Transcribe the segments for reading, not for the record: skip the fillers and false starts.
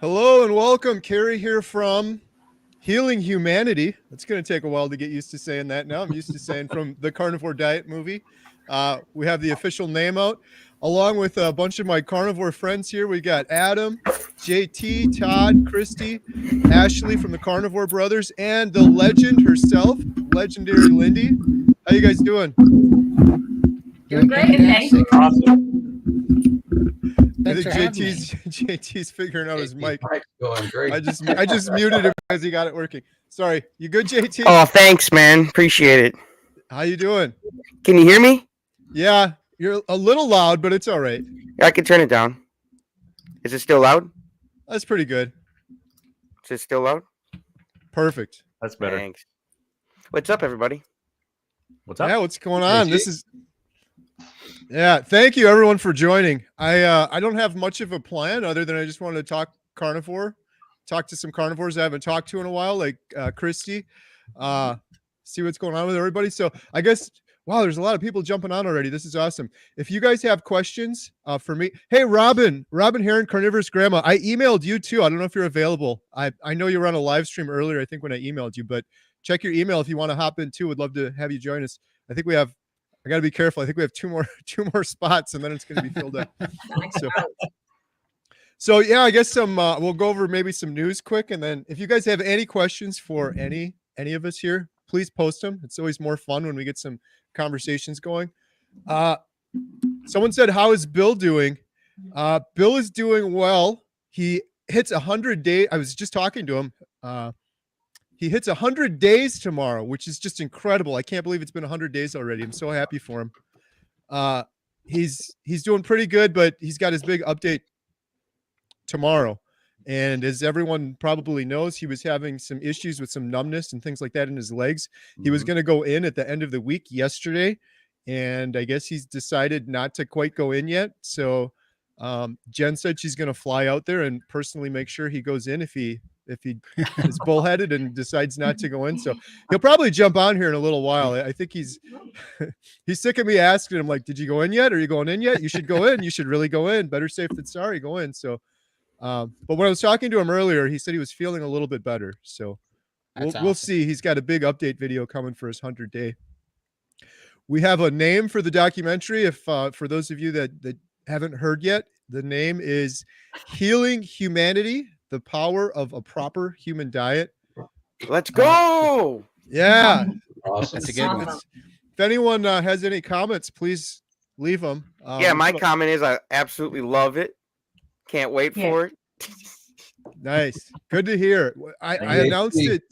Hello and welcome. Carrie here from Healing Humanity. It's going to take a while to get used to saying that now. I'm used to saying from the Carnivore Diet movie. We have the official name out. Along with a bunch of my carnivore friends here, we got Adam, JT, Todd, Christy, Ashley from the Carnivore Brothers, and the legend herself, legendary Lindy. How you guys doing? Doing great, thanks. Awesome. I think JT's figuring out his mic. Going great. I just muted him because he got it working. Sorry. You good, JT? Oh, thanks, man. Appreciate it. How you doing? Can you hear me? Yeah, you're a little loud, but it's all right. I can turn it down. Is it still loud? That's pretty good. Is it still loud? Perfect. That's better. Thanks. What's up, everybody? What's up? Yeah, what's going on? Thank you everyone for joining. I don't have much of a plan other than I just wanted to talk carnivore, talk to some carnivores I haven't talked to in a while, like Christy, see what's going on with everybody. So I guess, wow, there's a lot of people jumping on already. This is awesome. If you guys have questions for me, hey, Robin Heron, Carnivore's grandma, I emailed you too. I don't know if you're available. I know you were on a live stream earlier, I think, when I emailed you, but check your email if you want to hop in too. Would love to have you join us. I think I got to be careful. I think we have two more spots, and then it's going to be filled up. So yeah, I guess we'll go over maybe some news quick, and then if you guys have any questions for any of us here, please post them. It's always more fun when we get some conversations going. Someone said, "How is Bill doing?" Bill is doing well. He hits 100 days. I was just talking to him. He hits 100 days tomorrow, which is just incredible. I can't believe it's been 100 days already. I'm so happy for him. He's doing pretty good, but he's got his big update tomorrow. And as everyone probably knows, he was having some issues with some numbness and things like that in his legs. He was going to go in at the end of the week yesterday, and I guess he's decided not to quite go in yet. So Jen said she's going to fly out there and personally make sure he goes in if he is bullheaded and decides not to go in. So he'll probably jump on here in a little while. I think he's sick of me asking him, like, did you go in yet? Are you going in yet? You should go in. You should really go in. Better safe than sorry. Go in. So, but when I was talking to him earlier, he said he was feeling a little bit better. So we'll see. He's got a big update video coming for his 100 day. We have a name for the documentary. If for those of you that haven't heard yet, the name is Healing Humanity: The Power of a Proper Human Diet. Let's go. Yeah. Awesome. That's a good one. If anyone has any comments, please leave them. Yeah, my comment is I absolutely love it. Can't wait for it. Nice. Good to hear. I announced it.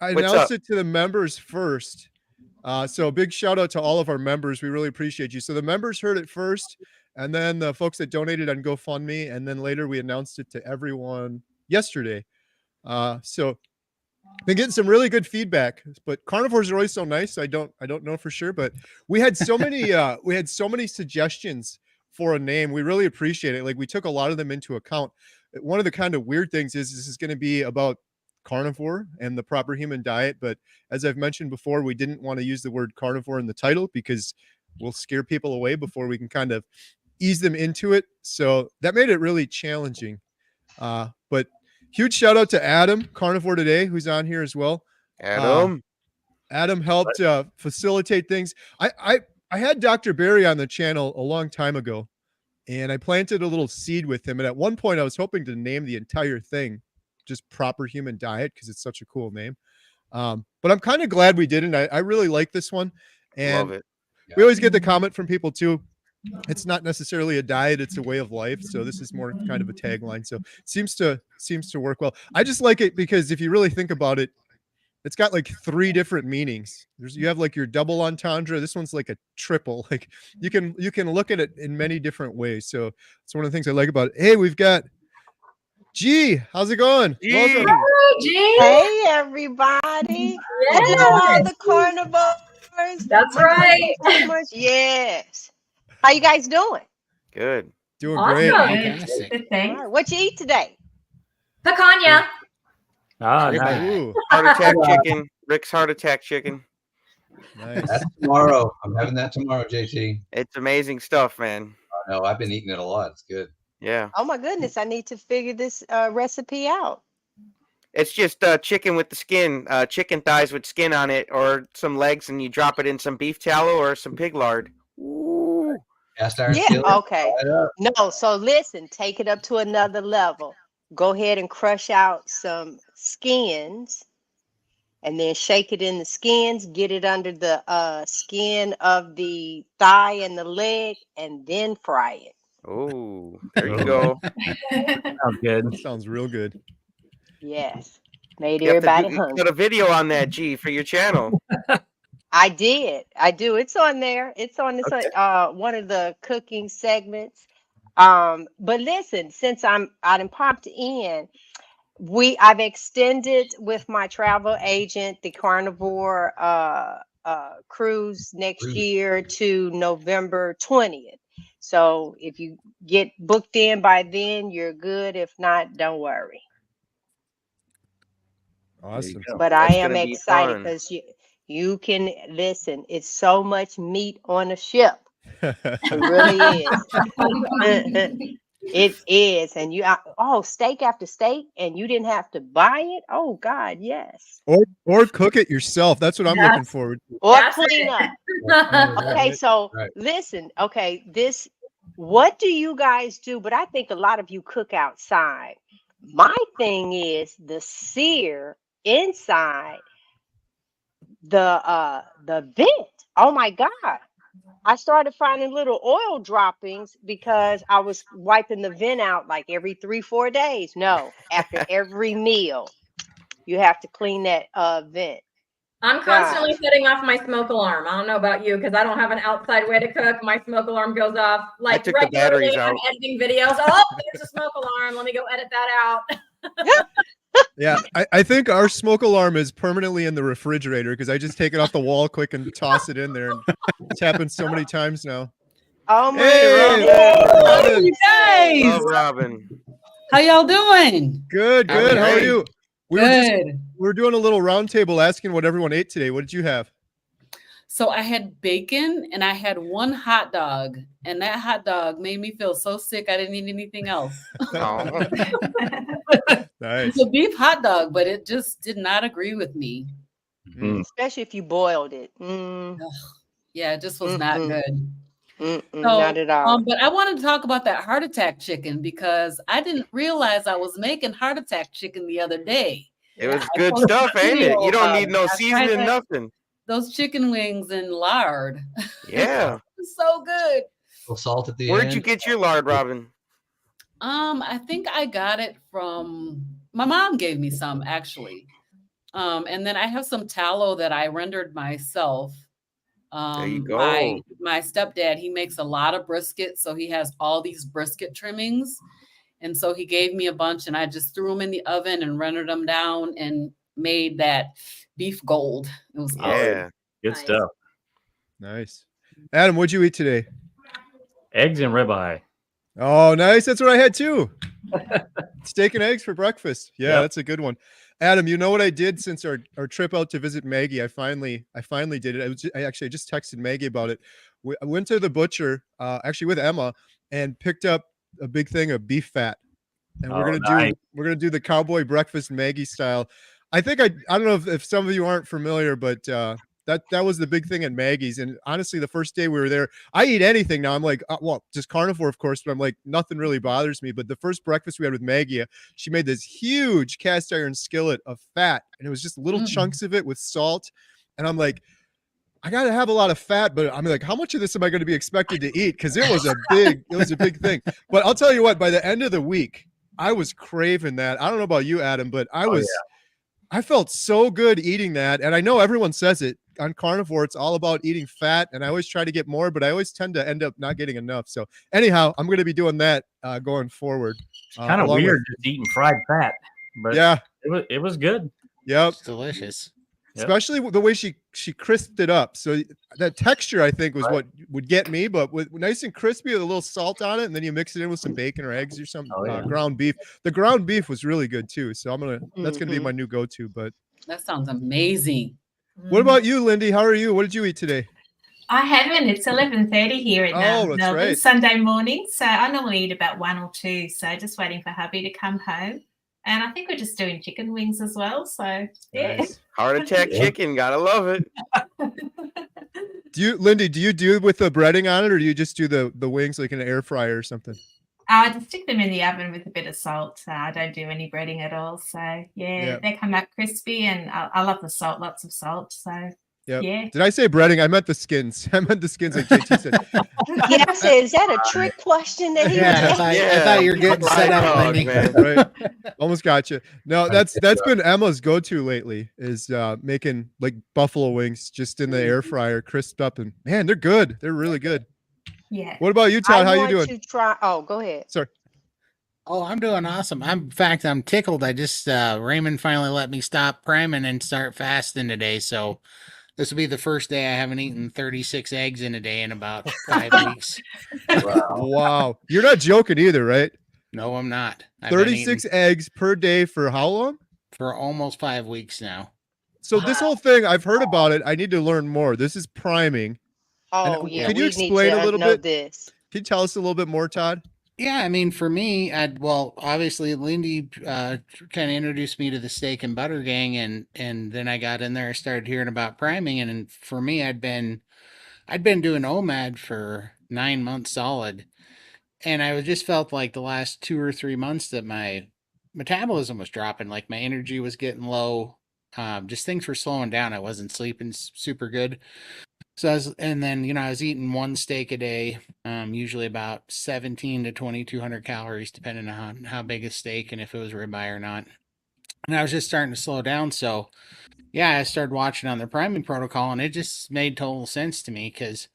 I announced it to the members first. So big shout out to all of our members. We really appreciate you. So the members heard it first, and then the folks that donated on GoFundMe, and then later we announced it to everyone yesterday. So been getting some really good feedback, but carnivores are always so nice. I don't know for sure, but we had so many suggestions for a name. We really appreciate it. Like, we took a lot of them into account. One of the kind of weird things is this is going to be about carnivore and the proper human diet, but as I've mentioned before, we didn't want to use the word carnivore in the title because we'll scare people away before we can kind of ease them into it. So that made it really challenging. But huge shout out to Adam, Carnivore Today, who's on here as well. Adam helped facilitate things. I had Dr. Barry on the channel a long time ago, and I planted a little seed with him. And at one point I was hoping to name the entire thing just Proper Human Diet because it's such a cool name. But I'm kind of glad we didn't. I really like this one. And love it. We always get the comment from people too. It's not necessarily a diet, it's a way of life. So this is more kind of a tagline. So it seems to work well. I just like it because if you really think about it, it's got like 3 different meanings. You have like your double entendre. This one's like a triple. Like you can look at it in many different ways. So it's one of the things I like about it. Hey, we've got G. How's it going? G. Welcome. Hey, G. Hey, everybody. Yes. Hello, all the carnivores. That's right. Yes. How you guys doing? Good. Doing Awesome. great. Good, All thanks. right. What you eat today? Picanha. Ah, nice. Ooh, Heart attack chicken. Rick's heart attack chicken. nice. That's tomorrow. I'm having that tomorrow, JT. It's amazing stuff, man. No, I've been eating it a lot. It's good. Yeah. Oh my goodness, I need to figure this recipe out. It's just chicken with the skin, chicken thighs with skin on it, or some legs, and you drop it in some beef tallow or some pig lard. Ooh. Cast iron Yeah, skillet. okay. Fry it up. No, so listen, take it up to another level. Go ahead and crush out some skins and then shake it in the skins, get it under the skin of the thigh and the leg, and then fry it. Oh, there you Oh. go. Sounds good. That sounds real good. Yes. Made You have to everybody put hungry. a video on that, G, for your channel. I did. I do. It's on there. It's on this Okay. one of the cooking segments. But listen, since I done popped in, I've extended with my travel agent the Carnivore cruise next Cruise. year to November 20th. So if you get booked in by then, you're good. If not, don't worry. Awesome. go. But That's I am gonna be excited fun. because you can listen. It's so much meat on a ship. It really is. It is, and steak after steak, and you didn't have to buy it. Oh God, yes. or cook it yourself. That's what I'm looking Yes. forward to. Or That's clean it. up. Okay, so Right. listen. Okay, what do you guys do? But I think a lot of you cook outside. My thing is the sear inside the vent. Oh my God. I started finding little oil droppings because I was wiping the vent out like every 3-4 days. No, after every meal, you have to clean that vent. I'm constantly setting off my smoke alarm. I don't know about you because I don't have an outside way to cook. My smoke alarm goes off like took the regularly. batteries I'm out. editing videos. Oh, there's a smoke alarm. Let me go edit that out. Yeah, I think our smoke alarm is permanently in the refrigerator because I just take it off the wall quick and toss it in there. And it's happened so many times now. Oh my Hey, goodness. you guys. Love Robin. How y'all doing? Good, How's good. it How are going? you? We were doing a little round table asking what everyone ate today. What did you have? So I had bacon and I had one hot dog, and that hot dog made me feel so sick I didn't eat anything else. Oh. Nice. It's a beef hot dog, but it just did not agree with me. Mm. Especially if you boiled it. Yeah, it just was not good. Not at all. But I wanted to talk about that heart attack chicken because I didn't realize I was making heart attack chicken the other day. It was I good posted stuff, a ain't it? video You don't about need it. no I tried seasoning, that- nothing. Those chicken wings in lard. Yeah. It's so good. Little salt at the Where'd end. you get your lard, Robin? I think I got it from my mom gave me some actually. And then I have some tallow that I rendered myself. There you My go. stepdad, he makes a lot of brisket, so he has all these brisket trimmings. And so he gave me a bunch and I just threw them in the oven and rendered them down and made that beef gold. It was awesome. Yeah. Good Nice. stuff. Nice. Adam, what'd you eat today? Eggs and ribeye. Oh, nice. That's what I had too. Steak and eggs for breakfast. Yeah, Yep. that's a good one. Adam, you know what I did since our trip out to visit Maggie? I finally did it. I just texted Maggie about it. I went to the butcher, actually with Emma, and picked up a big thing of beef fat. And we're gonna do the cowboy breakfast Maggie style. I think I don't know if some of you aren't familiar, but that was the big thing at Maggie's. And honestly, the first day we were there, I eat anything now. I'm like, well, just carnivore, of course, but I'm like, nothing really bothers me. But the first breakfast we had with Maggie, she made this huge cast iron skillet of fat, and it was just little chunks of it with salt. And I'm like, I gotta have a lot of fat, but I'm like, how much of this am I going to be expected to eat? Because it was a big thing. But I'll tell you what, by the end of the week, I was craving that. I don't know about you, Adam, but I felt so good eating that. And I know everyone says it on Carnivore, it's all about eating fat. And I always try to get more, but I always tend to end up not getting enough. So anyhow, I'm going to be doing that going forward. It's kind of weird just eating fried fat, but yeah, it was good. Yep. It's delicious. Yep. Especially the way she crisped it up. So that texture, I think, was what would get me, but with nice and crispy with a little salt on it, and then you mix it in with some bacon or eggs or some ground beef. The ground beef was really good too. So that's gonna be my new go-to. But that sounds amazing. What about you, Lindy? How are you? What did you eat today? I haven't. It's 11:30 here in Oh, that's Melbourne, right. Sunday morning. So I normally eat about 1 or 2. So just waiting for hubby to come home. And I think we're just doing chicken wings as well. So yeah. Nice. Heart attack chicken, gotta love it. Lindy, do you do with the breading on it, or do you just do the wings like in an air fryer or something? I just stick them in the oven with a bit of salt. I don't do any breading at all. So yeah, they come out crispy, and I love the salt, lots of salt. So yeah. Did I say breading? I meant the skins. I meant the skins, like JT said. Yeah, I said, is that a trick question that he was asking? I thought you were getting set up, Lindy. Right. Almost got you. No, that's been Emma's go-to lately, is making like buffalo wings just in the air fryer, crisped up, and man, they're good. They're really good. Yeah. What about you, Todd? How you doing? To try. Oh, go ahead. Sorry. Oh, I'm doing awesome. In fact, I'm tickled. I just Raymond finally let me stop priming and start fasting today. So this will be the first day I haven't eaten 36 eggs in a day in about 5 weeks. Wow. You're not joking either, right? No, I'm not. 36 eggs per day for how long? For almost 5 weeks now. So this whole thing, I've heard about it. I need to learn more. This is priming. Oh, yeah. Can you explain a little bit? Can you tell us a little bit more, Todd? Yeah, I mean, for me, obviously, Lindy kind of introduced me to the steak and butter gang, and then I got in there, I started hearing about priming, and for me, I'd been doing OMAD for 9 months solid, and I just felt like the last 2 or 3 months that my metabolism was dropping, like my energy was getting low, just things were slowing down. I wasn't sleeping super good. So I was eating 1 steak a day, usually about 17 to 2,200 calories, depending on how big a steak and if it was ribeye or not. And I was just starting to slow down. So yeah, I started watching on the priming protocol, and it just made total sense to me, because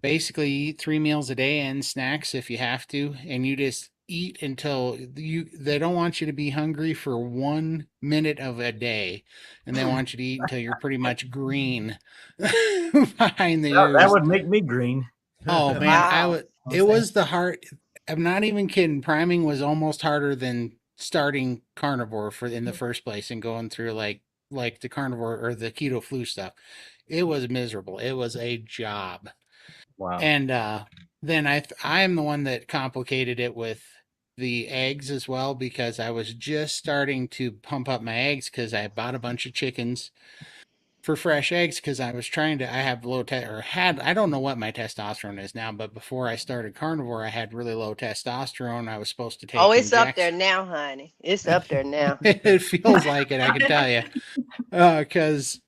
basically you eat 3 meals a day and snacks if you have to, and you just eat until they don't want you to be hungry for 1 minute of a day, and they want you to eat until you're pretty much green behind the ears. That would make me green. Oh man, it was the hard. I'm not even kidding. Priming was almost harder than starting carnivore in the first place and going through like the carnivore or the keto flu stuff. It was miserable. It was a job. Wow. And then I am the one that complicated it with the eggs as well, because I was just starting to pump up my eggs, because I bought a bunch of chickens for fresh eggs, because I was trying to, I have I don't know what my testosterone is now, but before I started carnivore, I had really low testosterone. I was supposed to take it's up there now, honey. It's up there now. It feels like it, I can tell you. Because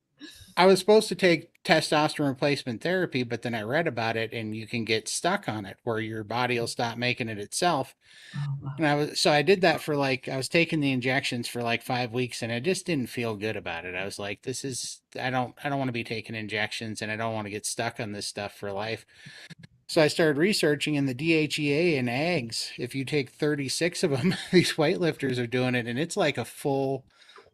I was supposed to take testosterone replacement therapy, but then I read about it, and you can get stuck on it where your body will stop making it itself. And I did that for I was taking the injections for 5 weeks, and I just didn't feel good about it. I was like, I don't want to be taking injections, and I don't want to get stuck on this stuff for life. So I started researching, and the DHEA in eggs, if you take 36 of them, these weightlifters are doing it, and it's like a full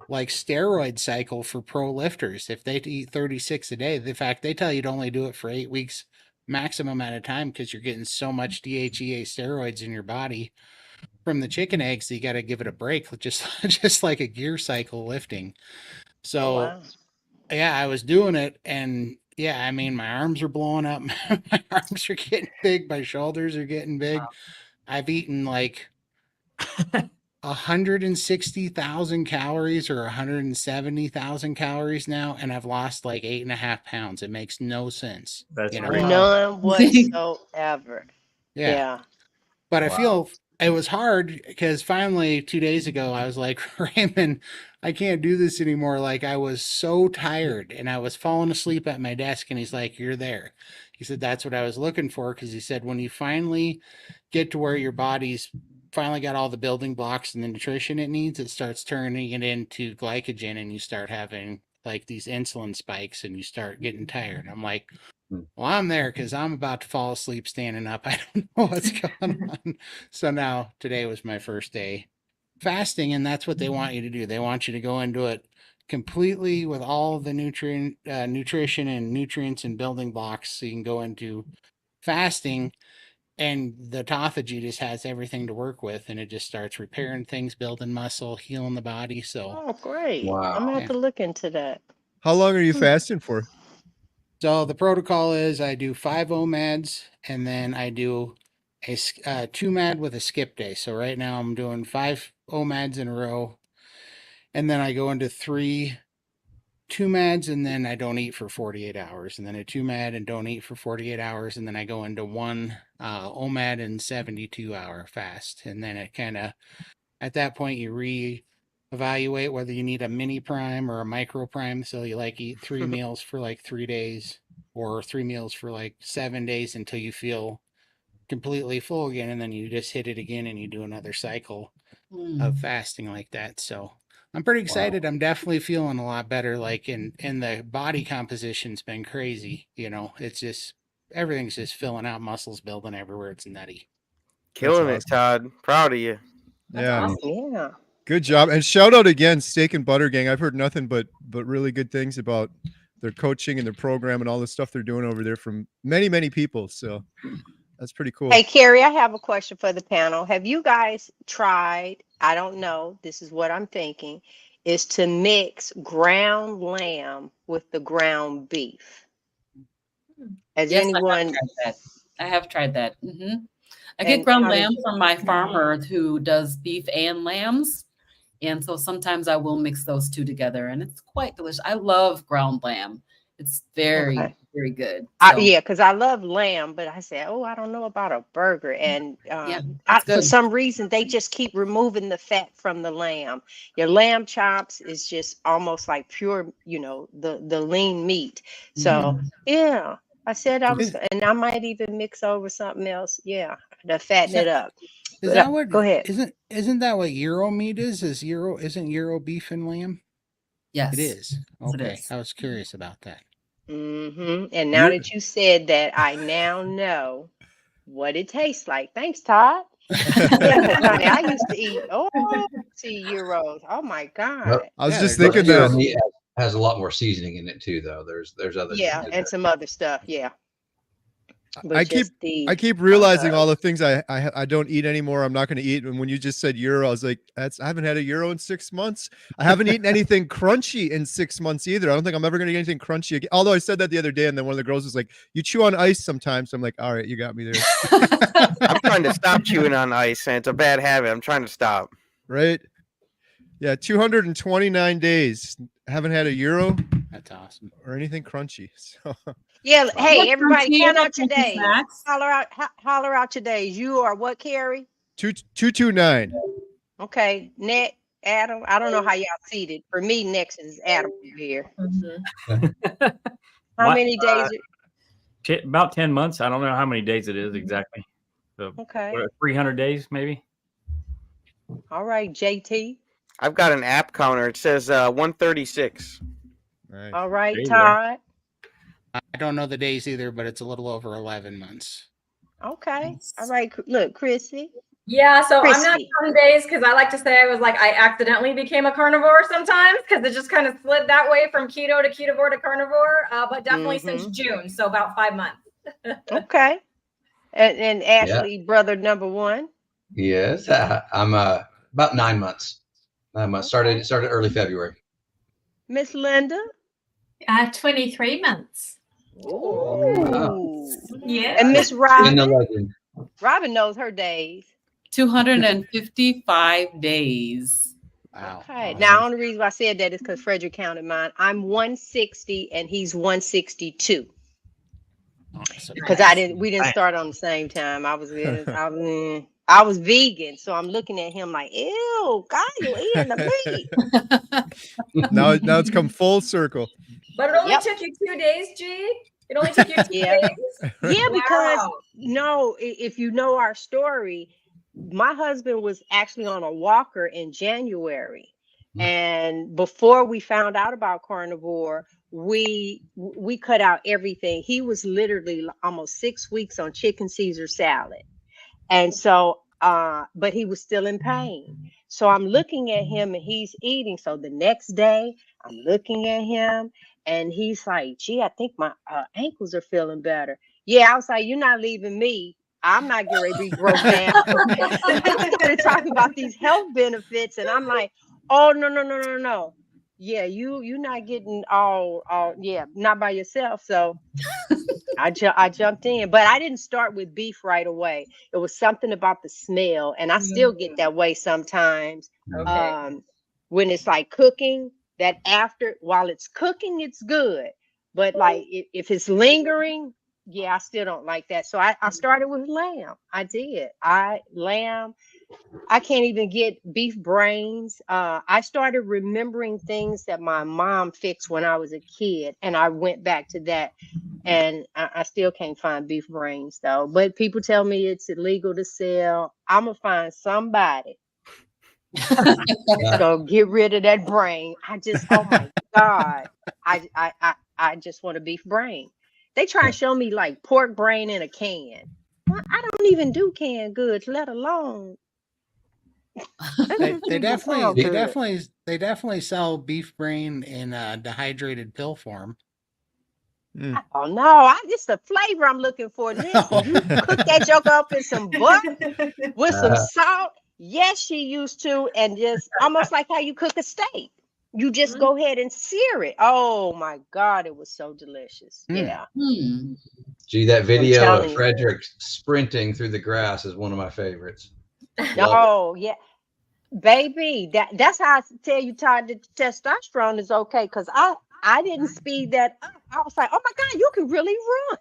steroid cycle for pro lifters. If they eat 36 a day, in fact, they tell you to only do it for 8 weeks maximum at a time, because you're getting so much DHEA steroids in your body from the chicken eggs that you got to give it a break, just like a gear cycle lifting. So yeah, I was doing it, and yeah, I mean, my arms are blowing up. My arms are getting big. My shoulders are getting big. I've eaten 160,000 calories or 170,000 calories now, and I've lost 8.5 pounds. It makes no sense. That's none whatsoever. Yeah. But I feel it was hard, because finally 2 days ago I was like, Raymond, I can't do this anymore. I was so tired, and I was falling asleep at my desk, and he's like, you're there. He said, that's what I was looking for, because he said, when you finally get to where your body's finally got all the building blocks and the nutrition it needs, it starts turning it into glycogen, and you start having these insulin spikes, and you start getting tired. I'm like, well, I'm there, because I'm about to fall asleep standing up. I don't know what's going on. So now today was my first day fasting, and that's what they want you to do. They want you to go into it completely with all the nutrition and nutrients and building blocks, so you can go into fasting, and the autophagy just has everything to work with, and it just starts repairing things, building muscle, healing the body. So great. I'm gonna have to look into that. How long are you fasting for? So the protocol is I do 5 OMADs and then I do a 2 MAD with a skip day. So right now I'm doing 5 OMADs in a row, and then I go into 3 2 MADs, and then I don't eat for 48 hours, and then a 2 MAD and don't eat for 48 hours, and then I go into 1 OMAD and 72-hour fast, and then it kind of, at that point you re-evaluate whether you need a mini prime or a micro prime. So you like eat 3 meals for like 3 days, or 3 meals for like 7 days until you feel completely full again, and then you just hit it again and you do another cycle of fasting like that. So I'm pretty excited. I'm definitely feeling a lot better. Like in the body composition's been crazy. You know, it's just everything's just filling out, muscles building everywhere. It's nutty. Killing That's it, Todd. Proud of you. Yeah. awesome. Yeah. Good job. And shout out again, Steak and Butter Gang. I've heard nothing but really good things about their coaching and their program and all the stuff they're doing over there from many, many people. So that's pretty cool. Hey, Carrie, I have a question for the panel. Have you guys tried, I don't know, this is what I'm thinking, is to mix ground lamb with the ground beef? Has Yes, anyone? I have tried that. I get ground lamb from my farmer who does beef and lambs. And so sometimes I will mix those two together, and it's quite delicious. I love ground lamb. It's very, very good. So. Yeah, because I love lamb, but I said, oh, I don't know about a burger. And for some reason, they just keep removing the fat from the lamb. Your lamb chops is just almost like pure, you know, the lean meat. So, yeah, I said I was, and I might even mix over something else. Yeah, to fatten it up. Is that what? Go ahead. Isn't that what Euro meat is? Isn't Euro beef and lamb? Yes, it is. Okay, it is. I was curious about that. And now that you said that, I now know what it tastes like. Thanks, Todd. Honey, I used to eat 2 euros. Oh my God! I was just thinking that meat has a lot more seasoning in it too, though. There's other and some other stuff. Yeah. I keep realizing all the things I don't eat anymore. I'm not going to eat. And when you just said Euro, I was like, I haven't had a Euro in 6 months. I haven't eaten anything crunchy in 6 months either. I don't think I'm ever going to get anything crunchy again. Although I said that the other day, and then one of the girls was like, "You chew on ice sometimes." So I'm like, "All right, you got me there." I'm trying to stop chewing on ice, and it's a bad habit. I'm trying to stop. Right? Yeah, 229 days. Haven't had a Euro. That's awesome. Or anything crunchy. So. Yeah. Hey, everybody, count out your days. Holler out your days. You are what, Carrie? 229. Okay. Next, Adam. I don't know how y'all seated. For me, next is Adam here. How many days? About 10 months. I don't know how many days it is exactly. So, okay. 300 days, maybe. All right, JT. I've got an app counter. It says 136. Nice. All right, Todd. I don't know the days either, but it's a little over 11 months. Okay. All right. Look, Chrissy. Yeah, so I'm not counting days because I like to say I accidentally became a carnivore sometimes because it just kind of slid that way from keto to ketovore to carnivore, but definitely since June, so about 5 months. Okay. And Ashley, brother number one. Yes, I'm about 9 months. Started early February. Miss Linda. 23 months. Ooh. Yeah. And Miss Robin. legend. Robin knows her days. 255 days. Wow. Okay. Now, the only reason why I said that is because Frederick counted mine. I'm 160 and he's 162. Awesome. Because we didn't start on the same time. I was vegan, so I'm looking at him like, ew, God, you eating the meat. Now it's come full circle. But it only took you 2 days, G. It only took you 2 days. Yeah, because if you know our story, my husband was actually on a walker in January. And before we found out about carnivore, we cut out everything. He was literally almost 6 weeks on chicken Caesar salad. And so, but he was still in pain. So I'm looking at him and he's eating. So the next day I'm looking at him and he's like, gee, I think my ankles are feeling better. Yeah, I was like, you're not leaving me. I'm not getting ready to be broke down. They're talking about these health benefits. And I'm like, oh, no. yeah, you're not getting all yeah, not by yourself. So I jumped in, but I didn't start with beef right away. It was something about the smell, and I still get that way sometimes. Okay. When it's like cooking, that after while it's cooking, it's good, but like if it's lingering, yeah, I still don't like that. So I started with lamb. I did. Lamb. I can't even get beef brains. I started remembering things that my mom fixed when I was a kid, and I went back to that. And I still can't find beef brains though. But people tell me it's illegal to sell. I'm gonna find somebody so get rid of that brain. Oh my God, I just want a beef brain. They try and show me like pork brain in a can. Well, I don't even do canned goods, let alone. They definitely sell beef brain in dehydrated pill form. Oh no, it's the flavor I'm looking for. Listen, you cook that joke up in some butter with some salt. Yes, she used to, and just almost like how you cook a steak. You just go ahead and sear it. Oh my God, it was so delicious. Yeah. Gee, that video of Frederick sprinting through the grass is one of my favorites. Oh yeah, baby. That's how I tell you, Todd, that testosterone is okay. Because I didn't speed that up. I was like, oh my God, you can really run.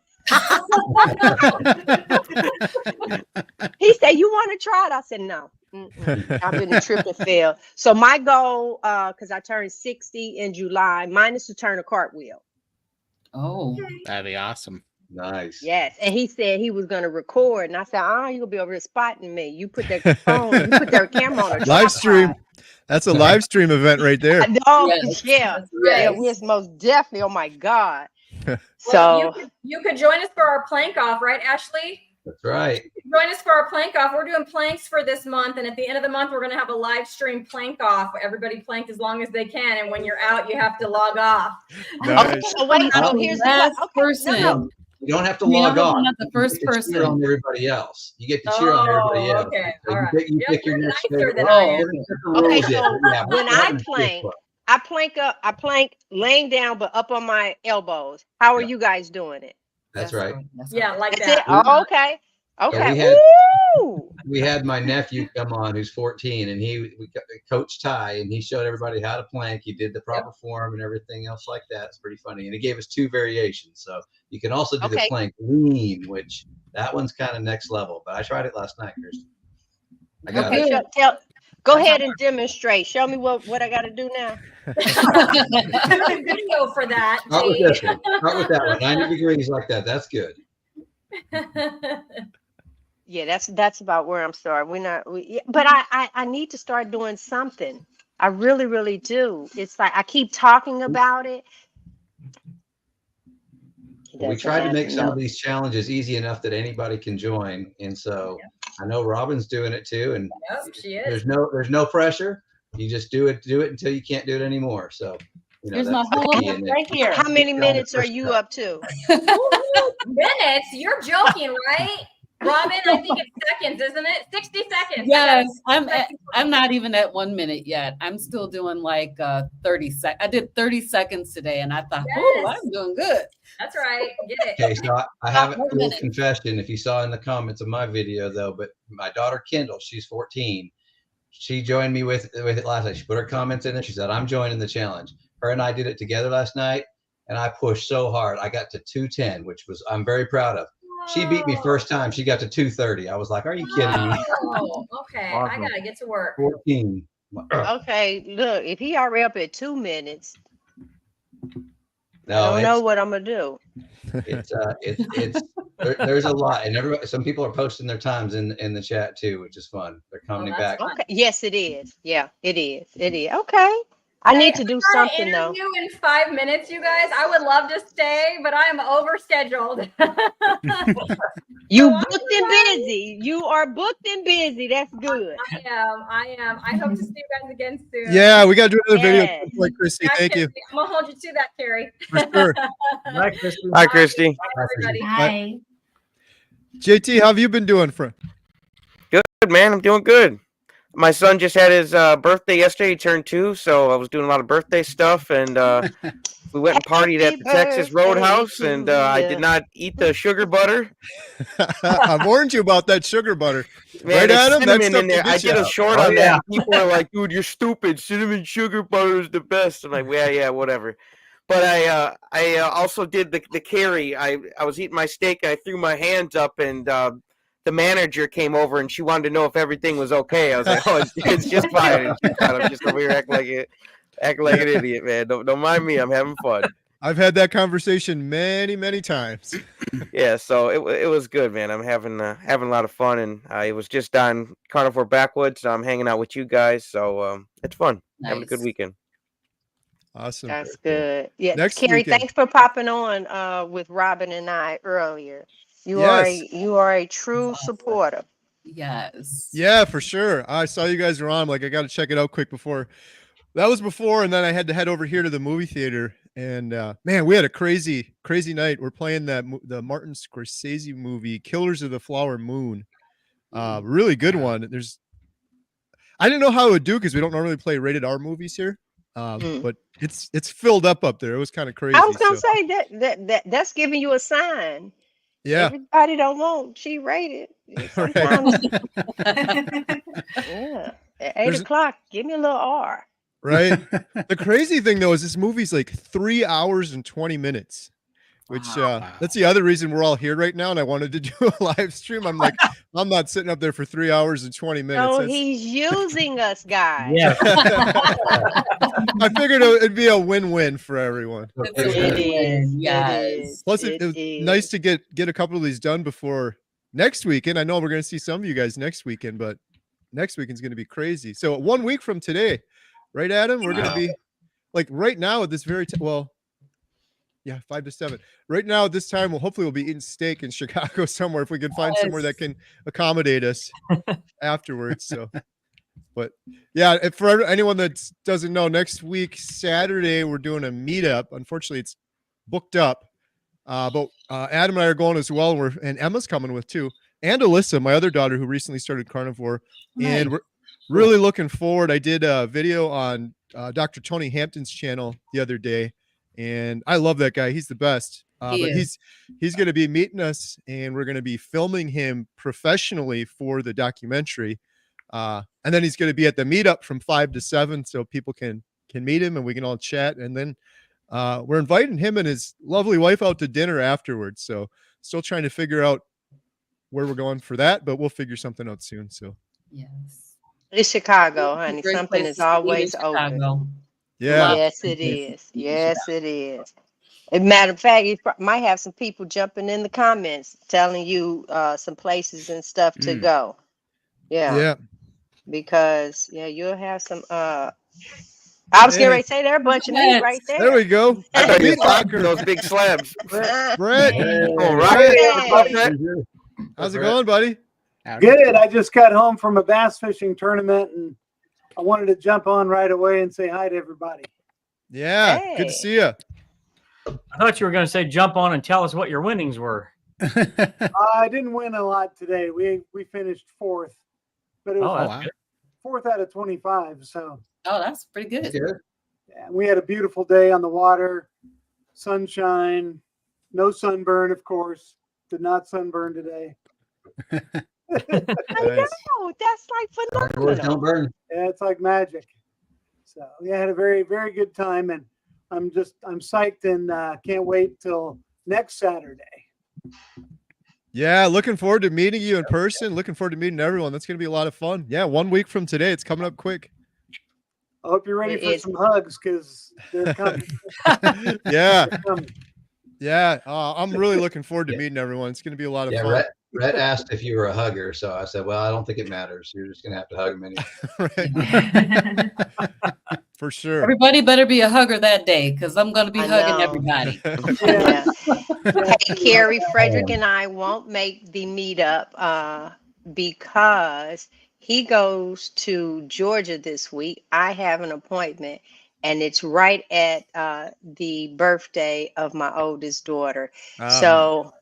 He said, you want to try it? I said, no. I've been a trip and fail. So my goal, because I turned 60 in July, mine is to turn a cartwheel. Oh, that'd be awesome. Nice. Yes. And he said he was going to record. And I said, you're going to be over here spotting me. You put that phone, you put that camera on a live stream. That's a live stream event right there. No, yeah. Yeah, we're most definitely. Oh my God. So you could join us for our plank off, right, Ashley? That's right. Join us for our plank off. We're doing planks for this month, and at the end of the month, we're going to have a live stream plank off. Everybody plank as long as they can, and when you're out, you have to log off. Nice. Okay, so wait, so here's the person. No. You don't have to log on. Not the first person. Cheer on everybody else. You get to cheer on everybody else. Okay. So All right. you pick your next favorite. Okay, so when I plank laying down, but up on my elbows. How are you guys doing it? That's right. Yeah, like That's that. it? Oh, okay. Okay. We had my nephew come on who's 14, and we coached Ty, and he showed everybody how to plank. He did the proper form and everything else like that. It's pretty funny. And he gave us 2 variations. So you can also do the plank lean, which that one's kind of next level. But I tried it last night, Kirsten. I got it. Go ahead and demonstrate. Show me what I got to do now. Video for that. Start with this one. Start with that one. 90 degrees like that. That's good. Yeah, that's about where I'm starting. But I need to start doing something. I really, really do. It's like I keep talking about it. Well, we tried to make some of these challenges easy enough that anybody can join, and so I know Robin's doing it too. And she is. There's no pressure. You just do it until you can't do it anymore. So there's my whole right here. How many minutes are you up to? Minutes? You're joking, right? Robin, I think it's seconds, isn't it? 60 seconds. Yes, I'm not even at 1 minute yet. I'm still doing like 30 seconds. I did 30 seconds today, and I thought, I'm doing good. That's right. Get it. Okay, so I have a little confession. If you saw in the comments of my video, though, but my daughter Kendall, she's 14. She joined me with it last night. She put her comments in there. She said, "I'm joining the challenge." Her and I did it together last night, and I pushed so hard. I got to 210, which I'm very proud of. She beat me first time. She got to 230. I was like, "Are you kidding me?" Oh, okay. Awesome. I gotta get to work. 14. Okay, look, if he already up at 2 minutes, no, I don't know what I'm gonna do. It's there's a lot, and some people are posting their times in the chat too, which is fun. They're coming back. Okay. Yes, it is. Yeah, it is. It is. Okay. I need to do something though. Interview in 5 minutes, you guys. I would love to stay, but I am overscheduled. You booked and busy. You are booked and busy. That's good. I am. I hope to see you guys again soon. Yeah, we got to do another video. Like Christy, thank you. I'm gonna hold you to that, Carrie. For sure. Bye, Christy. Hi, Christy. Bye, everybody. Hi. JT, how have you been doing, friend? Good, man. I'm doing good. My son just had his birthday yesterday. He turned 2, so I was doing a lot of birthday stuff, and we went and partied at the Texas Roadhouse, and I did not eat the sugar butter. I've warned you about that sugar butter. Man, Right, there's Adam? That cinnamon stuff in there. can I get did you. a short on that, and people are like, "Dude, you're stupid. Cinnamon sugar butter is the best." I'm like, yeah, whatever. But I also did the carry. I was eating my steak. I threw my hands up, and the manager came over, and she wanted to know if everything was okay. I was like, "Oh, it's just fine." And she kind of just over here acting like an idiot, man. Don't mind me. I'm having fun. I've had that conversation many times. Yeah, so it was good, man. I'm having a lot of fun, and it was just on Carnivore Backwoods. So I'm hanging out with you guys, so it's fun. Having a good weekend. Awesome. That's good. Yeah, Next Carrie, weekend. thanks for popping on with Robin and I earlier. You are a true supporter. Yes. Yeah, for sure. I saw you guys were on. I'm like, I got to check it out quick before. That was before, and then I had to head over here to the movie theater. And man, we had a crazy night. We're playing the Martin Scorsese movie, Killers of the Flower Moon. Really good one. I didn't know how it would do because we don't normally play rated R movies here. But it's filled up there. It was kind of crazy. I was gonna say that's giving you a sign. Yeah. Everybody don't want G-rated. Sometimes, yeah. At 8 o'clock, give me a little R. Right. The crazy thing though is this movie's like 3 hours and 20 minutes, which that's the other reason we're all here right now. And I wanted to do a live stream. I'm like, I'm not sitting up there for 3 hours and 20 minutes. No, he's using us, guys. Yeah. I figured it'd be a win-win for everyone. It is. Yes. Plus, it was nice to get a couple of these done before next weekend. I know we're going to see some of you guys next weekend, but next weekend's going to be crazy. So 1 week from today, right, Adam? We're going to be like right now at this very well, yeah, 5 to 7. Right now at this time, hopefully we'll be eating steak in Chicago somewhere if we can find somewhere that can accommodate us afterwards. So, but yeah, for anyone that doesn't know, next week Saturday we're doing a meetup. Unfortunately, it's booked up, but Adam and I are going as well. And Emma's coming with too, and Alyssa, my other daughter, who recently started Carnivore, and we're really looking forward. I did a video on Dr. Tony Hampton's channel the other day, and I love that guy. He's the best. But he's going to be meeting us, and we're going to be filming him professionally for the documentary. And then he's going to be at the meetup from 5 to 7, so people can meet him and we can all chat. And then we're inviting him and his lovely wife out to dinner afterwards. So still trying to figure out where we're going for that, but we'll figure something out soon. So yes, it's Chicago, honey. Something is always open. Yeah. Yes, it is. Yes, it is. As a matter of fact, you might have some people jumping in the comments telling you some places and stuff to go. Yeah. Because you'll have some I was getting ready to say there are a bunch of meat right there. There we go. I thought you were talking those big slabs. Brett. How's it going, buddy? Good. I just got home from a bass fishing tournament and I wanted to jump on right away and say hi to everybody. Yeah, good to see you. I thought you were going to say jump on and tell us what your winnings were. I didn't win a lot today. We finished 4th, but it was 4th out of 25. So that's pretty good. Yeah, we had a beautiful day on the water, sunshine, no sunburn, of course. Did not sunburn today. I know, that's like phenomenal. Don't burn. Yeah, it's like magic. So I had a very, very good time, and I'm psyched and can't wait till next Saturday. Yeah, looking forward to meeting you in person. Looking forward to meeting everyone. That's going to be a lot of fun. Yeah, 1 week from today. It's coming up quick. I hope you're ready for some hugs because they're coming. Yeah. They're coming. Yeah, I'm really looking forward to meeting everyone. It's going to be a lot of fun. Rhett asked if you were a hugger, so I said, well, I don't think it matters. You're just going to have to hug him anyway. For sure. Everybody better be a hugger that day because I'm going to be hugging everybody. Yeah. Hey, Carrie, Frederick and I won't make the meetup because he goes to Georgia this week. I have an appointment, and it's right at the birthday of my oldest daughter. So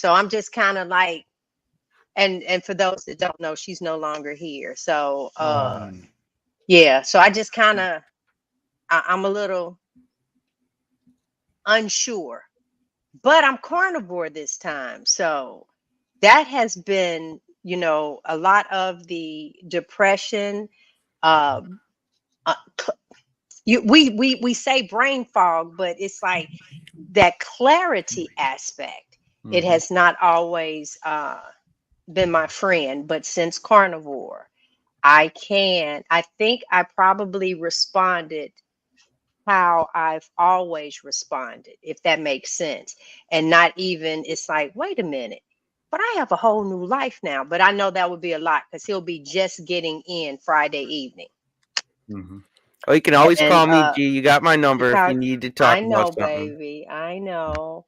I'm just kind of like and for those that don't know, she's no longer here. So yeah, so I just kind of I'm a little unsure, but I'm carnivore this time. So that has been, you know, a lot of the depression. We say brain fog, but it's like that clarity aspect. It has not always been my friend, but since carnivore, I think I probably responded how I've always responded, if that makes sense. And not even, it's like, wait a minute, but I have a whole new life now. But I know that would be a lot because he'll be just getting in Friday evening. Oh, you can always call me, G. You got my number if you need to talk I know, about something. baby. I know.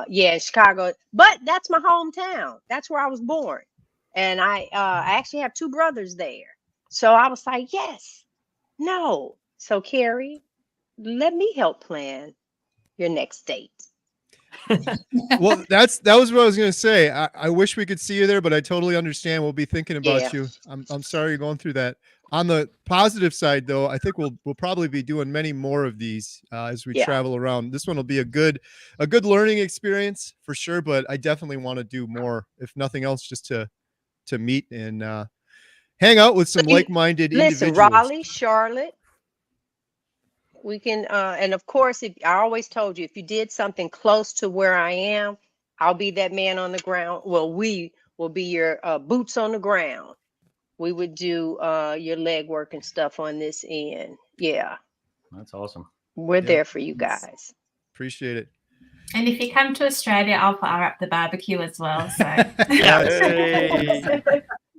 Yeah, Chicago, but that's my hometown. That's where I was born. And I actually have 2 brothers there. So I was like, yes, no. So Carrie, let me help plan your next date. Well, that was what I was going to say. I wish we could see you there, but I totally understand. We'll be thinking about you. I'm sorry you're going through that. On the positive side, though, I think we'll probably be doing many more of these as we travel around. This one will be a good learning experience for sure. But I definitely want to do more, if nothing else, just to meet and hang out with some like-minded individuals. Raleigh, Charlotte. We can, and of course, if I always told you, if you did something close to where I am, I'll be that man on the ground. Well, we will be your boots on the ground. We would do your leg work and stuff on this end. Yeah. That's awesome. We're there for you guys. Appreciate it. And if you come to Australia, I'll put her up the barbecue as well. So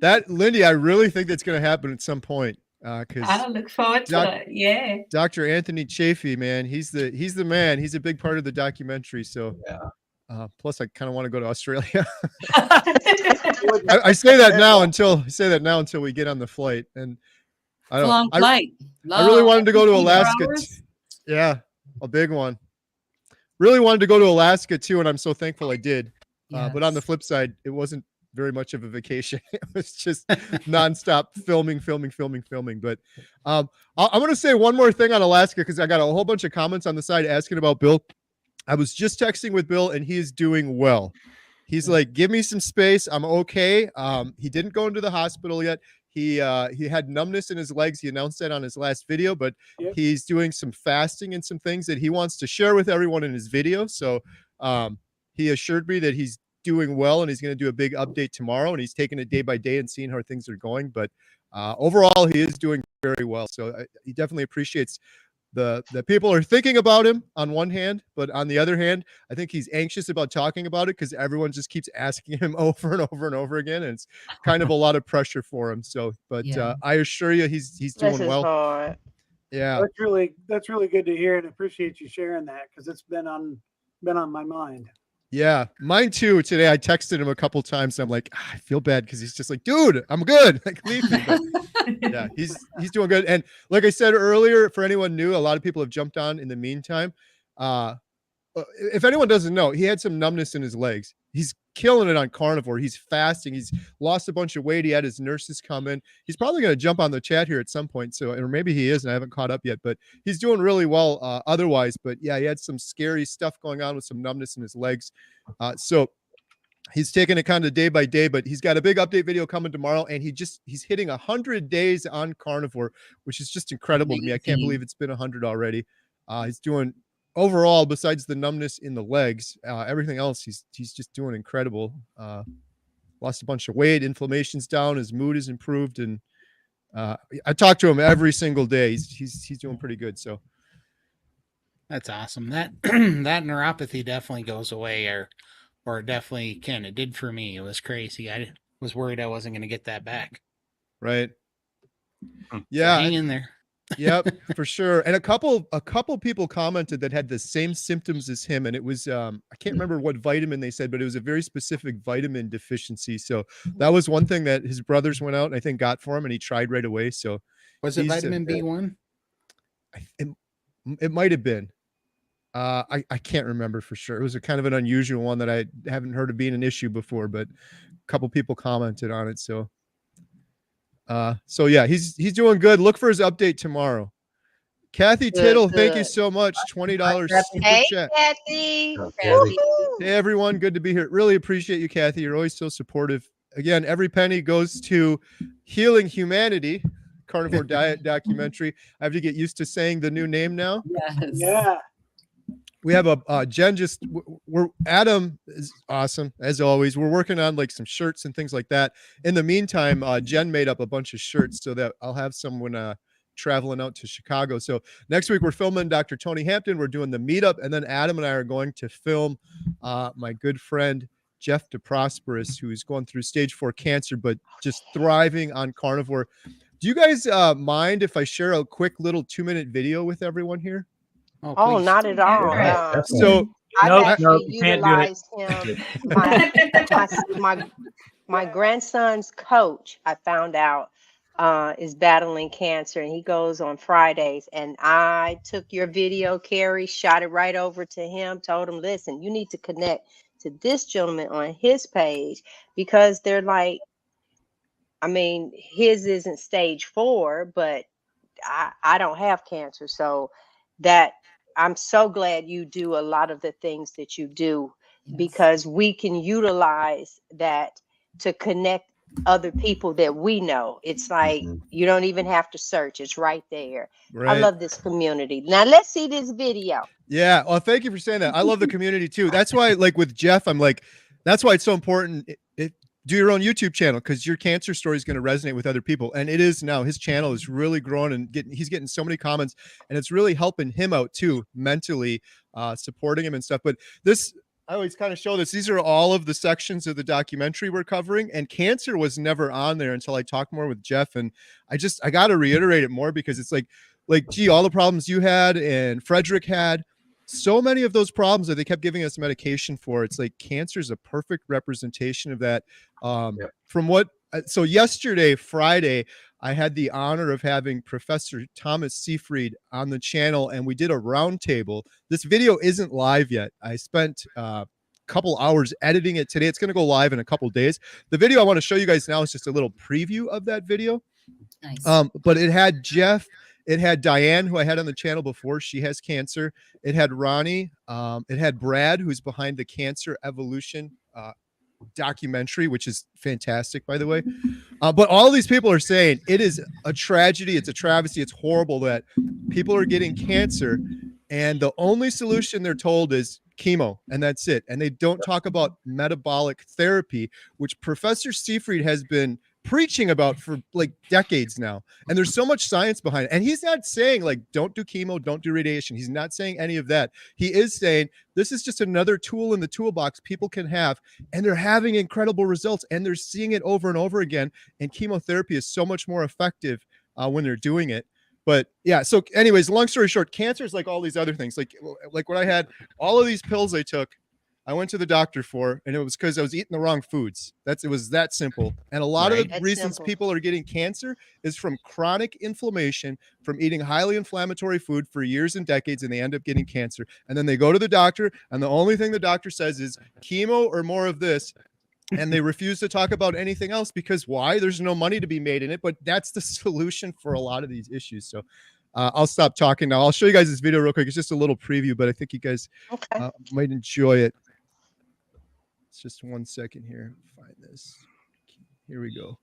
that, Lindy, I really think that's going to happen at some point. Because I look forward to it. Yeah. Dr. Anthony Chafee, man, he's the man. He's a big part of the documentary. So plus I kind of want to go to Australia. I say that now until we get on the flight. And I don't long flight. I really wanted to go to Alaska. Yeah, a big one. Really wanted to go to Alaska too, and I'm so thankful I did. But on the flip side, it wasn't very much of a vacation. It was just nonstop filming. But I'm going to say one more thing on Alaska because I got a whole bunch of comments on the side asking about Bill. I was just texting with Bill, and he is doing well. He's like, give me some space. I'm okay. He didn't go into the hospital yet. He had numbness in his legs. He announced that on his last video, but he's doing some fasting and some things that he wants to share with everyone in his video. So he assured me that he's doing well, and he's going to do a big update tomorrow, and he's taking it day by day and seeing how things are going. But overall, he is doing very well. So he definitely appreciates the people are thinking about him on one hand, but on the other hand, I think he's anxious about talking about it because everyone just keeps asking him over and over and over again, and it's kind of a lot of pressure for him. So, but I assure you, he's doing well. Hard. Yeah, that's really good to hear, and I appreciate you sharing that because it's been on my mind. Yeah, mine too. Today I texted him a couple times. And I'm like, I feel bad because he's just like, dude, I'm good. Like, leave me. But yeah, he's doing good. And like I said earlier, for anyone new, a lot of people have jumped on in the meantime. If anyone doesn't know, he had some numbness in his legs. He's killing it on carnivore. He's fasting. He's lost a bunch of weight. He had his nurses come in. He's probably going to jump on the chat here at some point. So, or maybe he is, and I haven't caught up yet, but he's doing really well otherwise. But yeah, he had some scary stuff going on with some numbness in his legs. So he's taking it kind of day by day, but he's got a big update video coming tomorrow, and he's hitting 100 days on carnivore, which is just incredible to me. I can't believe it's been 100 already. He's doing overall, besides the numbness in the legs, everything else, he's just doing incredible. Lost a bunch of weight, inflammation's down, his mood is improved, and I talk to him every single day. He's doing pretty good. So that's awesome. That that neuropathy definitely goes away, or definitely can. It did for me. It was crazy. I was worried I wasn't going to get that back. Right. Yeah. So hang in there. Yep, for sure. And a couple people commented that had the same symptoms as him, and it was I can't remember what vitamin they said, but it was a very specific vitamin deficiency. So that was one thing that his brothers went out and I think got for him, and he tried right away. So was it vitamin B1? It might have been. I can't remember for sure. It was a kind of an unusual one that I haven't heard of being an issue before, but couple people commented on it. So yeah, he's doing good. Look for his update tomorrow. Kathy Tittle, thank you so much. $20 super Hey, chat. Kathy. Kathy. Hey everyone, good to be here. Really appreciate you, Kathy. You're always so supportive. Again, every penny goes to healing humanity. Carnivore diet documentary. I have to get used to saying the new name now. Yes. Yeah. We have a Jen Adam is awesome as always. We're working on like some shirts and things like that. In the meantime, Jen made up a bunch of shirts so that I'll have someone traveling out to Chicago. So next week we're filming Dr. Tony Hampton. We're doing the meetup, and then Adam and I are going to film my good friend Jeff DeProsperous, who's going through stage 4 cancer, but just thriving on carnivore. Do you guys mind if I share a quick little 2-minute video with everyone here? Oh, not at all. Yeah, So I've Nope, actually you can't do it. utilized him. My grandson's coach, I found out, is battling cancer, and he goes on Fridays. And I took your video, Carrie, shot it right over to him, told him, listen, you need to connect to this gentleman on his page, because they're like, I mean, his isn't stage 4, but I don't have cancer. So that I'm so glad you do a lot of the things that you do, because we can utilize that to connect other people that we know. It's like you don't even have to search. It's right there. Right. I love this community. Now let's see this video. Yeah. Well, thank you for saying that. I love the community too. That's why, like with Jeff, I'm like, that's why it's so important. Do your own YouTube channel, because your cancer story is going to resonate with other people. And it is now. His channel is really growing, and he's getting so many comments, and it's really helping him out too, mentally, supporting him and stuff. But this, I always kind of show this. These are all of the sections of the documentary we're covering, and cancer was never on there until I talked more with Jeff. And I got to reiterate it more, because it's like, gee, all the problems you had and Frederick had, so many of those problems that they kept giving us medication for, it's like cancer is a perfect representation of that. From what, so yesterday, Friday, I had the honor of having Professor Thomas Seyfried on the channel, and we did a roundtable. This video isn't live yet. I spent a couple hours editing it today. It's going to go live in a couple days. The video I want to show you guys now is just a little preview of that video. Nice. But it had Jeff, it had Diane, who I had on the channel before. She has cancer. It had Ronnie. It had Brad, who's behind the Cancer Evolution documentary, which is fantastic, by the way. But all these people are saying it is a tragedy. It's a travesty. It's horrible that people are getting cancer, and the only solution they're told is chemo, and that's it. And they don't talk about metabolic therapy, which Professor Seyfried has been preaching about for like decades now. And there's so much science behind it. And he's not saying like, don't do chemo, don't do radiation. He's not saying any of that. He is saying this is just another tool in the toolbox people can have, and they're having incredible results, and they're seeing it over and over again. And chemotherapy is so much more effective when they're doing it. But yeah, so anyways, long story short, cancer is like all these other things. Like when I had all of these pills I took, I went to the doctor for, and it was because I was eating the wrong foods. It was that simple. And a lot of the reasons people are getting cancer is from chronic inflammation, from eating highly inflammatory food for years and decades, and they end up getting cancer. And then they go to the doctor, and the only thing the doctor says is chemo or more of this. And they refuse to talk about anything else, because why? There's no money to be made in it. But that's the solution for a lot of these issues. So I'll stop talking now. I'll show you guys this video real quick. It's just a little preview, but I think you guys might enjoy it. It's just 1 second here. Find this. Here we go.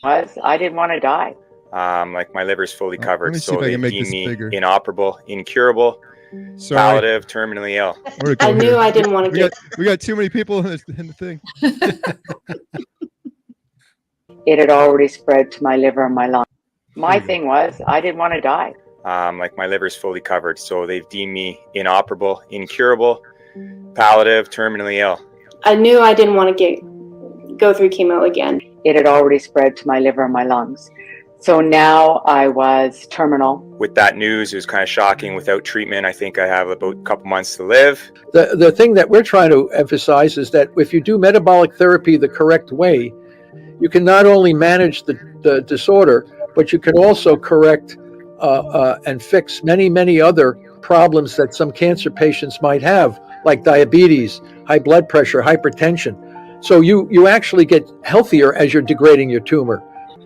I didn't want to die. Like my liver's fully covered, so they deem me bigger. inoperable, incurable, palliative, terminally ill. I knew I didn't want to get. We got too many people in the thing. It had already spread to my liver and my lungs. My thing was, I didn't want to die. Like my liver's fully covered, so they've deemed me inoperable, incurable, palliative, terminally ill. I knew I didn't want to go through chemo again. It had already spread to my liver and my lungs. So now I was terminal. With that news, it was kind of shocking. Without treatment, I think I have about a couple months to live. The thing that we're trying to emphasize is that if you do metabolic therapy the correct way, you can not only manage the disorder, but you can also correct and fix many other problems that some cancer patients might have, like diabetes, high blood pressure, hypertension. So you actually get healthier as you're degrading your tumor.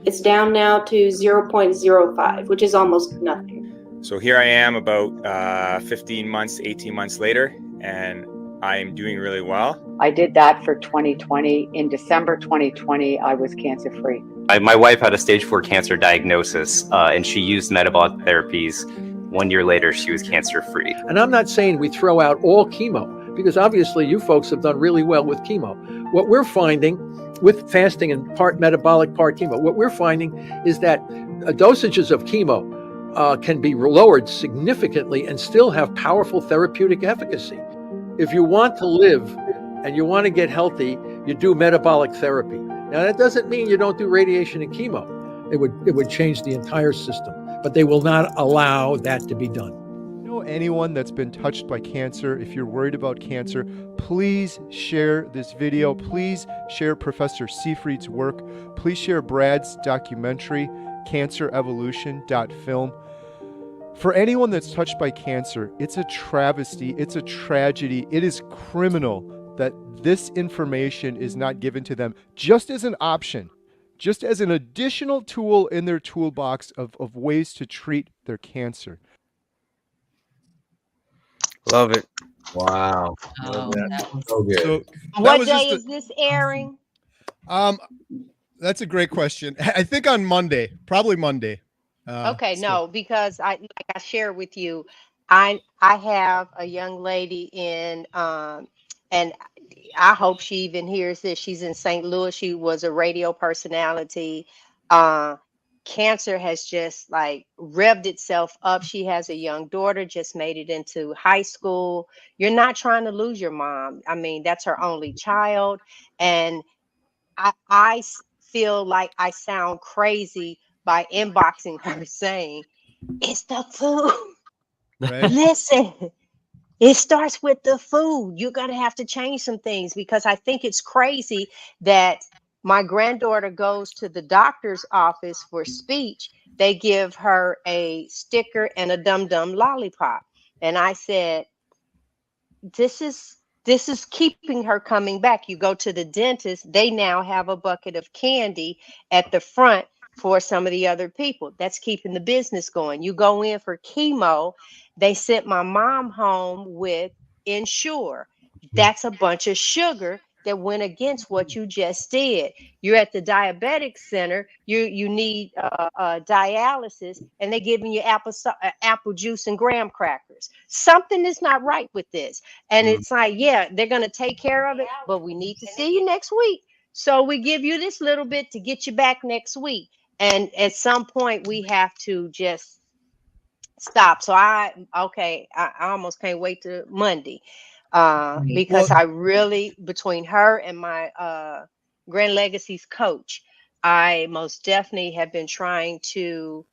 It's down now to 0.05, which is almost nothing. So here I am about 15 months, 18 months later, and I am doing really well. I did that for 2020. In December 2020, I was cancer-free. My wife had a stage 4 cancer diagnosis, and she used metabolic therapies. 1 year later, she was cancer-free. And I'm not saying we throw out all chemo, because obviously you folks have done really well with chemo. What we're finding with fasting and part metabolic, part chemo, what we're finding is that dosages of chemo can be lowered significantly and still have powerful therapeutic efficacy. If you want to live and you want to get healthy, you do metabolic therapy. Now, that doesn't mean you don't do radiation and chemo. It would change the entire system, but they will not allow that to be done. Anyone that's been touched by cancer, if you're worried about cancer, please share this video. Please share Professor Seyfried's work. Please share Brad's documentary, cancerevolution.film. For anyone that's touched by cancer, it's a travesty, it's a tragedy, it is criminal that this information is not given to them just as an option, just as an additional tool in their toolbox of ways to treat their cancer. Love it. Wow. Oh, that was so good. So what day is this airing? That's a great question. I think on Monday, probably Monday. Okay, no, because like I shared with you, I have a young lady in and I hope she even hears this. She's in St. Louis. She was a radio personality. Cancer has just like revved itself up. She has a young daughter, just made it into high school. You're not trying to lose your mom. I mean, that's her only child. And I feel like I sound crazy by inboxing her saying, it's the food. Right. Listen, it starts with the food. You're going to have to change some things, because I think it's crazy that my granddaughter goes to the doctor's office for speech. They give her a sticker and a dum-dum lollipop. And I said, this is keeping her coming back. You go to the dentist, they now have a bucket of candy at the front for some of the other people. That's keeping the business going. You go in for chemo, they sent my mom home with Ensure. That's a bunch of sugar that went against what you just did. You're at the diabetic center, you need dialysis, and they're giving you apple juice and graham crackers. Something is not right with this. And it's like, yeah, they're going to take care of it, but we need to see you next week. So we give you this little bit to get you back next week. And at some point we have to just stop. So I almost can't wait to Monday. Because I really, between her and my Grand Legacy's coach, I most definitely have been trying to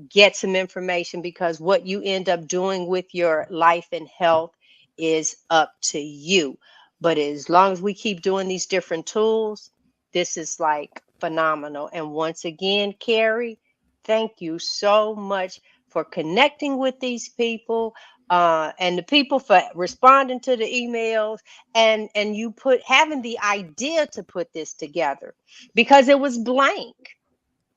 get some information, because what you end up doing with your life and health is up to you. But as long as we keep doing these different tools, this is like phenomenal. And once again, Carrie, thank you so much for connecting with these people. And the people for responding to the emails, and you having the idea to put this together, because it was blank.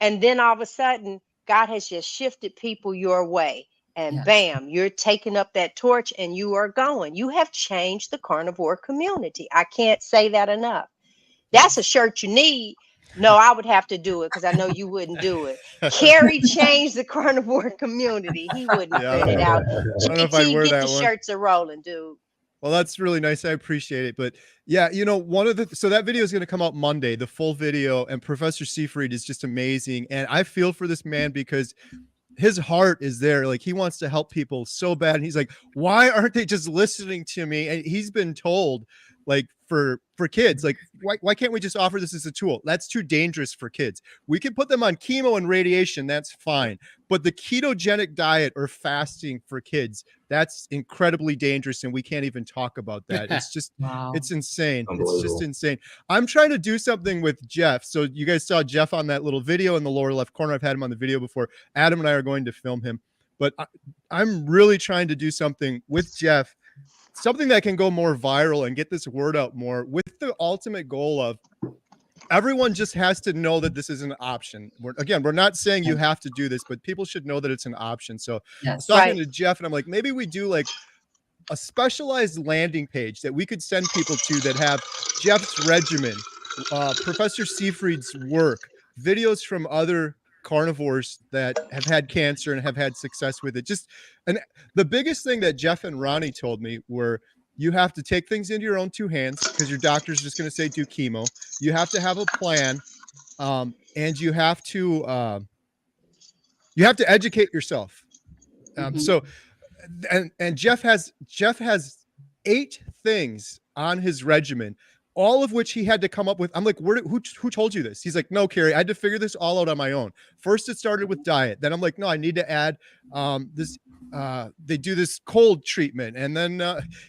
And then all of a sudden, God has just shifted people your way. And bam, you're taking up that torch and you are going. You have changed the carnivore community. I can't say that enough. That's a shirt you need. No, I would have to do it, because I know you wouldn't do it. Carrie changed the carnivore community. He wouldn't print it out. I don't know if I'd wear Get that the one. shirts are rolling, dude. Well, that's really nice. I appreciate it. But yeah, so that video is going to come out Monday, the full video, and Professor Seyfried is just amazing. And I feel for this man, because his heart is there. Like, he wants to help people so bad. And he's like, why aren't they just listening to me? And he's been told, like, for kids, like, why can't we just offer this as a tool? That's too dangerous for kids. We can put them on chemo and radiation. That's fine. But the ketogenic diet or fasting for kids, that's incredibly dangerous. And we can't even talk about that. It's just, It's insane. It's just insane. I'm trying to do something with Jeff. So you guys saw Jeff on that little video in the lower left corner. I've had him on the video before. Adam and I are going to film him, but I'm really trying to do something with Jeff something that can go more viral and get this word out more, with the ultimate goal of everyone just has to know that this is an option. We're not saying you have to do this, but people should know that it's an option. So I was talking to Jeff, and I'm like, maybe we do like a specialized landing page that we could send people to that have Jeff's regimen, Professor Seyfried's work, videos from other carnivores that have had cancer and have had success with it. And the biggest thing that Jeff and Ronnie told me were, you have to take things into your own two hands because your doctor's just going to say do chemo. You have to have a plan, and you have to educate yourself. So, and Jeff has 8 things on his regimen, all of which he had to come up with. I'm like, who told you this? He's like, no, Carrie, I had to figure this all out on my own. First, it started with diet. Then I'm like, no, I need to add this. They do this cold treatment, and then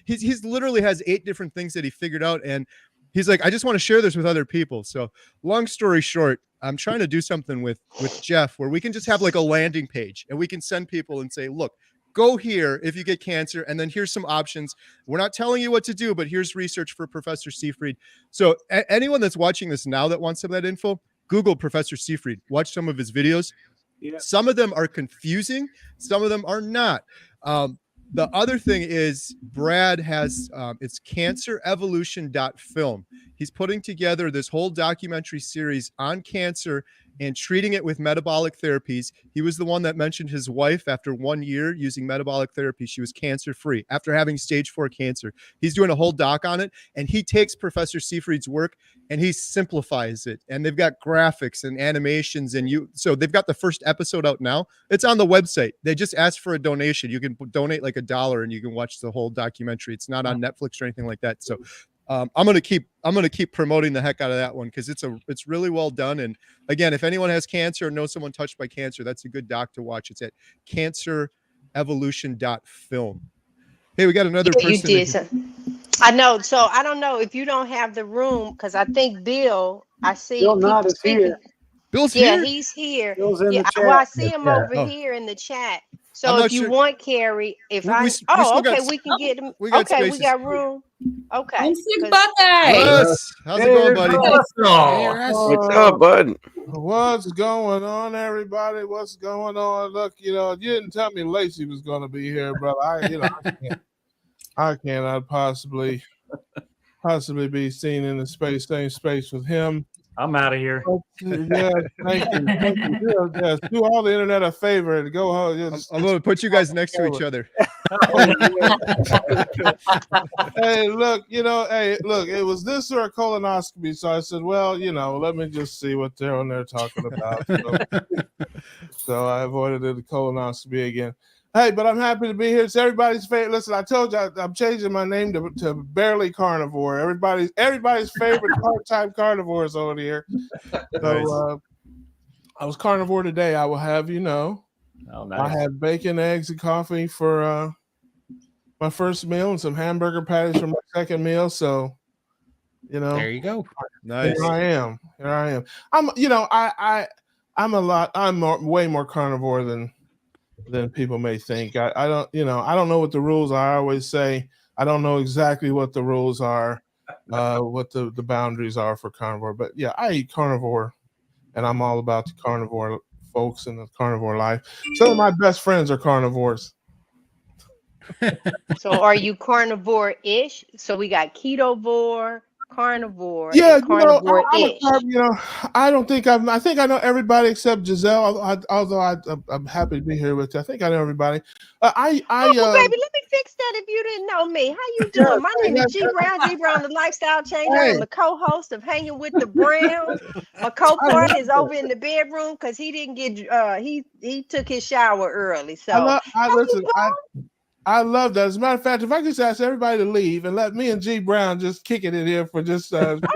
he's literally has 8 different things that he figured out, and he's like, I just want to share this with other people. So long story short, I'm trying to do something with Jeff where we can just have like a landing page, and we can send people and say, look, go here if you get cancer, and then here's some options. We're not telling you what to do, but here's research for Professor Seyfried. So anyone that's watching this now that wants some of that info, Google Professor Seyfried, watch some of his videos. Yeah. Some of them are confusing. Some of them are not. The other thing is Brad has, it's cancerevolution.film. He's putting together this whole documentary series on cancer and treating it with metabolic therapies. He was the one that mentioned his wife, after 1 year using metabolic therapy, she was cancer-free after having stage 4 cancer. He's doing a whole doc on it, and he takes Professor Seyfried's work and he simplifies it. And they've got graphics and animations, so they've got the first episode out now. It's on the website. They just asked for a donation. You can donate like $1 and you can watch the whole documentary. It's not on Netflix or anything like that. So I'm gonna keep promoting the heck out of that one because it's really well done. And again, if anyone has cancer or knows someone touched by cancer, that's a good doc to watch. It's at cancerevolution.film. Hey, we got another person. You did. I know. So I don't know if you don't have the room, because I think Bill, I see Bill people Knott is speaking. here. Bill's here? He's here. Bill's in the chat. Well, I see him over Oh. here in the chat. I'm So not if you sure. want Carrie, if We I still got- we can get him. we got Okay, we spaces. got room. Okay. I'm sick 'cause- Buckeye. Russ, how's it going, buddy? What's up, bud? What's going on, everybody? What's going on? Look, you didn't tell me Lacey was going to be here, brother. I cannot possibly be seen in the same space with him. I'm out of here. Yeah, thank you. Yes, do all the internet a favor and go home. I'm going to put you guys next to each other. Hey, look, it was this or a colonoscopy. So I said, well, let me just see what they're on there talking about. So I avoided the colonoscopy again. Hey, but I'm happy to be here. It's everybody's favorite. Listen, I told you I'm changing my name to Barely Carnivore. Everybody's favorite part-time carnivores over here. So I was carnivore today. I will have you know. Oh, nice. I had bacon, eggs, and coffee for my first meal, and some hamburger patties for my second meal. So, there you go. Nice. Here I am. I'm way more carnivore than people may think. I don't know what the rules are. I always say I don't know exactly what the rules are, what the boundaries are for carnivore. But yeah, I eat carnivore, and I'm all about the carnivore folks and the carnivore life. Some of my best friends are carnivores. So are you carnivore-ish? So we got ketovore, carnivore, Yeah, and carnivore-ish. I don't think I think I know everybody except Giselle. Although I'm happy to be here with you. I think I know everybody. Baby, let me fix that if you didn't know me. How you doing? My name is G Brown. G Brown, the lifestyle changer. Hey. I'm the co-host of Hanging with the Browns. My co-part is over in the bedroom because he didn't get he took his shower early. So I love that. As a matter of fact, if I could just ask everybody to leave and let me and G Brown just kick it in here for just oh my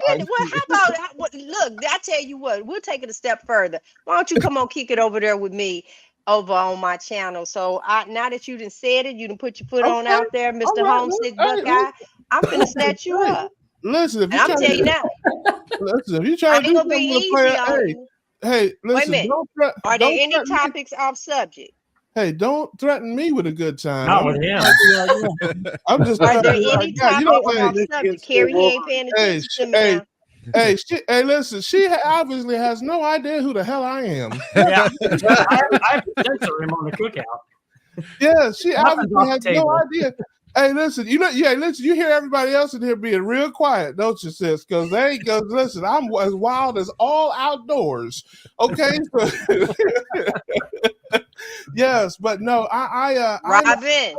goodness. Well, how about look, I tell you what, we'll take it a step further. Why don't you come on, kick it over there with me over on my channel? So now that you done said it, you done put your foot on out there, Mr. Homesick Buckeye. I'm gonna snatch you up. Listen, and I'm telling you now. Listen, if you try to do something with a player, hey, listen. Wait a minute. Are there any topics off subject? hey, don't threaten me with a good time. Not with him. I'm just. Are there telling you, any yeah, you topics know, on subject? Carrie, he ain't paying attention to me now. Hey, hey, listen. She obviously has no idea who the hell I am. Yeah, I have to censor him on the cookout. Yeah, she Nothing's obviously off has the no table. idea. Hey, listen, listen, you hear everybody else in here being real quiet, don't you, sis? Because listen, I'm as wild as all outdoors. Okay. So, yes, but no, Robin.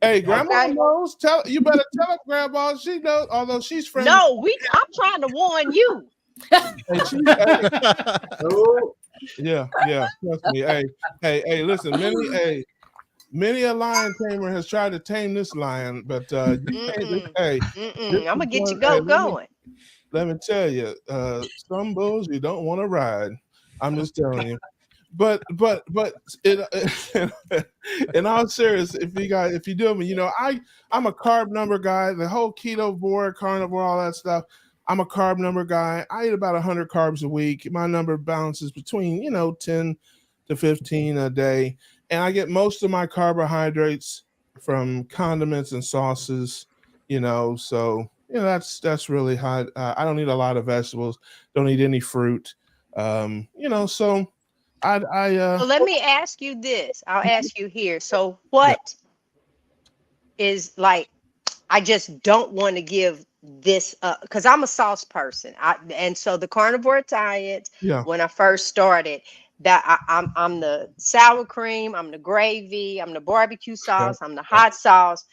Hey, Grandma Okay. knows. You better tell her, Grandma. She knows, although she's friendly. No, I'm trying to warn you. Yeah. Trust me. Hey, listen, many a lion tamer has tried to tame this lion, but you can't. Hey, I'm gonna get you going. Let me tell you, some bulls you don't want to ride. I'm just telling you. But in all seriousness, if you do me, I'm a carb number guy. The whole keto board, carnivore, all that stuff. I'm a carb number guy. I eat about 100 carbs a week. My number balances between 10 to 15 a day, and I get most of my carbohydrates from condiments and sauces. So that's really high. I don't eat a lot of vegetables. Don't eat any fruit. So. So let me ask you this. I'll ask you here. So what is like, I just don't want to give this up because I'm a sauce person. And so the carnivore diet, when I first started, that I'm the sour cream, I'm the gravy, I'm the barbecue sauce, I'm the hot sauce.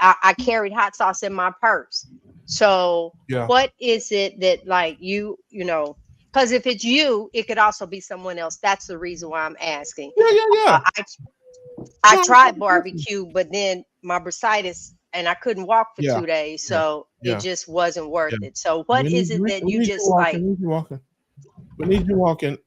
I carried hot sauce in my purse. So what is it that like because if it's you, it could also be someone else. That's the reason why I'm asking. I tried barbecue, but then my bursitis, and I couldn't walk for 2 days, so it just wasn't worth it. So what is it that you just like? We need you walking.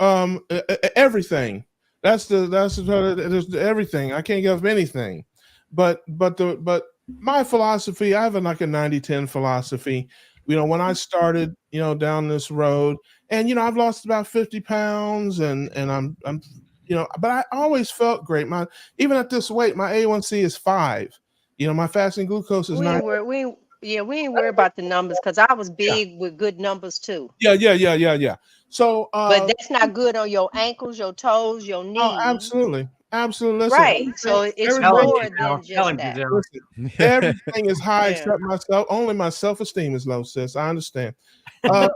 Everything. That's everything. I can't give anything, but my philosophy. I have a 90-10 philosophy. When I started, down this road. And I've lost about 50 pounds, and I'm but I always felt great. Even at this weight, my A1C is 5. My fasting glucose is 9. We ain't worried about the numbers because I was big with good numbers too. Yeah. So, but that's not good on your ankles, your toes, your knees. Oh, absolutely. Listen, right. So it's more than just that. Listen, everything is high except myself. Only my self-esteem is low, sis. I understand. But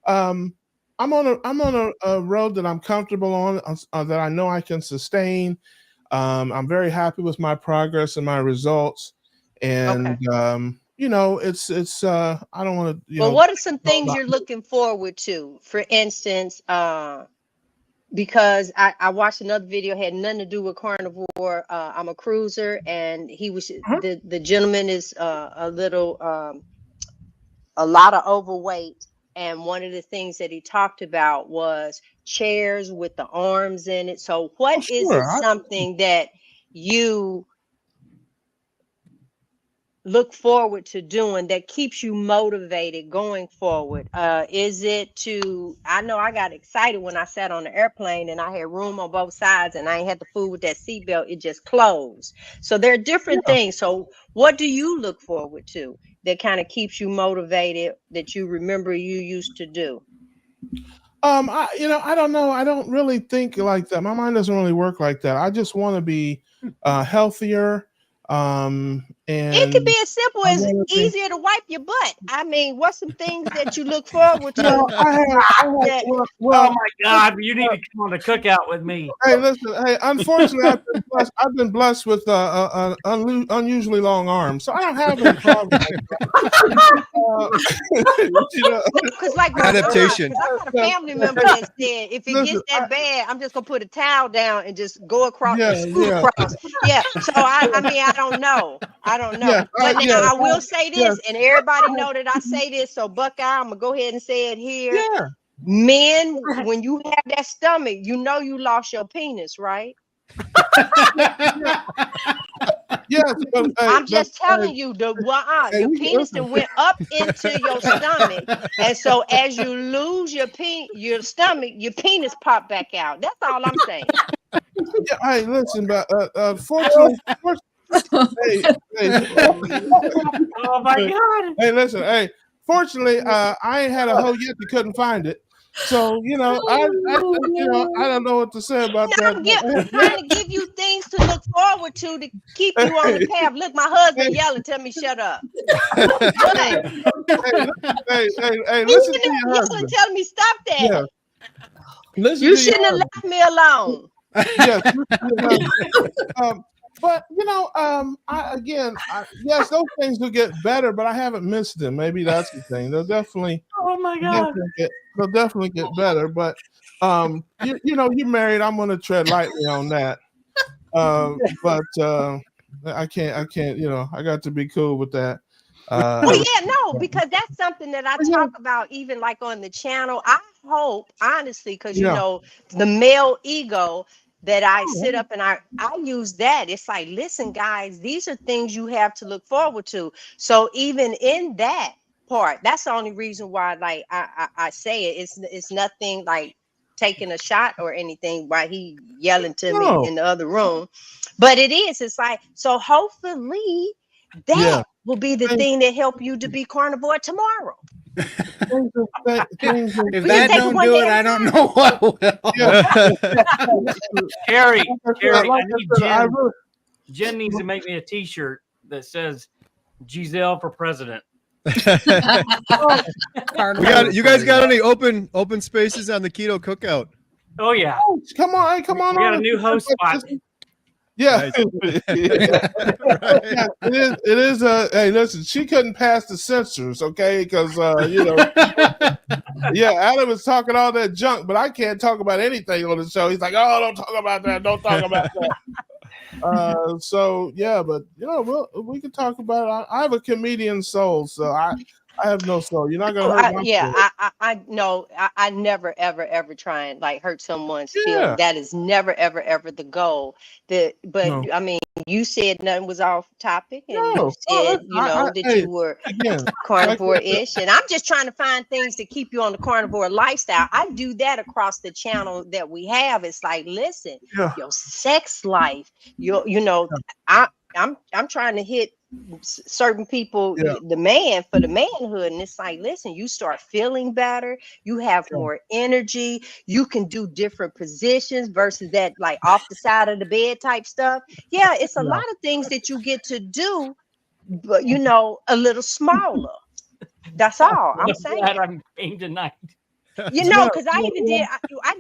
I'm on a road that I'm comfortable on, that I know I can sustain. I'm very happy with my progress and my results, and it's I don't want to. Well, what are some things you're looking forward to? For instance, because I watched another video, had nothing to do with carnivore. I'm a cruiser, and he was the gentleman is a lot of overweight, and one of the things that he talked about was chairs with the arms in it. So what is it something that you look forward to doing that keeps you motivated going forward? Is it I know I got excited when I sat on the airplane and I had room on both sides and I ain't had to fool with that seatbelt. It just closed. So there are different things. So what do you look forward to that kind of keeps you motivated, that you remember you used to do? I don't know. I don't really think like that. My mind doesn't really work like that. I just want to be healthier. And it could be as simple as easier to wipe your butt. I mean, what's some things that you look forward to? Oh my God, you need to come on the cookout with me. Hey, listen. Hey, unfortunately, I've been blessed with unusually long arms, so I don't have any problem. Because like adaptation. I got a family member that said, if it gets that bad, I'm just gonna put a towel down and just go across across. Yeah. So I mean, I don't know. Yeah, but now I will say this, and everybody know that I say this. So Buckeye, I'm gonna go ahead and say it here. Yeah. Men, when you have that stomach, you lost your penis, right? Yes, but, I'm just telling you, your penis then went up into your stomach, and so as you lose your stomach, your penis pop back out. That's all I'm saying. Yeah, hey, listen, but fortunately, hey, oh my God! Hey, listen, hey, fortunately, I ain't had a hoe yet that couldn't find it. So I don't know what to say about that. I'm trying to give you things to look forward to keep you on the path. Look, my husband yelling, tell me shut up. hey, listen to your husband. Tell me stop that. Yeah. Listen You to shouldn't have left me alone. Yes. But yes, those things will get better, but I haven't missed them. Maybe that's the thing. They'll definitely. Oh my God. They'll definitely get better. But you're married. I'm going to tread lightly on that. But I can't. I got to be cool with that. Because that's something that I talk about even like on the channel. I hope, honestly, because the male ego that I sit up and I use that. It's like, listen, guys, these are things you have to look forward to. So even in that part, that's the only reason why, like I say it. It's nothing like taking a shot or anything while he yelling to me in the other room. But it's like, so hopefully that will be the thing that help you to be carnivore tomorrow. If that don't do it, I don't know what will. Carrie, I need Jen needs to make me a T-shirt that says Giselle for president. You guys got any open spaces on the keto cookout? Oh yeah. Come on. We got a new host spot. Yeah. It is hey, listen, she couldn't pass the censors, okay? Because Adam is talking all that junk, but I can't talk about anything on the show. He's like, oh, don't talk about that, don't talk about that. But we can talk about it. I have a comedian soul, so I have no soul. You're not gonna hurt my soul. I know. I never ever try and like hurt someone's feeling. That is never ever the goal. I mean, you said nothing was off topic, and you said that you were carnivore-ish, and I'm just trying to find things to keep you on the carnivore lifestyle. I do that across the channel that we have. It's like, listen, your sex life, I'm trying to hit certain people, the man for the manhood, and it's like, listen, you start feeling better, you have more energy, you can do different positions versus that like off the side of the bed type stuff. It's a lot of things that you get to do, but a little smaller. That's all I'm saying. I'm paying tonight. Because I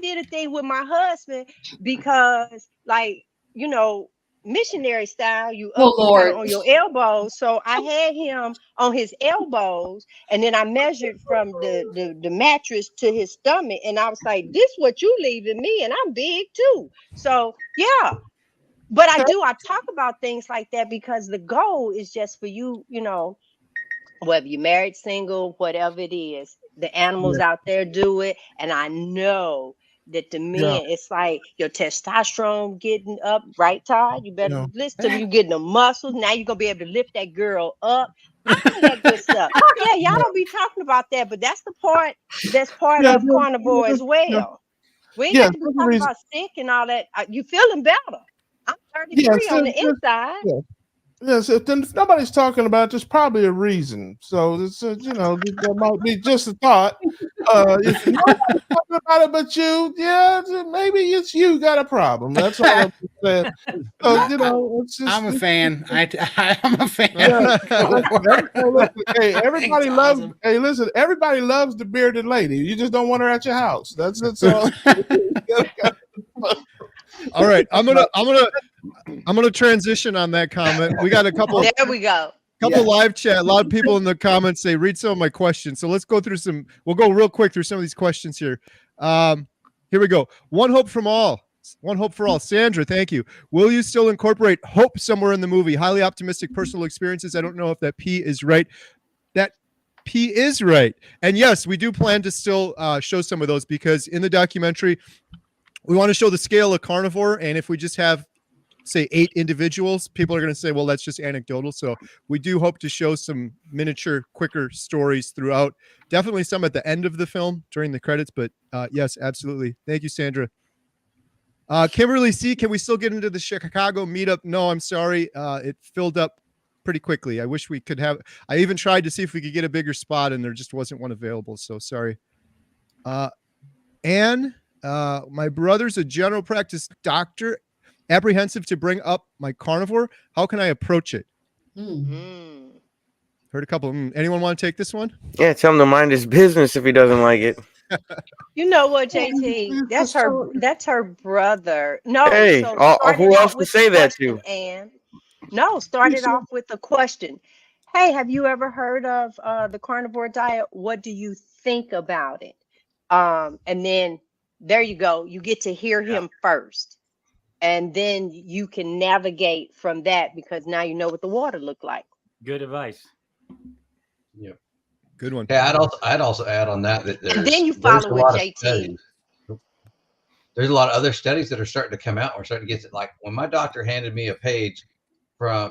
did a thing with my husband because missionary style, you up on your elbows. So I had him on his elbows, and then I measured from the mattress to his stomach, and I was like, this what you leaving me, and I'm big too. So but I talk about things like that because the goal is just for you, whether you're married, single, whatever it is, the animals out there do it, and I know that the men, it's like your testosterone getting up, right, Todd? You better listen to me. You getting the muscles. Now you're gonna be able to lift that girl up. All that good stuff. Y'all don't be talking about that, but that's the part that's part of carnivore as well. We ain't got to be talking about sick and all that. You feeling better. I'm 33 on the inside. Yes, if nobody's talking about it, there's probably a reason. So it's that might be just a thought. If nobody's talking about it but you, maybe it's you got a problem. That's all I'm saying. So, it's just, I'm a fan. I'm a fan. Hey, everybody loves. Hey, listen, everybody loves the bearded lady. You just don't want her at your house. That's all. All right, I'm gonna transition on that comment. We got a couple. There we go. Live chat. A lot of people in the comments say read some of my questions. So let's go through some. We'll go real quick through some of these questions here. Here we go. One hope for all. Sandra, thank you. Will you still incorporate hope somewhere in the movie? Highly optimistic personal experiences. I don't know if that P is right. That P is right. And yes, we do plan to still show some of those because in the documentary, we want to show the scale of carnivore. And if we just have say 8 individuals, people are going to say, well, that's just anecdotal. So we do hope to show some miniature, quicker stories throughout. Definitely some at the end of the film during the credits, but yes, absolutely. Thank you, Sandra. Kimberly C, can we still get into the Chicago meetup? No, I'm sorry. It filled up pretty quickly. I wish we could have. I even tried to see if we could get a bigger spot, and there just wasn't one available. So sorry. Anne, my brother's a general practice doctor. Apprehensive to bring up my carnivore. How can I approach it? Heard a couple. Anyone want to take this one? Yeah, tell him to mind his business if he doesn't like it. You know what, JT? That's her brother. No, Hey, so who else to say that to? And no, started off with a question. Hey, have you ever heard of the carnivore diet? What do you think about it? And then there you go. You get to hear him first. And then you can navigate from that because now you know what the water looked like. Good advice. Yep. Good one. Yeah, I'd also add on that And then you follow with JT. There's a lot of other studies that are starting to come out. We're starting to get to, like, when my doctor handed me a page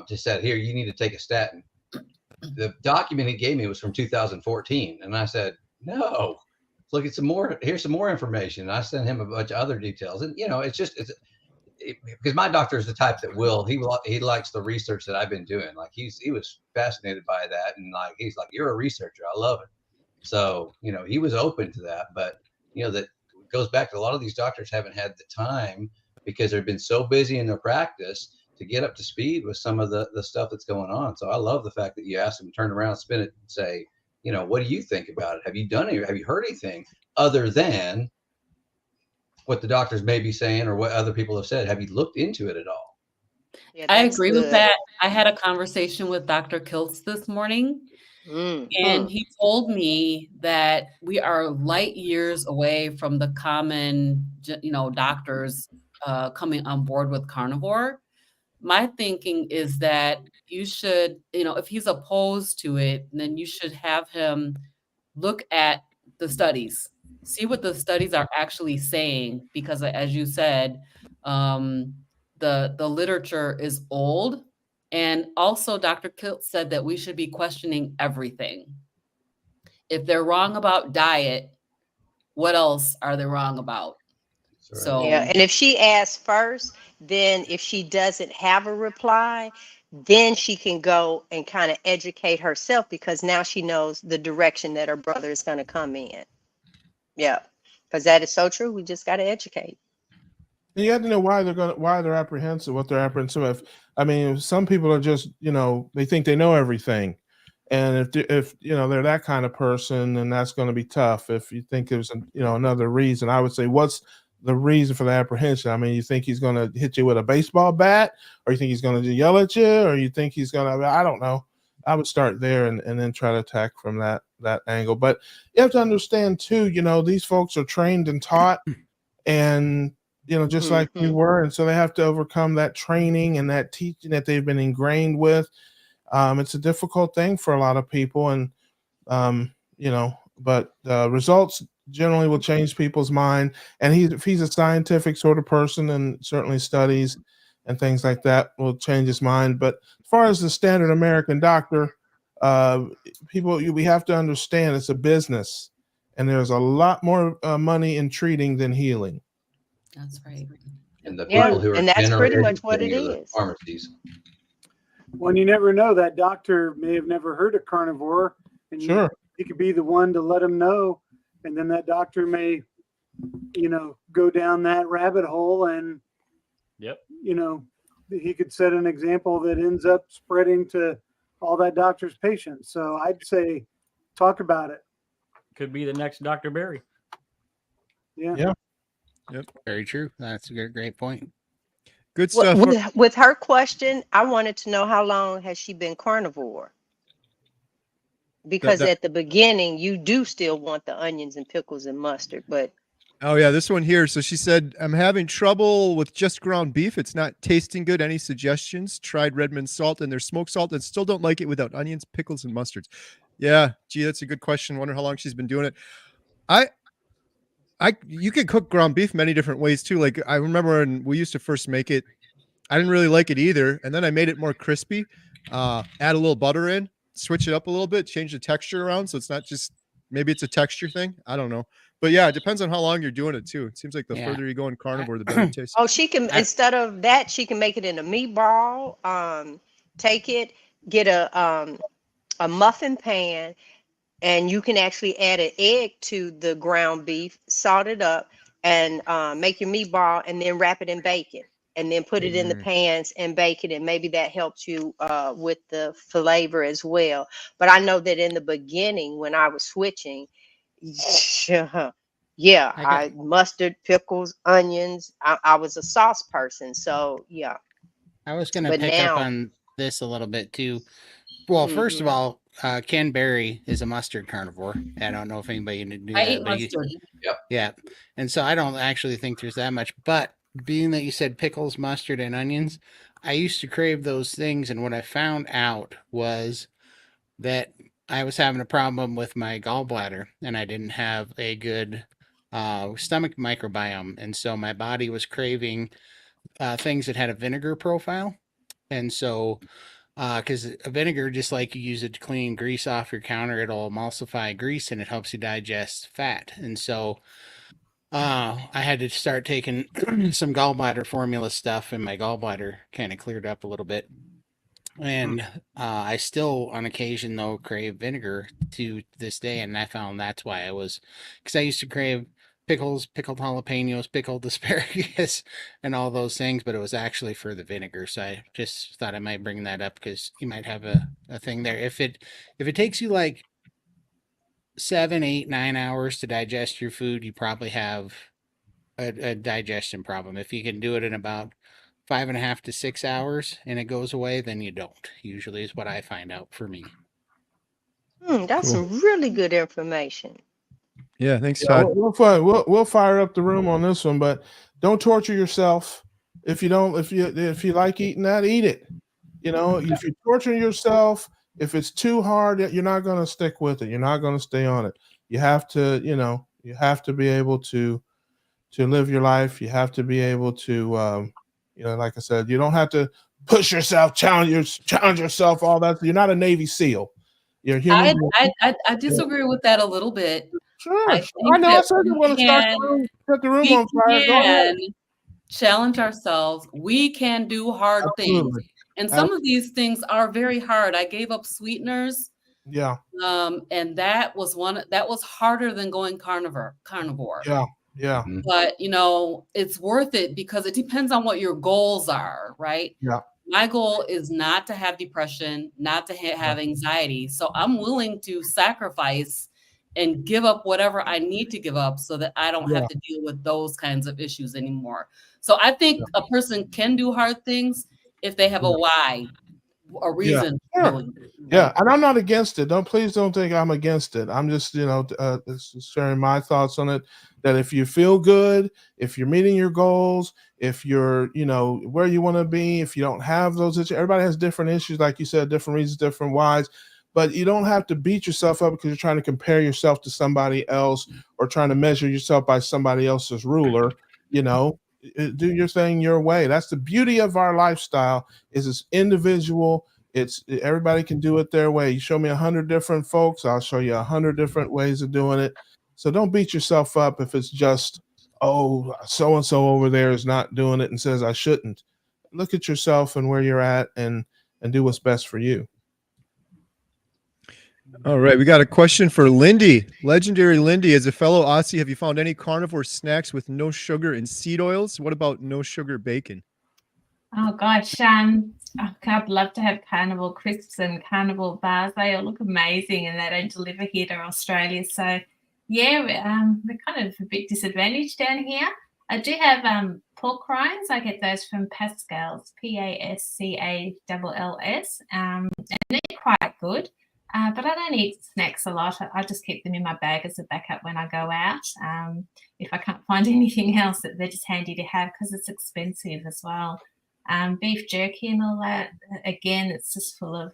just said, here, you need to take a statin. The document he gave me was from 2014. And I said, no, look at some more. Here's some more information. And I sent him a bunch of other details. And, you know, because my doctor is the type that he likes the research that I've been doing. Like he was fascinated by that. And like, he's like, you're a researcher. I love it. So, you know, he was open to that, but you know, that goes back to a lot of these doctors haven't had the time because they've been so busy in their practice to get up to speed with some of the stuff that's going on. So I love the fact that you ask them to turn around, spin it and say, you know, what do you think about it? Have you heard anything other than what the doctors may be saying or what other people have said? Have you looked into it at all? Yeah, I agree with that. I had a conversation with Dr. Kiltz this morning, and he told me that we are light years away from the common, doctors coming on board with carnivore. My thinking is that you should, if he's opposed to it, then you should have him look at the studies, see what the studies are actually saying, because as you said, the literature is old. And also Dr. Kiltz said that we should be questioning everything. If they're wrong about diet, what else are they wrong about? So yeah, and if she asks first, then if she doesn't have a reply, then she can go and kind of educate herself because now she knows the direction that her brother is going to come in. Yeah, because that is so true. We just got to educate. And you have to know why they're apprehensive, what they're apprehensive of. I mean, some people are just, they think they know everything. And if they're that kind of person, then that's going to be tough. If you think there's another reason, I would say, what's the reason for the apprehension? I mean, you think he's going to hit you with a baseball bat, or you think he's going to yell at you, or you think he's going to, I don't know. I would start there and then try to attack from that angle. But you have to understand too, these folks are trained and taught, and just like we were, and so they have to overcome that training and that teaching that they've been ingrained with. It's a difficult thing for a lot of people, and but results generally will change people's mind. And if he's a scientific sort of person, and certainly studies and things like that will change his mind. But as far as the standard American doctor, we have to understand it's a business, and there's a lot more money in treating than healing. That's right. And the people who are and that's pretty much what it is. Pharmacies. Well, you never know. That doctor may have never heard of carnivore, and sure, he could be the one to let them know, and then that doctor may, go down that rabbit hole, and he could set an example that ends up spreading to all that doctor's patients. So I'd say, talk about it. Could be the next Dr. Barry. Yeah. Yep. Very true. That's a great point. Good stuff. With her question, I wanted to know how long has she been carnivore? Because at the beginning, you do still want the onions and pickles and mustard, but. Oh yeah, this one here. So she said, I'm having trouble with just ground beef. It's not tasting good. Any suggestions? Tried Redmond salt and their smoked salt and still don't like it without onions, pickles, and mustards. Yeah, gee, that's a good question. Wonder how long she's been doing it. You can cook ground beef many different ways too. Like I remember when we used to first make it, I didn't really like it either. And then I made it more crispy, add a little butter in, switch it up a little bit, change the texture around. So it's not just, maybe it's a texture thing. I don't know. But yeah, it depends on how long you're doing it too. It seems like the further you go in carnivore, the better it tastes. Oh, she can, instead of that, she can make it in a meatball. Take it, get a muffin pan, and you can actually add an egg to the ground beef, salt it up, and make your meatball, and then wrap it in bacon, and then put it in the pans and bake it, and maybe that helps you with the flavor as well. But I know that in the beginning, when I was switching, yeah, I mustard, pickles, onions. I was a sauce person, so yeah. I was going to pick up on this a little bit too. Well, first of all, Ken Berry is a mustard carnivore. I don't know if anybody knew that. I eat mustard. Yep. Yeah. And so I don't actually think there's that much. But being that you said pickles, mustard, and onions, I used to crave those things. And what I found out was that I was having a problem with my gallbladder, and I didn't have a good stomach microbiome. And so my body was craving things that had a vinegar profile. And so because vinegar, just like you use it to clean grease off your counter, it'll emulsify grease and it helps you digest fat. And so I had to start taking some gallbladder formula stuff, and my gallbladder kind of cleared up a little bit. And I still, on occasion, though, crave vinegar to this day. And I found that's why because I used to crave pickles, pickled jalapenos, pickled asparagus, and all those things, but it was actually for the vinegar. So I just thought I might bring that up because you might have a thing there. If it takes you like 7, 8, 9 hours to digest your food, you probably have a digestion problem. If you can do it in about 5.5 to 6 hours and it goes away, then you don't. Usually is what I find out for me. That's some really good information. Yeah, thanks, Todd. We'll fire up the room on this one, but don't torture yourself. If you like eating that, eat it. You know, if you're torturing yourself, if it's too hard, you're not going to stick with it. You're not going to stay on it. You have to, you have to be able to live your life. You have to be able to, like I said, you don't have to push yourself, challenge yourself, all that. You're not a Navy SEAL. You're human. I disagree with that a little bit. Sure. I know. I said you want to set the room on fire. Go ahead. Challenge ourselves. We can do hard things. And some of these things are very hard. I gave up sweeteners. Yeah. And that was harder than going carnivore. Yeah. Yeah. But it's worth it because it depends on what your goals are, right? Yeah. My goal is not to have depression, not to have anxiety. So I'm willing to sacrifice and give up whatever I need to give up so that I don't have to deal with those kinds of issues anymore. So I think a person can do hard things if they have a why, a reason. Yeah. Sure. Yeah, and I'm not against it. Please don't think I'm against it. I'm just, sharing my thoughts on it. That if you feel good, if you're meeting your goals, if you're, where you want to be, if you don't have those issues, everybody has different issues, like you said, different reasons, different whys. But you don't have to beat yourself up because you're trying to compare yourself to somebody else or trying to measure yourself by somebody else's ruler. Do your thing your way. That's the beauty of our lifestyle. Is it's individual. It's everybody can do it their way. You show me 100 different folks, I'll show you 100 different ways of doing it. So don't beat yourself up if it's just, oh, so and so over there is not doing it and says I shouldn't. Look at yourself and where you're at and do what's best for you. All right, we got a question for Lindy. Legendary Lindy, as a fellow Aussie, have you found any carnivore snacks with no sugar and seed oils? What about no sugar bacon? Oh gosh, I'd love to have carnivore crisps and carnivore bars. They all look amazing, and they don't deliver here to Australia. So yeah, we're kind of a bit disadvantaged down here. I do have pork rinds. I get those from Pascal's, Pascalls, and they're quite good. But I don't eat snacks a lot. I just keep them in my bag as a backup when I go out. If I can't find anything else, they're just handy to have because it's expensive as well. Beef jerky and all that, again, it's just full of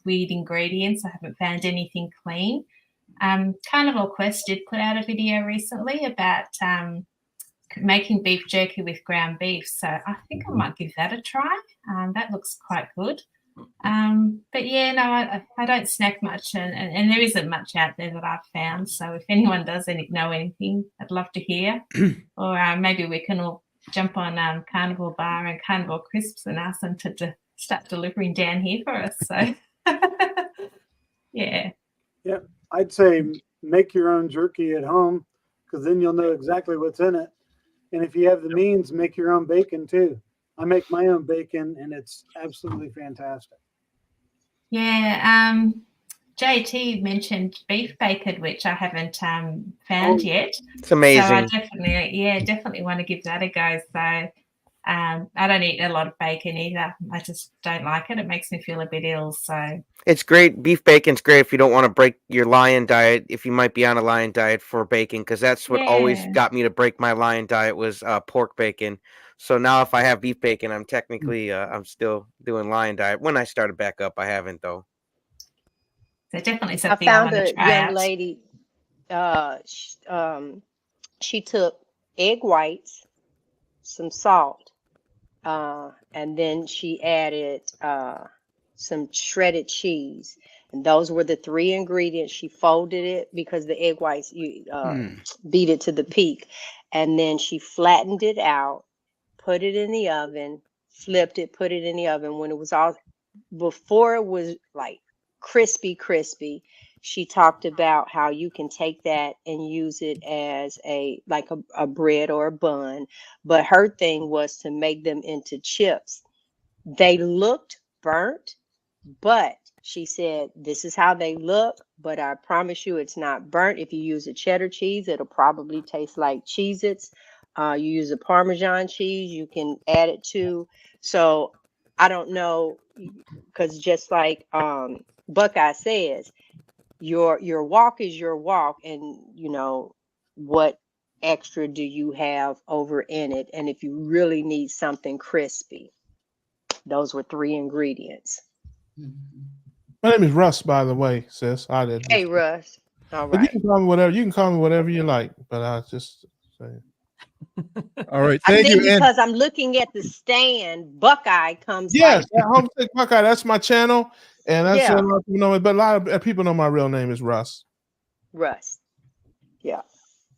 weird ingredients. I haven't found anything clean. Carnivore Quest did put out a video recently about making beef jerky with ground beef. So I think I might give that a try. That looks quite good. But yeah, no, I don't snack much, and there isn't much out there that I've found. So if anyone does know anything, I'd love to hear. Or maybe we can all jump on Carnivore Bar and Carnivore Crisps and ask them to start delivering down here for us. So yeah. Yeah, I'd say make your own jerky at home, because then you'll know exactly what's in it. And if you have the means, make your own bacon too. I make my own bacon, and it's absolutely fantastic. Yeah, JT mentioned beef bacon, which I haven't found yet. It's amazing. So I definitely want to give that a go. So I don't eat a lot of bacon either. I just don't like it. It makes me feel a bit ill. So It's great. Beef bacon's great if you don't want to break your lion diet, if you might be on a lion diet for bacon, because that's what always got me to break my lion diet was pork bacon. So now if I have beef bacon, I'm technically I'm still doing lion diet. When I started back up, I haven't though. So definitely I something found I want a to try young out. lady. She took egg whites, some salt, and then she added some shredded cheese. And those were the 3 ingredients. She folded it because the egg whites, you beat it to the peak. And then she flattened it out, put it in the oven, flipped it, put it in the oven. When it was all, before it was like crispy, she talked about how you can take that and use it as a bread or a bun. But her thing was to make them into chips. They looked burnt, but she said, this is how they look, but I promise you it's not burnt. If you use a cheddar cheese, it'll probably taste like Cheez-Its. You use a Parmesan cheese, you can add it to. So I don't know, because just like Buckeye says, your walk is your walk, and you know what extra do you have over in it. And if you really need something crispy, those were 3 ingredients. My name is Russ, by the way, sis. I did. Hey, Russ. All But right. you can call me whatever. You can call me whatever you like. But I just say. All right. I Thank think you. because I'm looking at the stand, Buckeye comes. Yes, like, Homesick Buckeye. That's my channel, and that's Yeah. a lot of people know it. But a lot of people know my real name is Russ. Russ. Yeah.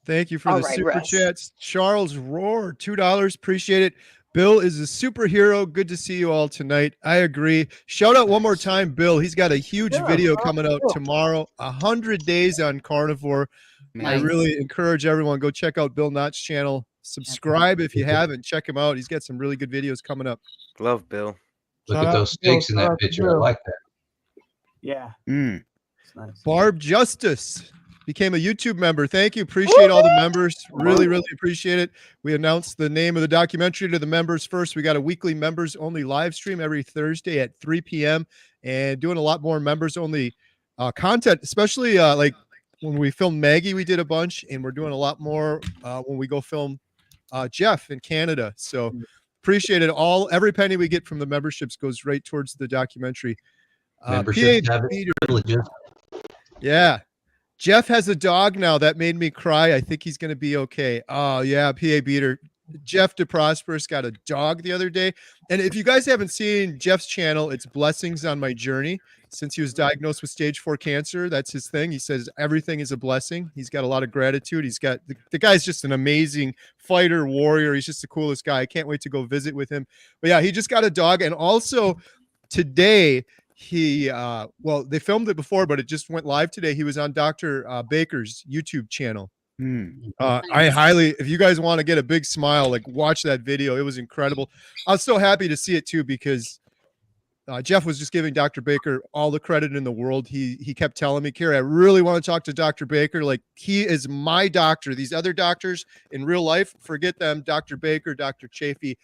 Thank you for All the right, super Russ. chats. Charles Roar, $2. Appreciate it. Bill is a superhero. Good to see you all tonight. I agree. Shout out one more time, Bill. He's got a huge video coming out tomorrow. 100 days on carnivore. I Nice. really encourage everyone, go check out Bill Knott's channel. Subscribe if you haven't. Check him out. He's got some really good videos coming up. Love Bill. Look at those steaks in that picture. I like that. Yeah. Mm. Barb Justice became a YouTube member. Thank you. Appreciate all the members. Really, really appreciate it. We announced the name of the documentary to the members first. We got a weekly members only live stream every Thursday at 3 p.m. and doing a lot more members only content, especially like when we filmed Maggie, we did a bunch, and we're doing a lot more when we go film Jeff in Canada. So appreciate it all. Every penny we get from the memberships goes right towards the documentary. Memberships PA have Peter. privileges. Yeah. Jeff has a dog now. That made me cry. I think he's going to be okay. Oh, yeah, PA Beater. Jeff DeProsperous got a dog the other day. And if you guys haven't seen Jeff's channel, it's Blessings on My Journey. Since he was diagnosed with stage 4 cancer, that's his thing. He says everything is a blessing. He's got a lot of gratitude. He's got the guy's just an amazing fighter, warrior. He's just the coolest guy. I can't wait to go visit with him. But yeah, he just got a dog. And also today, he well, they filmed it before, but it just went live today. He was on Dr. Baker's YouTube channel. I highly, if you guys want to get a big smile, like watch that video. It was incredible. I was so happy to see it too, because Jeff was just giving Dr. Baker all the credit in the world. He kept telling me, Carrie, I really want to talk to Dr. Baker. Like, he is my doctor. These other doctors in real life, forget them. Dr. Baker, Dr. Chafee,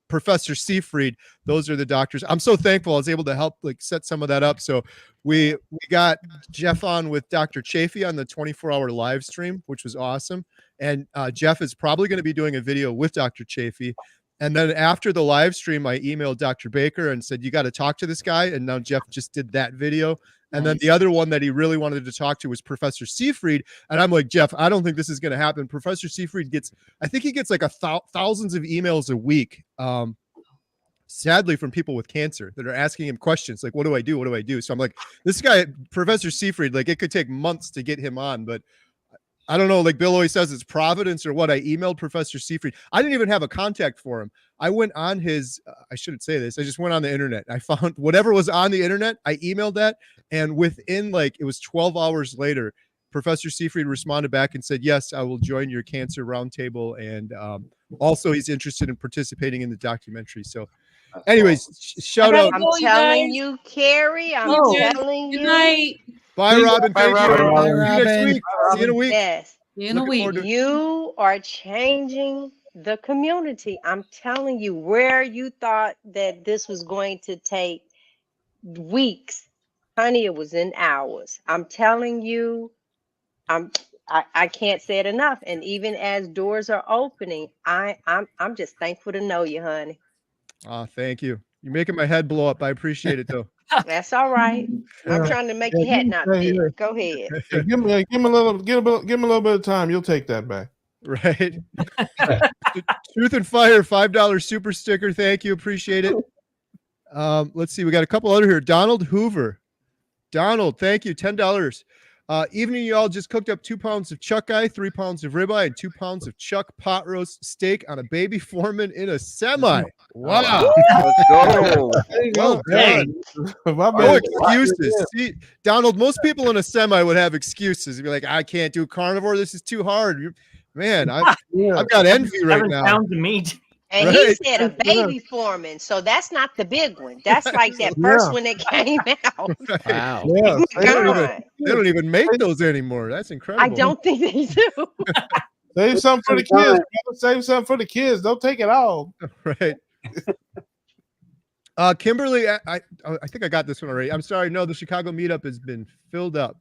Professor Seafried, those are the doctors. I'm so thankful I was able to help like set some of that up. So we got Jeff on with Dr. Chafee on the 24-hour live stream, which was awesome. And Jeff is probably going to be doing a video with Dr. Chafee. And then after the live stream, I emailed Dr. Baker and said, you got to talk to this guy. And now Jeff just did that video. And then the other one that he really wanted to talk to was Professor Seyfried. And I'm like, Jeff, I don't think this is going to happen. Professor Seyfried I think he gets like thousands of emails a week. Sadly, from people with cancer that are asking him questions like, what do I do? What do I do? So I'm like, this guy, Professor Seyfried, like it could take months to get him on, but I don't know. Like Bill always says, it's Providence or what. I emailed Professor Seyfried. I didn't even have a contact for him. I went on his, I shouldn't say this. I just went on the internet. I found whatever was on the internet. I emailed that. And within it was 12 hours later, Professor Seyfried responded back and said, yes, I will join your cancer roundtable. And also he's interested in participating in the documentary. So anyways, shout out. I'm telling you, Carrie, I'm telling you. Good night. Bye, Robin. Bye, Thank you. Robin. See you next week. See you in a week. Yes. See you in a week. You are changing the community. I'm telling you, where you thought that this was going to take weeks, honey, it was in hours. I'm telling you, I can't say it enough. And even as doors are opening, I'm just thankful to know you, honey. Oh, thank you. You're making my head blow up. I appreciate it though. That's all right. I'm trying to make your head not big. Go ahead. Hey, give him a little bit of time. You'll take that back. Right. Truth and Fire, $5 super sticker. Thank you. Appreciate it. Let's see. We got a couple other here. Donald Hoover. Donald, thank you. $10. Evening, y'all just cooked up 2 pounds of chuck eye, 3 pounds of ribeye, and 2 pounds of chuck pot roast steak on a baby foreman in a semi. Wow. Let's go. Well done. No excuses. See, Donald, most people in a semi would have excuses. They'd be like, I can't do carnivore. This is too hard. Man, I've got envy right now. Pounds of meat. And he said a baby foreman, so that's not the big one. That's like that first one that came out. Wow. Yeah, God. they don't even make those anymore. That's incredible. I don't think they do. Save something for the kids. Brother. Save something for the kids. Don't take it all. Right. Kimberly, I think I got this one already. I'm sorry. No, the Chicago meetup has been filled up.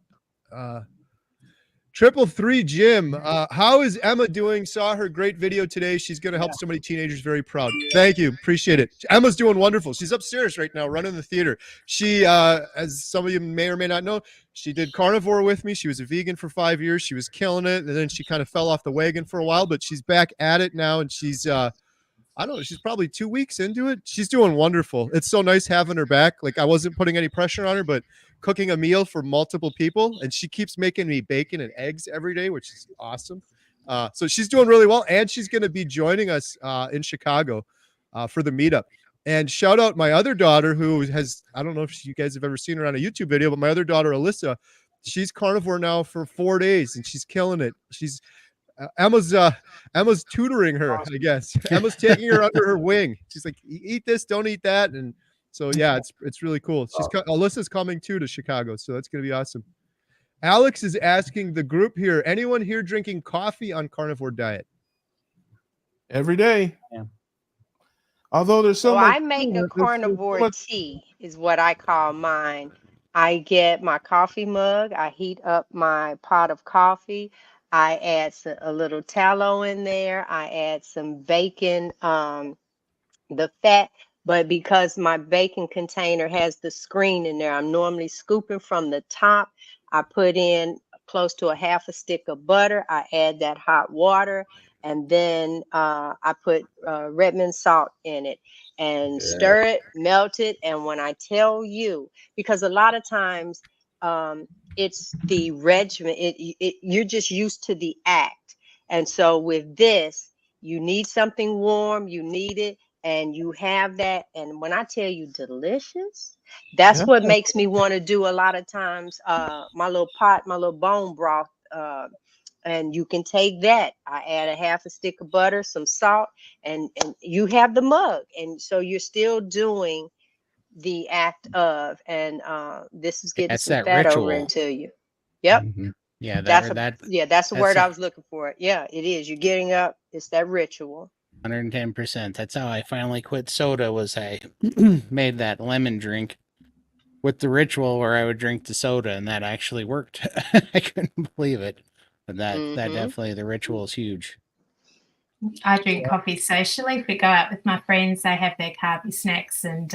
333 Jim, how is Emma doing? Saw her great video today. She's going to help so many teenagers. Very proud. Thank you. Appreciate it. Emma's doing wonderful. She's upstairs right now running the theater. She, as some of you may or may not know, she did carnivore with me. She was a vegan for 5 years. She was killing it. And then she kind of fell off the wagon for a while, but she's back at it now. And she's, I don't know, she's probably 2 weeks into it. She's doing wonderful. It's so nice having her back. Like I wasn't putting any pressure on her, but cooking a meal for multiple people, and she keeps making me bacon and eggs every day, which is awesome. So she's doing really well, and she's going to be joining us in Chicago for the meetup. And shout out my other daughter who has, I don't know if you guys have ever seen her on a YouTube video, but my other daughter, Alyssa, she's carnivore now for 4 days, and she's killing it. She's Emma's tutoring her, I guess. Emma's taking her under her wing. She's like, eat this, don't eat that. And so yeah, it's really cool. Alyssa's coming too to Chicago, so that's gonna be awesome. Alex is asking the group here, anyone here drinking coffee on carnivore diet? Every day. Yeah. Although there's so much. I make a carnivore tea is what I call mine. I get my coffee mug, I heat up my pot of coffee, I add a little tallow in there, I add some bacon, the fat. But because my bacon container has the screen in there, I'm normally scooping from the top. I put in close to a half a stick of butter. I add that hot water, and then I put Redmond salt in it and stir it, melt it. And when I tell you, because a lot of times it's the regimen, you're just used to the act. And so with this, you need something warm, you need it. And you have that, and when I tell you delicious, that's what makes me want to do a lot of times my little pot, my little bone broth, and you can take that. I add a half a stick of butter, some salt, and you have the mug, and so you're still doing the act of, and this is getting some fat ritual over into you. Yep. Mm-hmm. Yeah, that's the word I was looking for. Yeah, it is. You're getting up. It's that ritual. 110%. That's how I finally quit soda. Was I made that lemon drink with the ritual where I would drink the soda, and that actually worked. I couldn't believe it, but that definitely, the ritual is huge. I drink coffee socially. If we go out with my friends, they have their carby snacks, and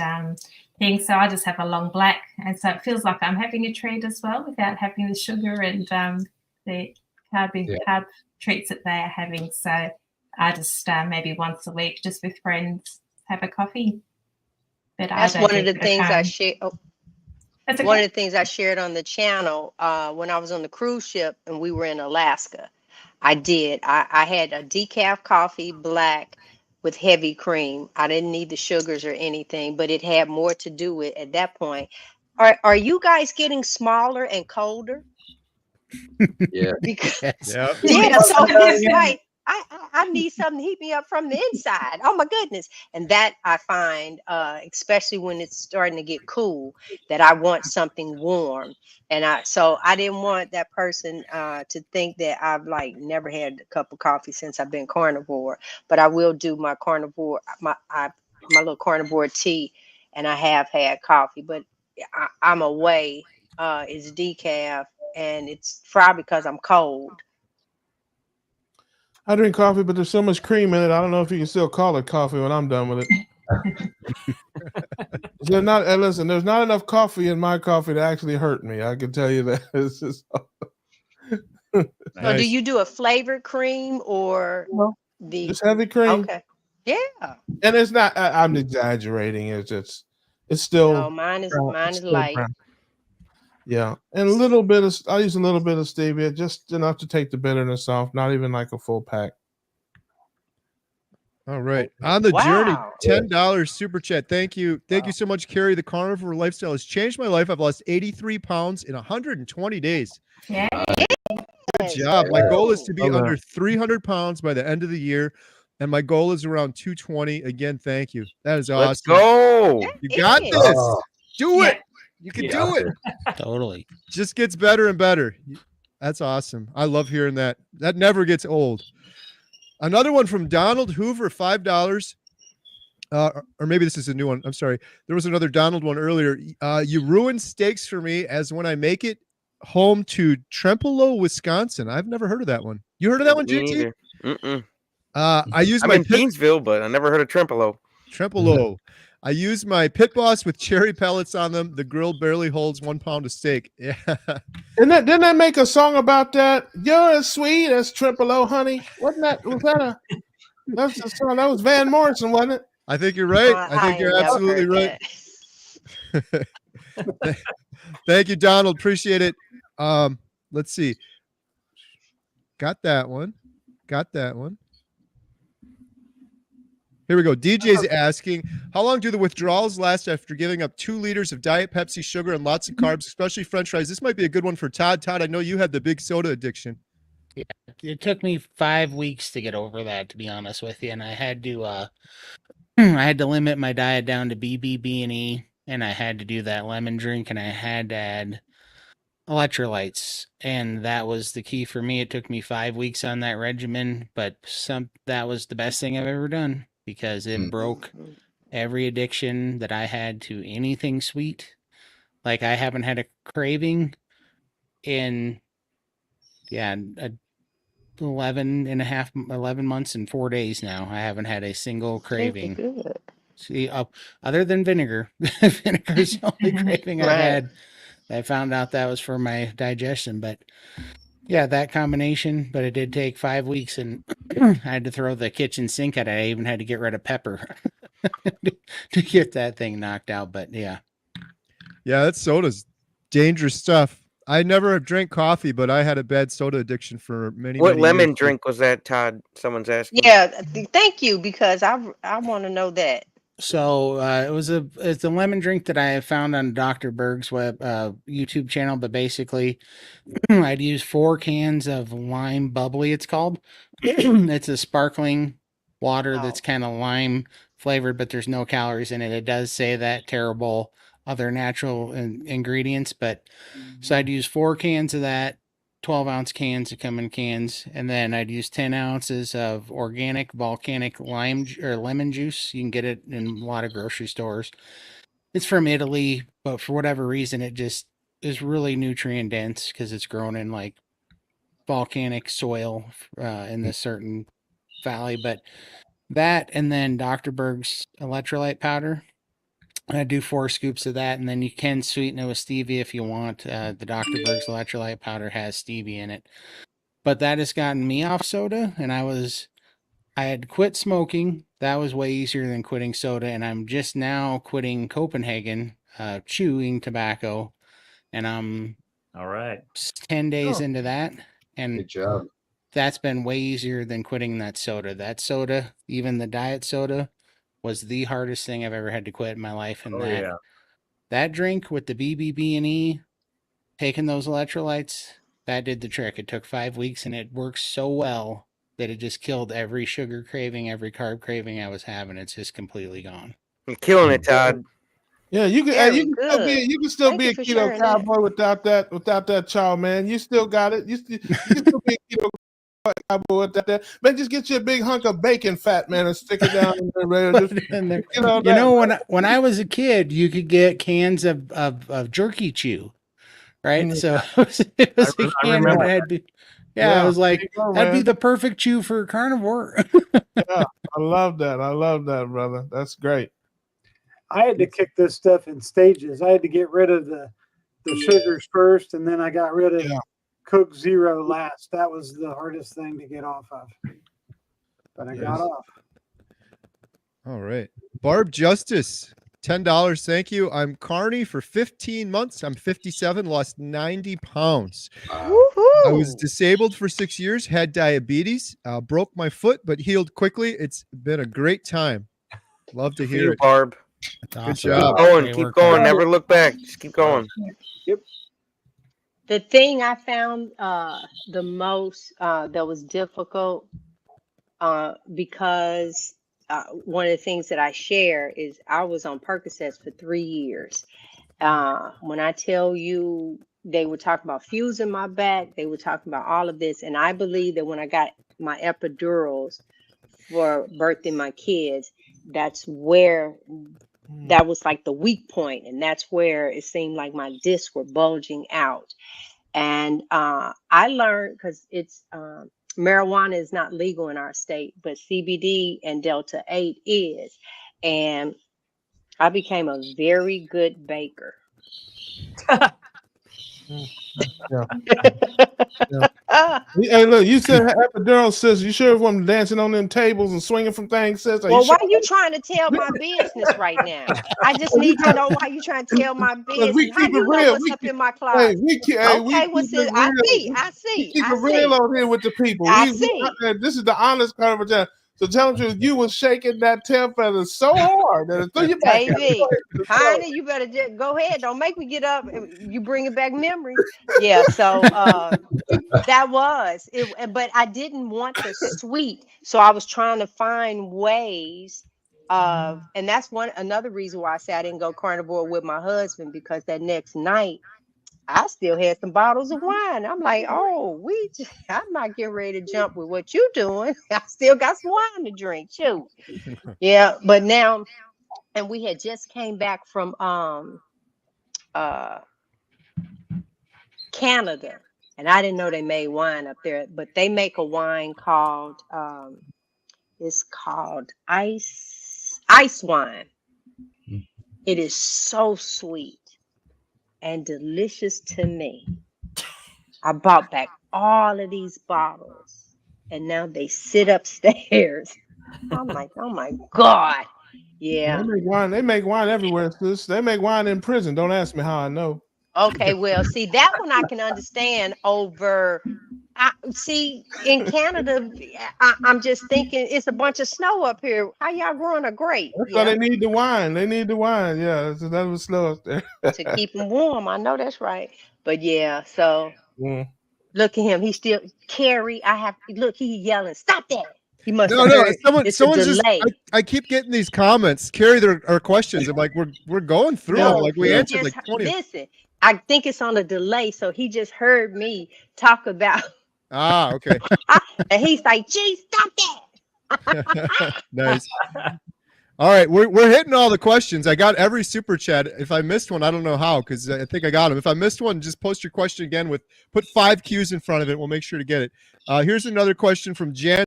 thing. So I just have a long black, and so it feels like I'm having a treat as well without having the sugar and the carb treats that they are having. So I just maybe once a week, just with friends, have a coffee. But that's one of the things I share. Okay. One of the things I shared on the channel when I was on the cruise ship and we were in Alaska. I had a decaf coffee, black, with heavy cream. I didn't need the sugars or anything, but it had more to do with at that point. Are you guys getting smaller and colder? Yeah. Because Yeah. so it's like I need something to heat me up from the inside. Oh my goodness. And that I find, especially when it's starting to get cool, that I want something warm. And I didn't want that person to think that I've like never had a cup of coffee since I've been carnivore, but I will do my carnivore, my little carnivore tea, and I have had coffee, but I'm away. It's decaf, and it's probably because I'm cold. I drink coffee, but there's so much cream in it. I don't know if you can still call it coffee when I'm done with it. There's not enough coffee in my coffee to actually hurt me. I can tell you that. It's just So do you do a flavored cream or just heavy cream? Okay. Yeah. And it's not. I'm exaggerating. It's still. No, mine is still light. brown. Yeah, and I use a little bit of stevia, just enough to take the bitterness off. Not even like a full pack. All right. On the journey, Wow. $10 super chat. Thank you. Thank you so much, Carrie. The carnivore lifestyle has changed my life. I've lost 83 pounds in 120 days. Yeah. Good job. My goal is to be Love that. under 300 pounds by the end of the year, and my goal is around 220. Again, thank you. That is awesome. Let's go. You got this. Oh. Do it. You can Yeah. do it. Totally. Just gets better and better. That's awesome. I love hearing that. That never gets old. Another one from Donald Hoover, $5. Or maybe this is a new one. I'm sorry. There was another Donald one earlier. You ruined steaks for me as when I make it home to Trempealeau, Wisconsin. I've never heard of that one. You heard of that one, Me JT? neither. Mm-mm. I use I'm my in Beansville, but I never heard of Trempealeau. Trempealeau. I use my Pit Boss with cherry pellets on them. The grill barely holds 1 pound of steak. Yeah. Didn't that make a song about that? You're as sweet as Trempealeau, honey. Wasn't that? That's a song. That was Van Morrison, wasn't it? I think you're right. I think you're absolutely right. Thank you, Donald. Appreciate it. Let's see. Got that one. Here we go. DJ's asking, how long do the withdrawals last after giving up 2 liters of Diet Pepsi, sugar, and lots of carbs, especially French fries? This might be a good one for Todd. Todd, I know you had the big soda addiction. Yeah, it took me 5 weeks to get over that, to be honest with you, and I had to I had to limit my diet down to BB&E, and I had to do that lemon drink, and I had to add electrolytes, and that was the key for me. It took me 5 weeks on that regimen, but that was the best thing I've ever done because it broke every addiction that I had to anything sweet. Like I haven't had a craving in 11 months and 4 days now. I haven't had a single craving. Good. See, other than vinegar. Vinegar is the only craving I had. I found out that was for my digestion, but yeah, that combination. But it did take 5 weeks, and I had to throw the kitchen sink at it. I even had to get rid of pepper to get that thing knocked out. But yeah, that soda's dangerous stuff. I never drank coffee, but I had a bad soda addiction for many What years. lemon drink was that, Todd? Someone's asking. Yeah, thank you, because I want to know that. So it's a lemon drink that I found on Dr. Berg's YouTube channel, but basically I'd use 4 cans of lime bubbly, it's called. It's a sparkling water that's kind of lime flavored, but there's no calories in it. It does say that terrible other natural ingredients, but so I'd use 4 cans of that, 12-ounce cans that come in cans, and then I'd use 10 ounces of organic volcanic lime or lemon juice. You can get it in a lot of grocery stores. It's from Italy, but for whatever reason, it just is really nutrient dense because it's grown in like volcanic soil in this certain valley. But that, and then Dr. Berg's electrolyte powder. I do 4 scoops of that, and then you can sweeten it with stevia if you want. The Dr. Berg's electrolyte powder has stevia in it. But that has gotten me off soda, and I had quit smoking. That was way easier than quitting soda, and I'm just now quitting Copenhagen, chewing tobacco, and I'm all right 10 days into that, and good job. That's been way easier than quitting that soda. That soda, even the diet soda, was the hardest thing I've ever had to quit in my life, and that drink with the BBB&E, taking those electrolytes, that did the trick. It took 5 weeks, and it works so well that it just killed every sugar craving, every carb craving I was having. It's just completely gone. I'm killing it, Todd. Yeah, you can. Very You can still Thank be you a for keto sharing that. cowboy without that chow, man. You still got it. You can still be a keto cowboy without that. Man, just get you a big hunk of bacon fat, man, and stick it down in there. Just, when I was a kid, you could get cans of jerky chew, right? So it was a can that had to. Yeah, I was like, that'd be the perfect chew for carnivore. Yeah, I love that. I love that, brother. That's great. I had to kick this stuff in stages. I had to get rid of the sugars first, and then I got rid of Coke Zero last. That was the hardest thing to get off of. But I got off. All right. Barb Justice, $10. Thank you. I'm carny for 15 months. I'm 57, lost 90 pounds. I was disabled for 6 years, had diabetes, broke my foot, but healed quickly. It's been a great time. Love to hear it. Barb. Good job. Keep going. Never look back. Just keep going. Yep. The thing I found the most that was difficult because one of the things that I share is I was on Percocets for 3 years. When I tell you they were talking about fusing my back, they were talking about all of this. And I believe that when I got my epidurals for birthing my kids, that's where that was like the weak point. And that's where it seemed like my discs were bulging out. And I learned, because it's marijuana is not legal in our state, but CBD and Delta 8 is. And I became a very good baker. Hey, look, you said epidural, sis. You sure wasn't dancing on them tables and swinging from things, sis? Well, why are you trying to tell my business right now? I just need to know why you trying to tell my business. How you know what's up in my closet? Okay, what's it? I see. Keep it real on here with the people. This is the honest conversation. So tell them you was shaking that tail feather so hard that it threw you back. Baby, honey, you better just go ahead. Don't make me get up. You bringing back memories. Yeah, so that was it. But I didn't want the sweet, so I was trying to find ways of, and that's another reason why I say I didn't go carnivore with my husband, because that next night I still had some bottles of wine. I'm like, oh, I'm not getting ready to jump with what you doing. I still got some wine to drink, too. Yeah, but now, and we had just came back from Canada, and I didn't know they made wine up there, but they make a wine called it's called ice wine. It is so sweet and delicious to me. I bought back all of these bottles, and now they sit upstairs. I'm like, oh my God. Yeah. They make wine everywhere, sis. They make wine in prison. Don't ask me how I know. Okay, well, see, that one I can understand over. See, in Canada, I'm just thinking it's a bunch of snow up here. How y'all growing a grape? That's why they need the wine. They need the wine. Yeah, so that was snow up there. To keep them warm. I know that's right. But yeah, so look at him. He's still Carrie. Look, he yelling, stop that. He must have heard. Someone's just. I keep getting these comments. Carrie, there are questions. I'm like, we're going through them. Like we answered like 20. Listen, I think it's on a delay, so he just heard me talk about. Okay. And he's like, "Gee, stop that!" Nice. All right, we're hitting all the questions. I got every super chat. If I missed one, I don't know how, because I think I got them. If I missed one, just post your question again put 5 Qs in front of it. We'll make sure to get it. Here's another question from Jan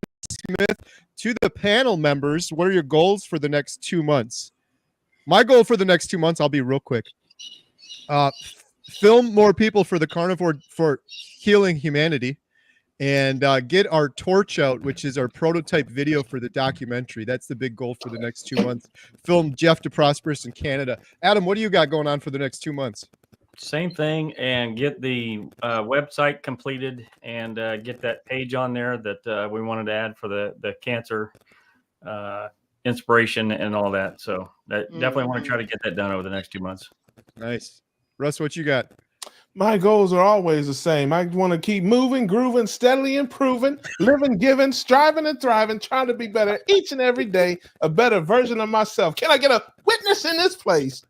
Smith. To the panel members, what are your goals for the next 2 months? My goal for the next 2 months, I'll be real quick. Film more people for the Carnivore for Healing Humanity, and get our torch out, which is our prototype video for the documentary. That's the big goal for the next 2 months. Film Jeff DeProsperous in Canada. Adam, what do you got going on for the next 2 months? Same thing, and get the website completed and get that page on there that we wanted to add for the cancer inspiration and all that. So definitely want to try to get that done over the next 2 months. Nice. Russ, what you got? My goals are always the same. I want to keep moving, grooving, steadily improving, living, giving, striving, and thriving, trying to be better each and every day, a better version of myself. Can I get a witness in this place?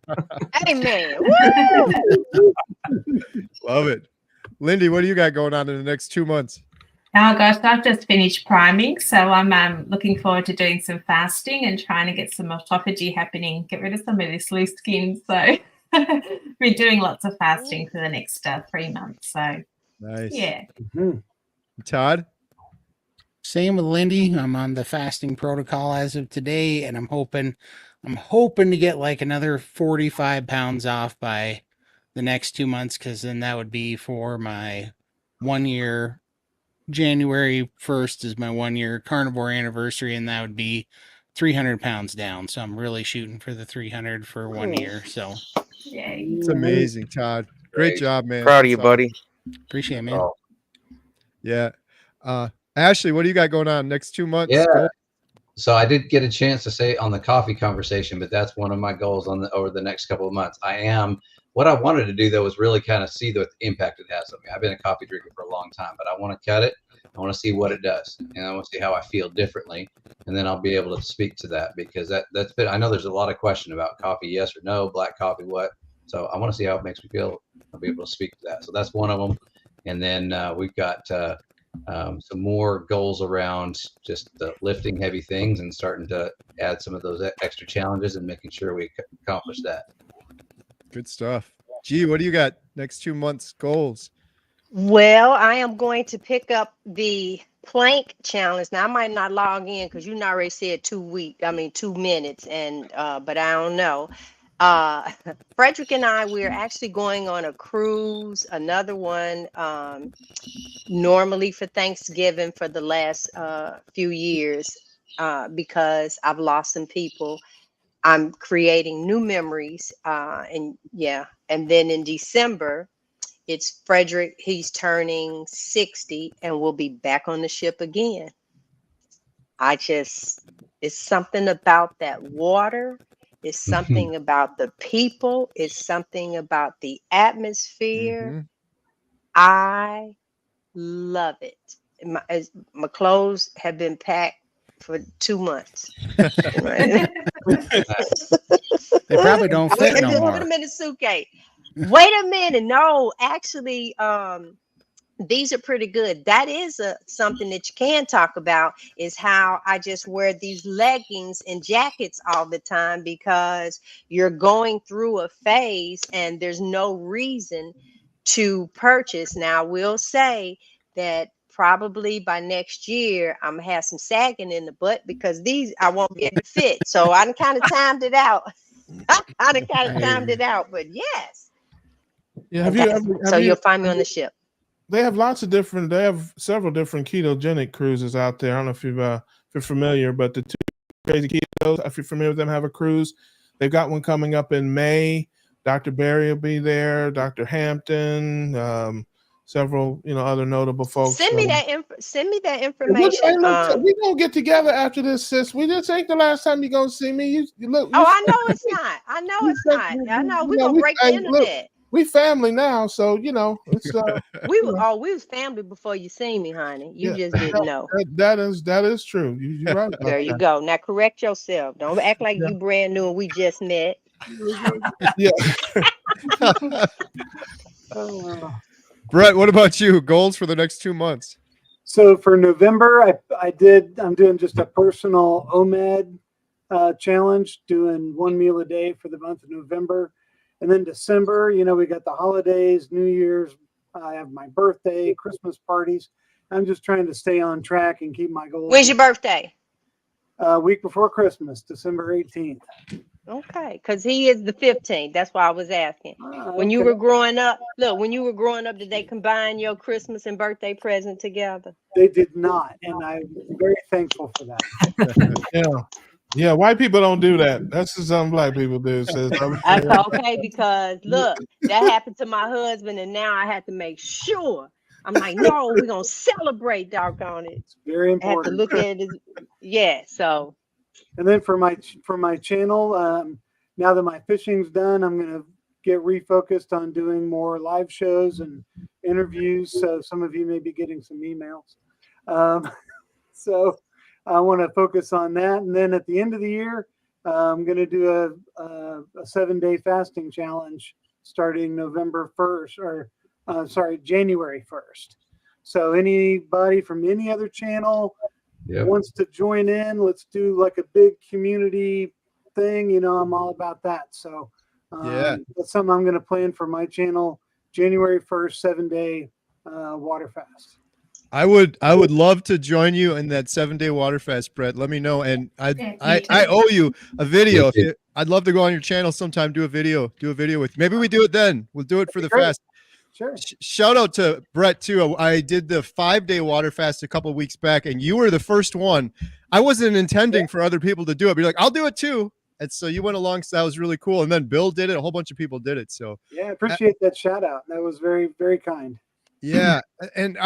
Amen. Love it. Lindy, what do you got going on in the next 2 months? Oh gosh, I've just finished priming, so I'm looking forward to doing some fasting and trying to get some autophagy happening, get rid of some of this loose skin. So we're doing lots of fasting for the next 3 months. So nice. Yeah. Todd? Same with Lindy. I'm on the fasting protocol as of today, and I'm hoping to get like another 45 pounds off by the next 2 months, because then that would be for my 1 year. January 1st is my 1 year carnivore anniversary, and that would be 300 pounds down. So I'm really shooting for the 300 for 1 year. So it's amazing, Todd. Great job, man. Proud of you, buddy. Appreciate it, man. Oh, Yeah. Ashley, what do you got going on next 2 months? yeah. So I did get a chance to say on the coffee conversation, but that's one of my goals over the next couple of months. What I wanted to do though was really kind of see the impact it has on me. I've been a coffee drinker for a long time, but I want to cut it. I want to see what it does, and I want to see how I feel differently, and then I'll be able to speak to that, because that's been. I know there's a lot of question about coffee, yes or no, black coffee, what. So I want to see how it makes me feel. I'll be able to speak to that. So that's one of them, and then we've got some more goals around just lifting heavy things and starting to add some of those extra challenges and making sure we accomplish that. Good stuff. Gee, what do you got next 2 months goals? Well, I am going to pick up the plank challenge. Now I might not log in because you already said 2 minutes, and but I don't know. Frederick and I, we're actually going on a cruise, another one, normally for Thanksgiving for the last few years, because I've lost some people. I'm creating new memories, and then in December, it's Frederick. He's turning 60, and we'll be back on the ship again. It's something about that water. It's something about the people. It's something about the atmosphere. I love it. My clothes have been packed for 2 months. Right? They probably don't fit no more. Put them in a suitcase. Wait a minute. No, actually, these are pretty good. That is something that you can talk about, is how I just wear these leggings and jackets all the time, because you're going through a phase and there's no reason to purchase. Now, I will say that probably by next year, I'm gonna have some sagging in the butt, because these I won't be able to fit. So I done kind of timed it out. But yes. Yeah, you'll find me on the ship. They have several different ketogenic cruises out there. I don't know if you're familiar, but the two Crazy Ketos, if you're familiar with them, have a cruise. They've got one coming up in May. Dr. Barry will be there, Dr. Hampton, several other notable folks. Send me that information. We gonna get together after this, sis. We just ain't the last time you're gonna see me. You look. I know it's not. I know we're gonna break the internet. Look, we family now, so it's we was family before you seen me, honey. You just didn't know. That is true. You're right. There you go. Now correct yourself. Don't act like you brand new and we just met. Yeah. Brett, what about you? Goals for the next 2 months? So for November, I'm doing just a personal OMAD challenge, doing 1 meal a day for the month of November. And then December, we got the holidays, New Year's, I have my birthday, Christmas parties. I'm just trying to stay on track and keep my goals. When's your birthday? Week before Christmas, December 18th. Okay, because he is the 15th. That's why I was asking. When you okay. were growing up, look, when you were growing up, did they combine your Christmas and birthday present together? They did not, and I'm very thankful for that. Yeah, white people don't do that. That's just something black people do. So That's okay, because look, that happened to my husband, and now I have to make sure. I'm like, no, we're gonna celebrate, doggone it. It's very I have to important. look at it. Yeah, so. And then for my channel, now that my fishing's done, I'm gonna get refocused on doing more live shows and interviews. So some of you may be getting some emails. So I want to focus on that. And then at the end of the year, I'm going to do a 7-day fasting challenge starting November 1st, or January 1st. So anybody from any other channel wants to join in, let's do like a big community thing. You know, I'm all about that. So that's something I'm going to plan for my channel. January 1st, 7-day water fast. I would love to join you in that 7-day water fast, Brett. Let me know, and I owe you a video. I'd love to go on your channel sometime. Do a video with you. Maybe we do it then. We'll do it for the fast. Sure. Shout out to Brett too. I did the 5-day water fast a couple of weeks back, and you were the first one. I wasn't intending for other people to do it, but you're like, I'll do it too. And so you went along. So that was really cool. And then Bill did it. A whole bunch of people did it. So yeah, I appreciate that shout out. That was very, very kind. Yeah, and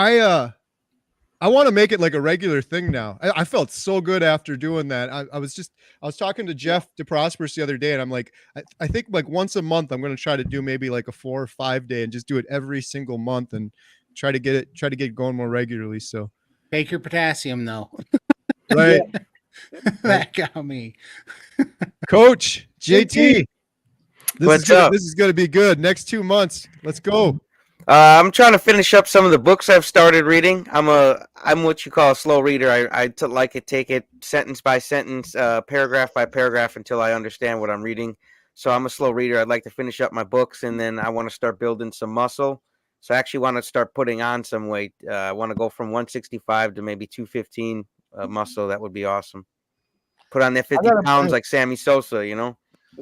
I want to make it like a regular thing now. I felt so good after doing that. I was talking to Jeff DeProsperous the other day, and I'm like, I think like once a month I'm going to try to do maybe like a 4 or 5 day and just do it every single month and try to get it going more regularly. So take your potassium though. Right. That got me. Coach JT. What's up? This is going to be good. Next 2 months. Let's go. I'm trying to finish up some of the books I've started reading. I'm what you call a slow reader. I take it sentence by sentence, paragraph by paragraph until I understand what I'm reading. So I'm a slow reader. I'd like to finish up my books, and then I want to start building some muscle. So I actually want to start putting on some weight. I want to go from 165 to maybe 215 muscle. That would be awesome. Put on that 50 pounds like Sammy Sosa, you know?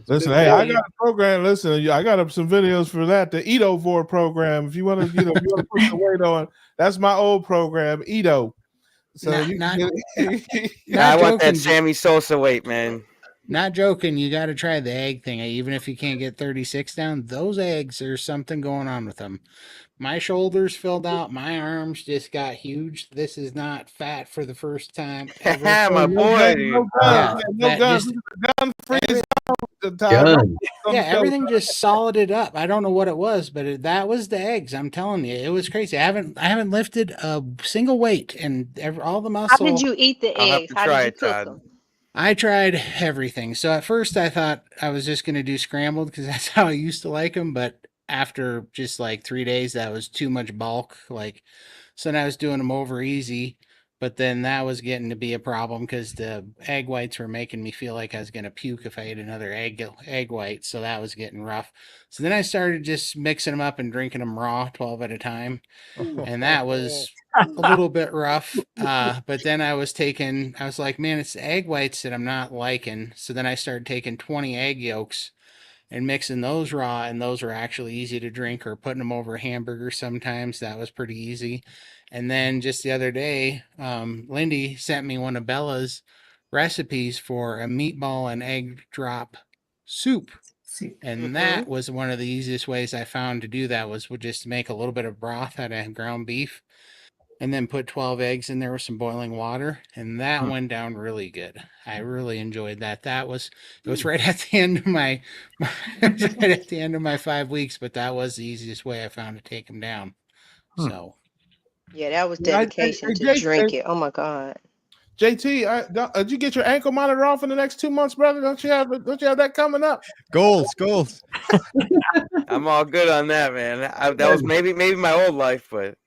Listen, hey, I got a program. Listen, I got up some videos for that. The Edo4 program. If you want to, if you want to put some weight on, that's my old program, Edo. So I want that Sammy Sosa weight, man. Not joking. You got to try the egg thing. Even if you can't get 36 down, those eggs, there's something going on with them. My shoulders filled out. My arms just got huge. This is not fat for the first time ever. My boy. Gun free zone. Yeah, everything just solided up. I don't know what it was, but that was the eggs. I'm telling you, it was crazy. I haven't lifted a single weight, and all the muscle. How did you eat the eggs? How did you cook them? I tried everything. So at first I thought I was just going to do scrambled because that's how I used to like them. But after just like 3 days, that was too much bulk. So then I was doing them over easy. But then that was getting to be a problem because the egg whites were making me feel like I was going to puke if I ate another egg white. So that was getting rough. So then I started just mixing them up and drinking them raw, 12 at a time. And that was a little bit rough. But then I was like, man, it's the egg whites that I'm not liking. So then I started taking 20 egg yolks and mixing those raw, and those are actually easy to drink, or putting them over a hamburger sometimes. That was pretty easy. And then just the other day, Lindy sent me one of Bella's recipes for a meatball and egg drop soup. And that was one of the easiest ways I found to do that, was just to make a little bit of broth out of ground beef and then put 12 eggs in there with some boiling water. And that went down really good. I really enjoyed that. It was right at the end of my 5 weeks, but that was the easiest way I found to take them down. So. Yeah, that was dedication to drink it. Oh my God. JT, did you get your ankle monitor off in the next 2 months, brother? Don't you have that coming up? Goals. I'm all good on that, man. That was maybe my old life, but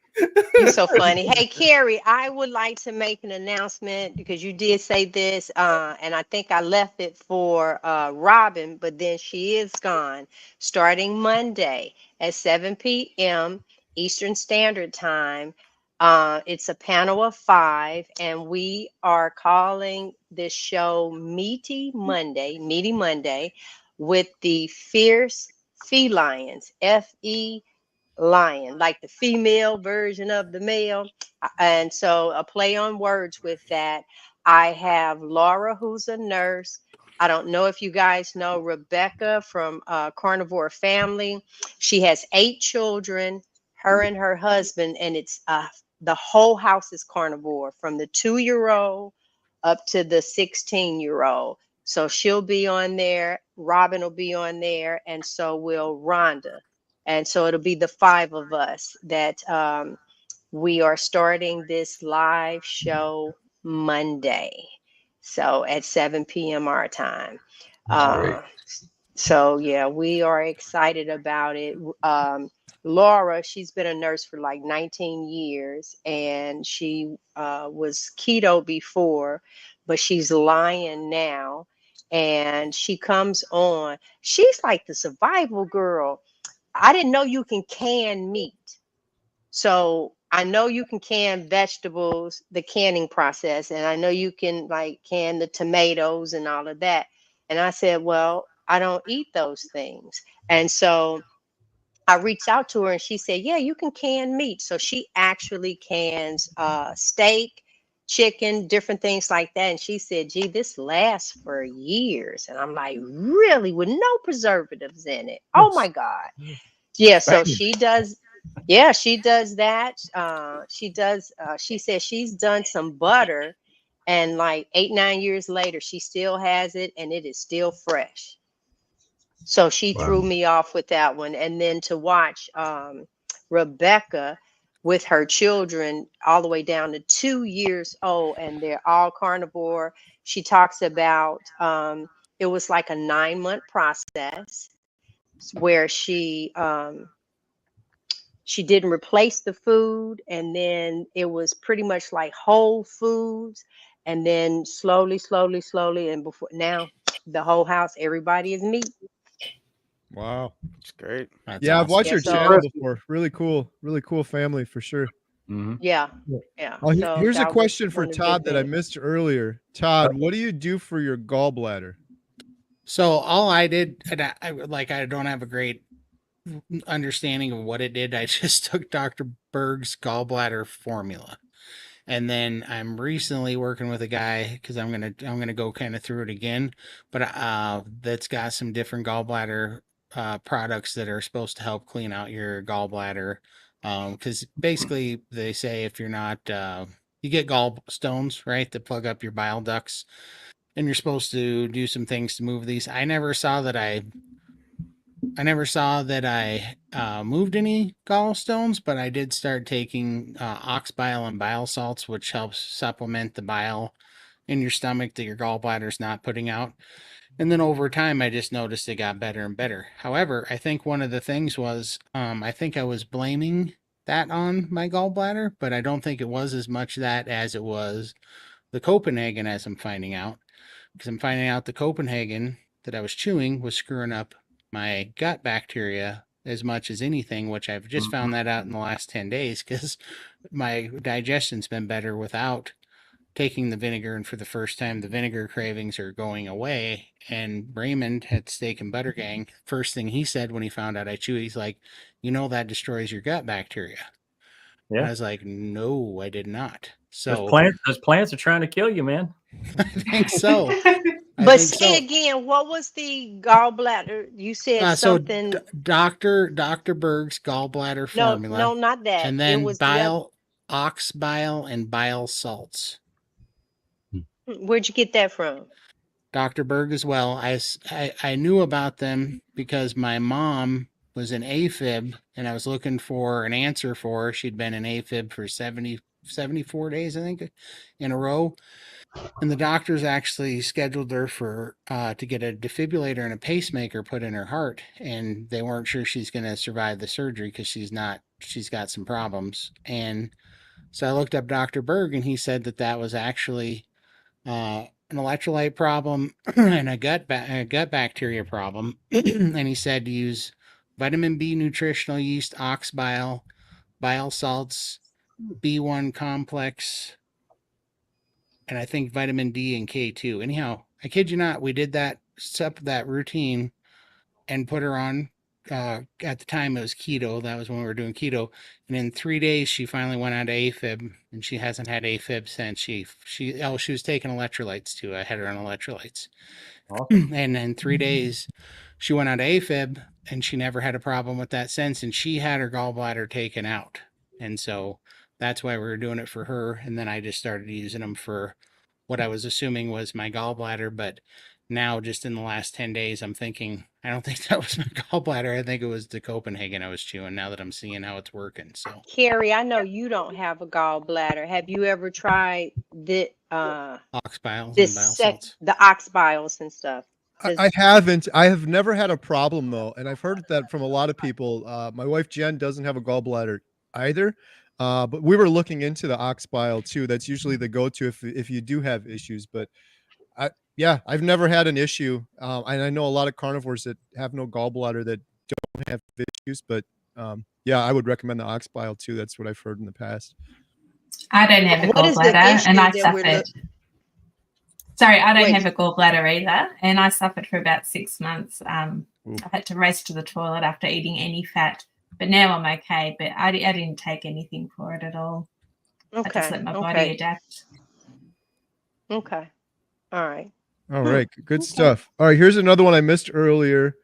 you're so funny. Hey, Carrie, I would like to make an announcement because you did say this, and I think I left it for Robin, but then she is gone. Starting Monday at 7 p.m. Eastern Standard Time. It's a panel of 5, and we are calling this show Meaty Monday with the Fierce Felines, F-E lion, like the female version of the male. And so a play on words with that. I have Laura, who's a nurse. I don't know if you guys know Rebecca from Carnivore Family. She has 8 children, her and her husband, and it's the whole house is carnivore from the 2-year-old up to the 16-year-old. So she'll be on there. Robin will be on there. And so will Rhonda. And so it'll be the 5 of us that we are starting this live show Monday. So at 7 p.m. our time. So yeah, we are excited about it. Laura, she's been a nurse for like 19 years and she was keto before, but she's Lion now. And she comes on. She's like the survival girl. I didn't know you can can meat. So I know you can can vegetables, the canning process, and I know you can like can the tomatoes and all of that. And I said, well, I don't eat those things. And so I reached out to her and she said, yeah, you can can meat. So she actually cans steak, chicken, different things like that. And she said, gee, this lasts for years. And I'm like, really? With no preservatives in it? Oh my God. Yeah, so she does. Yeah, she does that. She says she's done some butter and like 8-9 years later, she still has it and it is still fresh. So she threw me off with that one. And then to watch Rebecca with her children all the way down to 2 years old, and they're all carnivore. She talks about it was like a 9-month process where she didn't replace the food, and then it was pretty much like whole foods, and then slowly, and before now, the whole house, everybody is meat. Wow, that's great. I've watched your channel before. Really cool family for sure. Yeah. Oh, So here's a that was question for one of the Todd that I things. missed earlier. Todd, what do you do for your gallbladder? So all I did, and I don't have a great understanding of what it did. I just took Dr. Berg's gallbladder formula. And then I'm recently working with a guy because I'm gonna go kind of through it again, but that's got some different gallbladder products that are supposed to help clean out your gallbladder. Because basically they say if you're not you get gallstones, right, that plug up your bile ducts, and you're supposed to do some things to move these. I never saw that I moved any gallstones, but I did start taking ox bile and bile salts, which helps supplement the bile in your stomach that your gallbladder's not putting out. And then over time, I just noticed it got better and better. However, I think one of the things was I think I was blaming that on my gallbladder, but I don't think it was as much that as it was the Copenhagen, as I'm finding out. Because I'm finding out the Copenhagen that I was chewing was screwing up my gut bacteria as much as anything, which I've just found that out in the last 10 days because my digestion's been better without taking the vinegar. And for the first time, the vinegar cravings are going away. And Raymond at Steak and Butter Gang, first thing he said when he found out I chew, he's like, that destroys your gut bacteria. Yeah. I was like, no, I did not. So those plants are trying to kill you, man. I think so. But say again, what was the gallbladder? You said something. Dr. Berg's gallbladder formula. No, not that. And then ox bile and bile salts. Where'd you get that from? Dr. Berg as well. I knew about them because my mom was an AFib and I was looking for an answer for her. She'd been an AFib for 74 days, I think, in a row. And the doctors actually scheduled her for to get a defibrillator and a pacemaker put in her heart, and they weren't sure she's going to survive the surgery because she's got some problems. And so I looked up Dr. Berg, and he said that was actually an electrolyte problem and a gut bacteria problem. And he said to use vitamin B nutritional yeast, ox bile, bile salts, B1 complex, and I think vitamin D and K2. Anyhow, I kid you not, we did that routine and put her on. At the time, it was keto. That was when we were doing keto. And in 3 days, she finally went on to AFib, and she hasn't had AFib since. She was taking electrolytes too. I had her on electrolytes. Awesome. And in 3 days, she went on to AFib, and she never had a problem with that since. And she had her gallbladder taken out, and so that's why we were doing it for her. And then I just started using them for what I was assuming was my gallbladder, but now just in the last 10 days, I'm thinking, I don't think that was my gallbladder. I think it was the Copenhagen I was chewing, now that I'm seeing how it's working. So Carrie, I know you don't have a gallbladder. Have you ever tried the ox biles and bile salts? the ox biles and stuff? I haven't. I have never had a problem though, and I've heard that from a lot of people. My wife Jen doesn't have a gallbladder either, but we were looking into the ox bile too. That's usually the go-to if you do have issues. But yeah, I've never had an issue, and I know a lot of carnivores that have no gallbladder that don't have issues. But yeah, I would recommend the ox bile too. That's what I've heard in the past. I don't have a What is the gallbladder, and issue I that we're suffered. Sorry, I don't have a gallbladder either, and I suffered for about 6 months. I had to race to the toilet after eating any fat, but now I'm okay. But I didn't take anything for it at all. I just let my body adapt. Okay. All right. All right, good stuff. All right, here's another one I missed earlier.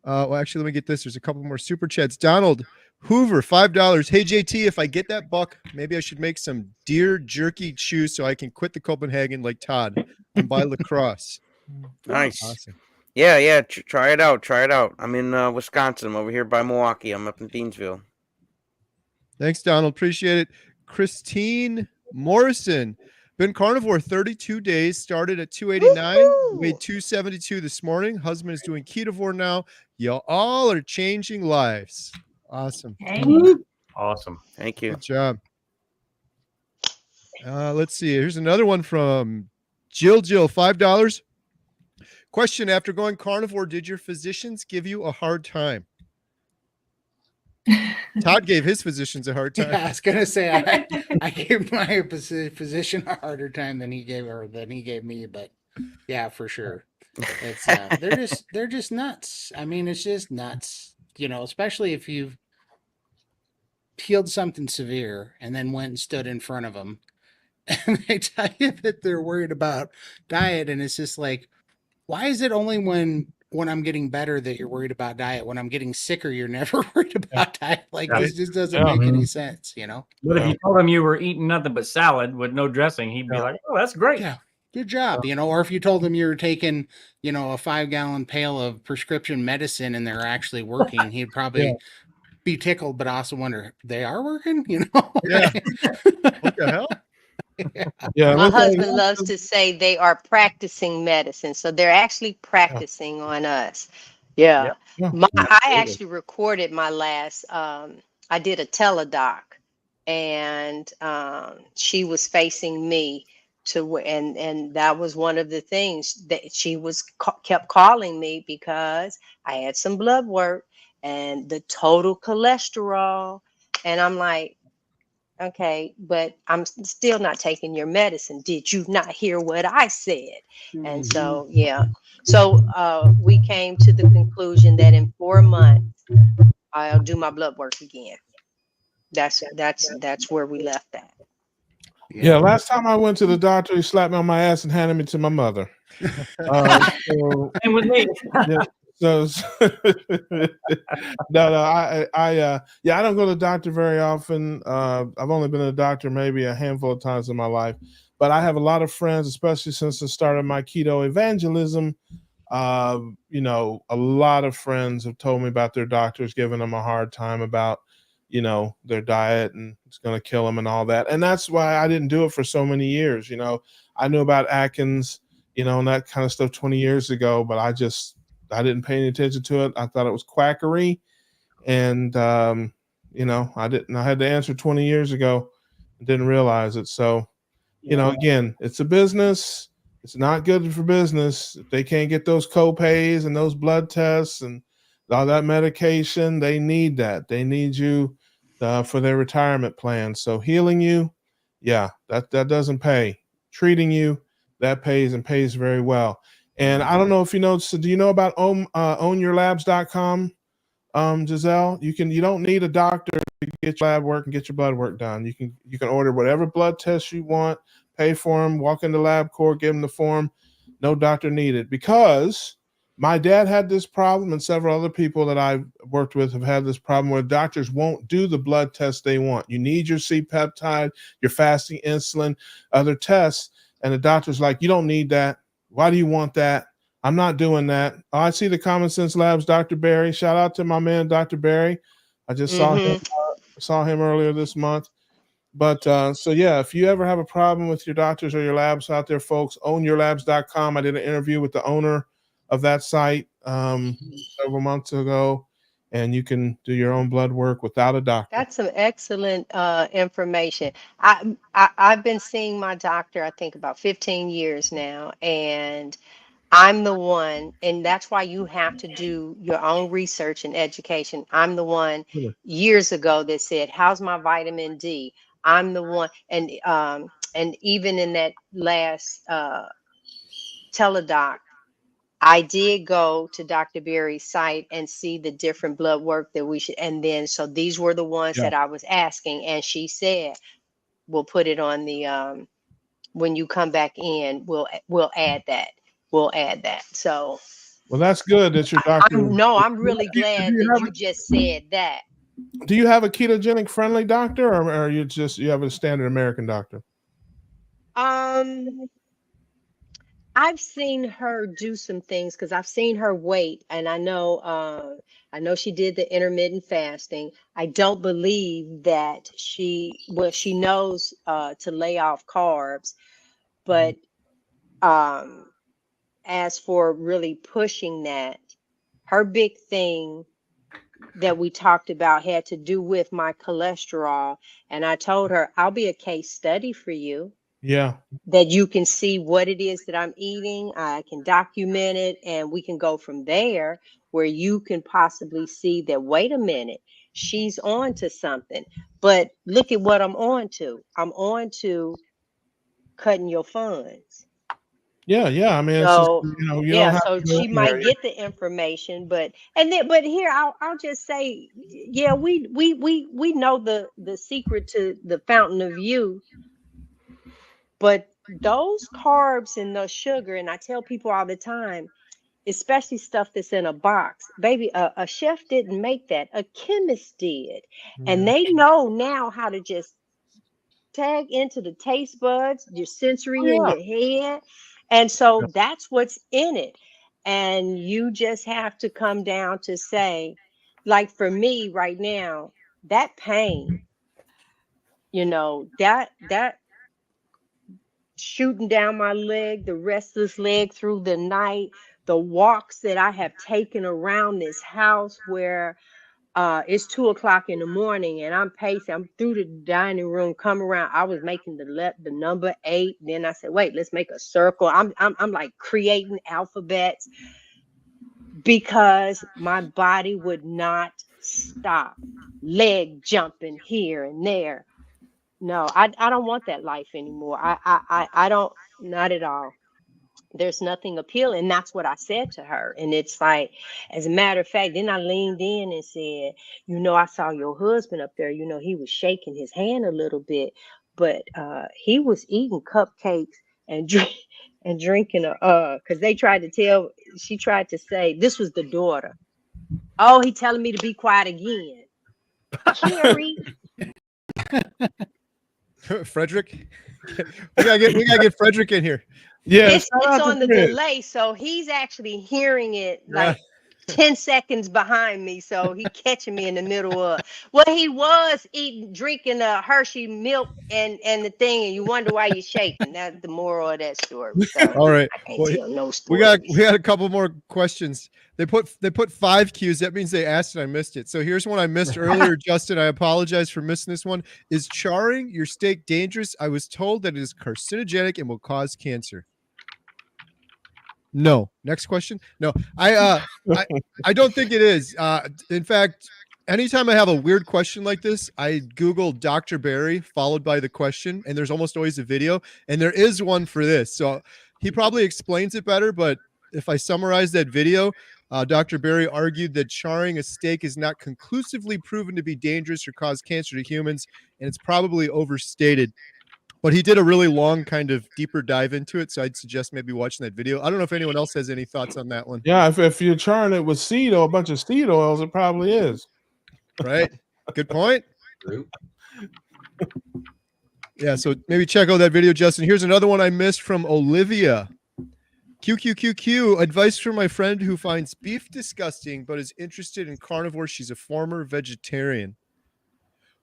Well, actually, let me get this. There's a couple more super chats. Donald Hoover, $5. Hey, JT, if I get that buck, maybe I should make some deer jerky chews so I can quit the Copenhagen like Todd. I'm by lacrosse. Nice. Awesome. Yeah. Try it out. Try it out. I'm in Wisconsin. I'm over here by Milwaukee. I'm up in Deansville. Thanks, Donald. Appreciate it. Christine Morrison. Been carnivore 32 days, started at 289, weighed 272 this morning. Husband is doing ketovore now. Y'all all are changing lives. Awesome. Awesome. Thank you. Good job. Let's see. Here's another one from Jill, $5. Question: after going carnivore, did your physicians give you a hard time? Todd gave his physicians a hard time. Yeah, I was gonna say I gave my physician a harder time than he gave me, but yeah, for sure. It's they're just nuts. I mean, it's just nuts. You know, especially if you've healed something severe and then went and stood in front of them, and they tell you that they're worried about diet, and it's just like, why is it only when I'm getting better that you're worried about diet? When I'm getting sicker, you're never worried about diet. Like, this just doesn't make any sense, you know? But if you told him you were eating nothing but salad with no dressing, he'd be like, oh, that's great. Yeah, good job. You know, or if you told them you were taking, you know, a 5-gallon pail of prescription medicine and they're actually working, he'd probably be tickled, but also wonder, they are working, you know? Yeah. What the hell? Yeah, my husband loves to say they are practicing medicine, so they're actually practicing on us. Yeah. I actually recorded my last. I did a teledoc, and she was facing me and that was one of the things that she was kept calling me because I had some blood work and the total cholesterol, and I'm like, okay, but I'm still not taking your medicine. Did you not hear what I said? And so, yeah. So we came to the conclusion that in 4 months, I'll do my blood work again. That's where we left that. Yeah, last time I went to the doctor, he slapped me on my ass and handed me to my mother. And with me. Yeah. So no, I don't go to the doctor very often. I've only been to the doctor maybe a handful of times in my life, but I have a lot of friends, especially since the start of my keto evangelism. You know, a lot of friends have told me about their doctors giving them a hard time about, you know, their diet and it's going to kill them and all that. And that's why I didn't do it for so many years. You know, I knew about Atkins, you know, and that kind of stuff 20 years ago, but I didn't pay any attention to it. I thought it was quackery. And, you know, I had the answer 20 years ago and didn't realize it. So, you know, again, it's a business. It's not good for business. If they can't get those co-pays and those blood tests and all that medication, they need that. They need you for their retirement plan. So healing you, yeah, that doesn't pay. treating you, that pays and pays very well. And I don't know if you know, so do you know about ownyourlabs.com, Giselle? You don't need a doctor to get your lab work and get your blood work done. You can order whatever blood tests you want, pay for them, walk into LabCorp, give them the form. No doctor needed, because my dad had this problem, and several other people that I've worked with have had this problem where doctors won't do the blood tests they want. You need your C-peptide, your fasting insulin, other tests, and the doctor's like, you don't need that. Why do you want that? I'm not doing that. Oh, I see the Common Sense Labs, Dr. Barry. Shout out to my man, Dr. Barry. I just saw him earlier this month. But so yeah, if you ever have a problem with your doctors or your labs out there, folks, ownyourlabs.com. I did an interview with the owner of that site several months ago, and you can do your own blood work without a doctor. That's some excellent information. I've been seeing my doctor, I think, about 15 years now, and I'm the one, and that's why you have to do your own research and education. I'm the one years ago that said, how's my vitamin D? I'm the one, and even in that last teledoc, I did go to Dr. Berry's site and see the different blood work that we should, and then so these were the ones that I was asking, and she said, we'll put it on the when you come back in, we'll add that. We'll add that. So well, that's good that your doctor. I'm really glad that you just said that. Do you have a ketogenic friendly doctor, or you have a standard American doctor? I've seen her do some things because I've seen her wait, and I know she did the intermittent fasting. I don't believe that she knows to lay off carbs, but as for really pushing that, her big thing that we talked about had to do with my cholesterol, and I told her I'll be a case study for you. Yeah. That you can see what it is that I'm eating. I can document it, and we can go from there where you can possibly see that, wait a minute, she's on to something. But look at what I'm on to. I'm on to cutting your funds. Yeah. I mean, so, it's just, you don't have so to go she in might there. get the information, but here I'll just say, yeah, we know the secret to the fountain of youth. But those carbs and the sugar, and I tell people all the time, especially stuff that's in a box, baby, a chef didn't make that. A chemist did. And they know now how to just tag into the taste buds, your sensory in your head. And so that's what's in it. And you just have to come down to say, like for me right now, that pain, that shooting down my leg, the restless leg through the night, the walks that I have taken around this house where it's 2:00 in the morning and I'm pacing. I'm through the dining room, come around. I was making the number 8. Then I said, wait, let's make a circle. I'm like creating alphabets because my body would not stop. Leg jumping here and there. No, I don't want that life anymore. I don't, not at all. There's nothing appealing. And that's what I said to her. And it's like, as a matter of fact, then I leaned in and said, I saw your husband up there, he was shaking his hand a little bit, but he was eating cupcakes and drinking because she tried to say this was the daughter. Oh, he telling me to be quiet again. Carrie. Frederick, we gotta get Frederick in here. Yeah, it's on the delay, so he's actually hearing it like 10 seconds behind me, so he catching me in the middle of he was drinking a Hershey milk and the thing, and you wonder why you're shaking. That's the moral of that story. So all right, I can't tell no story. we got a couple more questions. They put 5 Qs. That means they asked and I missed it. So here's one I missed earlier. Justin, I apologize for missing this one. Is charring your steak dangerous? I was told that it is carcinogenic and will cause cancer. No. Next question. No, I don't think it is. In fact, anytime I have a weird question like this, I Google Dr. Barry followed by the question, and there's almost always a video, and there is one for this. So he probably explains it better, but if I summarize that video, Dr. Barry argued that charring a steak is not conclusively proven to be dangerous or cause cancer to humans, and it's probably overstated. But he did a really long kind of deeper dive into it, so I'd suggest maybe watching that video. I don't know if anyone else has any thoughts on that one. Yeah, if you're charring it with seed oil, a bunch of seed oils, it probably is. Right? Good point. Yeah, so maybe check out that video, Justin. Here's another one I missed from Olivia. QQQQ, advice from my friend who finds beef disgusting but is interested in carnivore. She's a former vegetarian.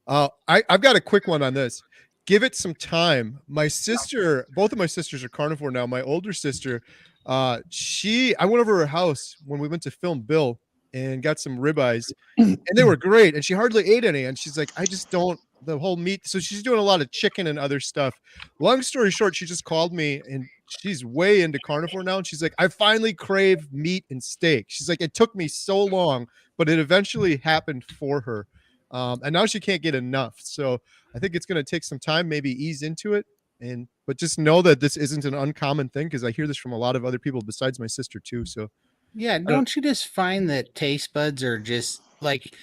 I've got a quick one on this. Give it some time. My sister, both of my sisters are carnivore now. My older sister, I went over her house when we went to film Bill and got some ribeyes, and they were great. And she hardly ate any. And she's like, I just don't, the whole meat. So she's doing a lot of chicken and other stuff. Long story short, she just called me and she's way into carnivore now. And she's like, I finally crave meat and steak. She's like, it took me so long, but it eventually happened for her. And now she can't get enough. So I think it's going to take some time, maybe ease into it. But just know that this isn't an uncommon thing, because I hear this from a lot of other people besides my sister too. So yeah, don't you just find that taste buds are just like,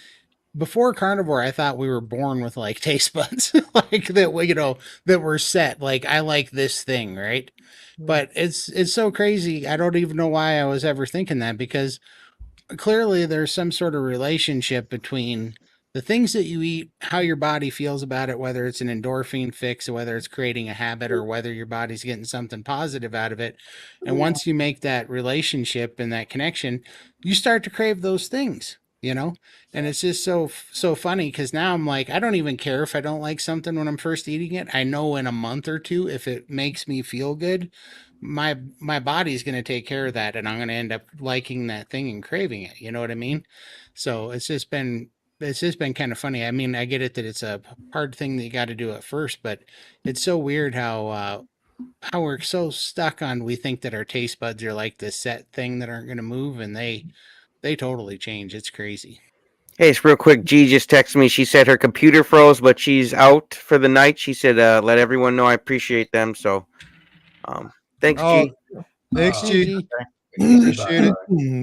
before carnivore, I thought we were born with like taste buds, like that, that were set. Like, I like this thing, right? But it's so crazy. I don't even know why I was ever thinking that, because clearly there's some sort of relationship between the things that you eat, how your body feels about it, whether it's an endorphin fix or whether it's creating a habit or whether your body's getting something positive out of it. And once you make that relationship and that connection, you start to crave those things, and it's just so funny, because now I'm like, I don't even care if I don't like something when I'm first eating it. I know in a month or two, if it makes me feel good, my body's going to take care of that, and I'm going to end up liking that thing and craving it. You know what I mean? So it's just been kind of funny. I mean, I get it that it's a hard thing that you got to do at first, but it's so weird how we're so stuck on, we think that our taste buds are like this set thing that aren't going to move, and they totally change. It's crazy. Hey, it's real quick. G just texted me. She said her computer froze, but she's out for the night. She said, let everyone know I appreciate them. So, thanks, G. Thanks, G. Appreciate it.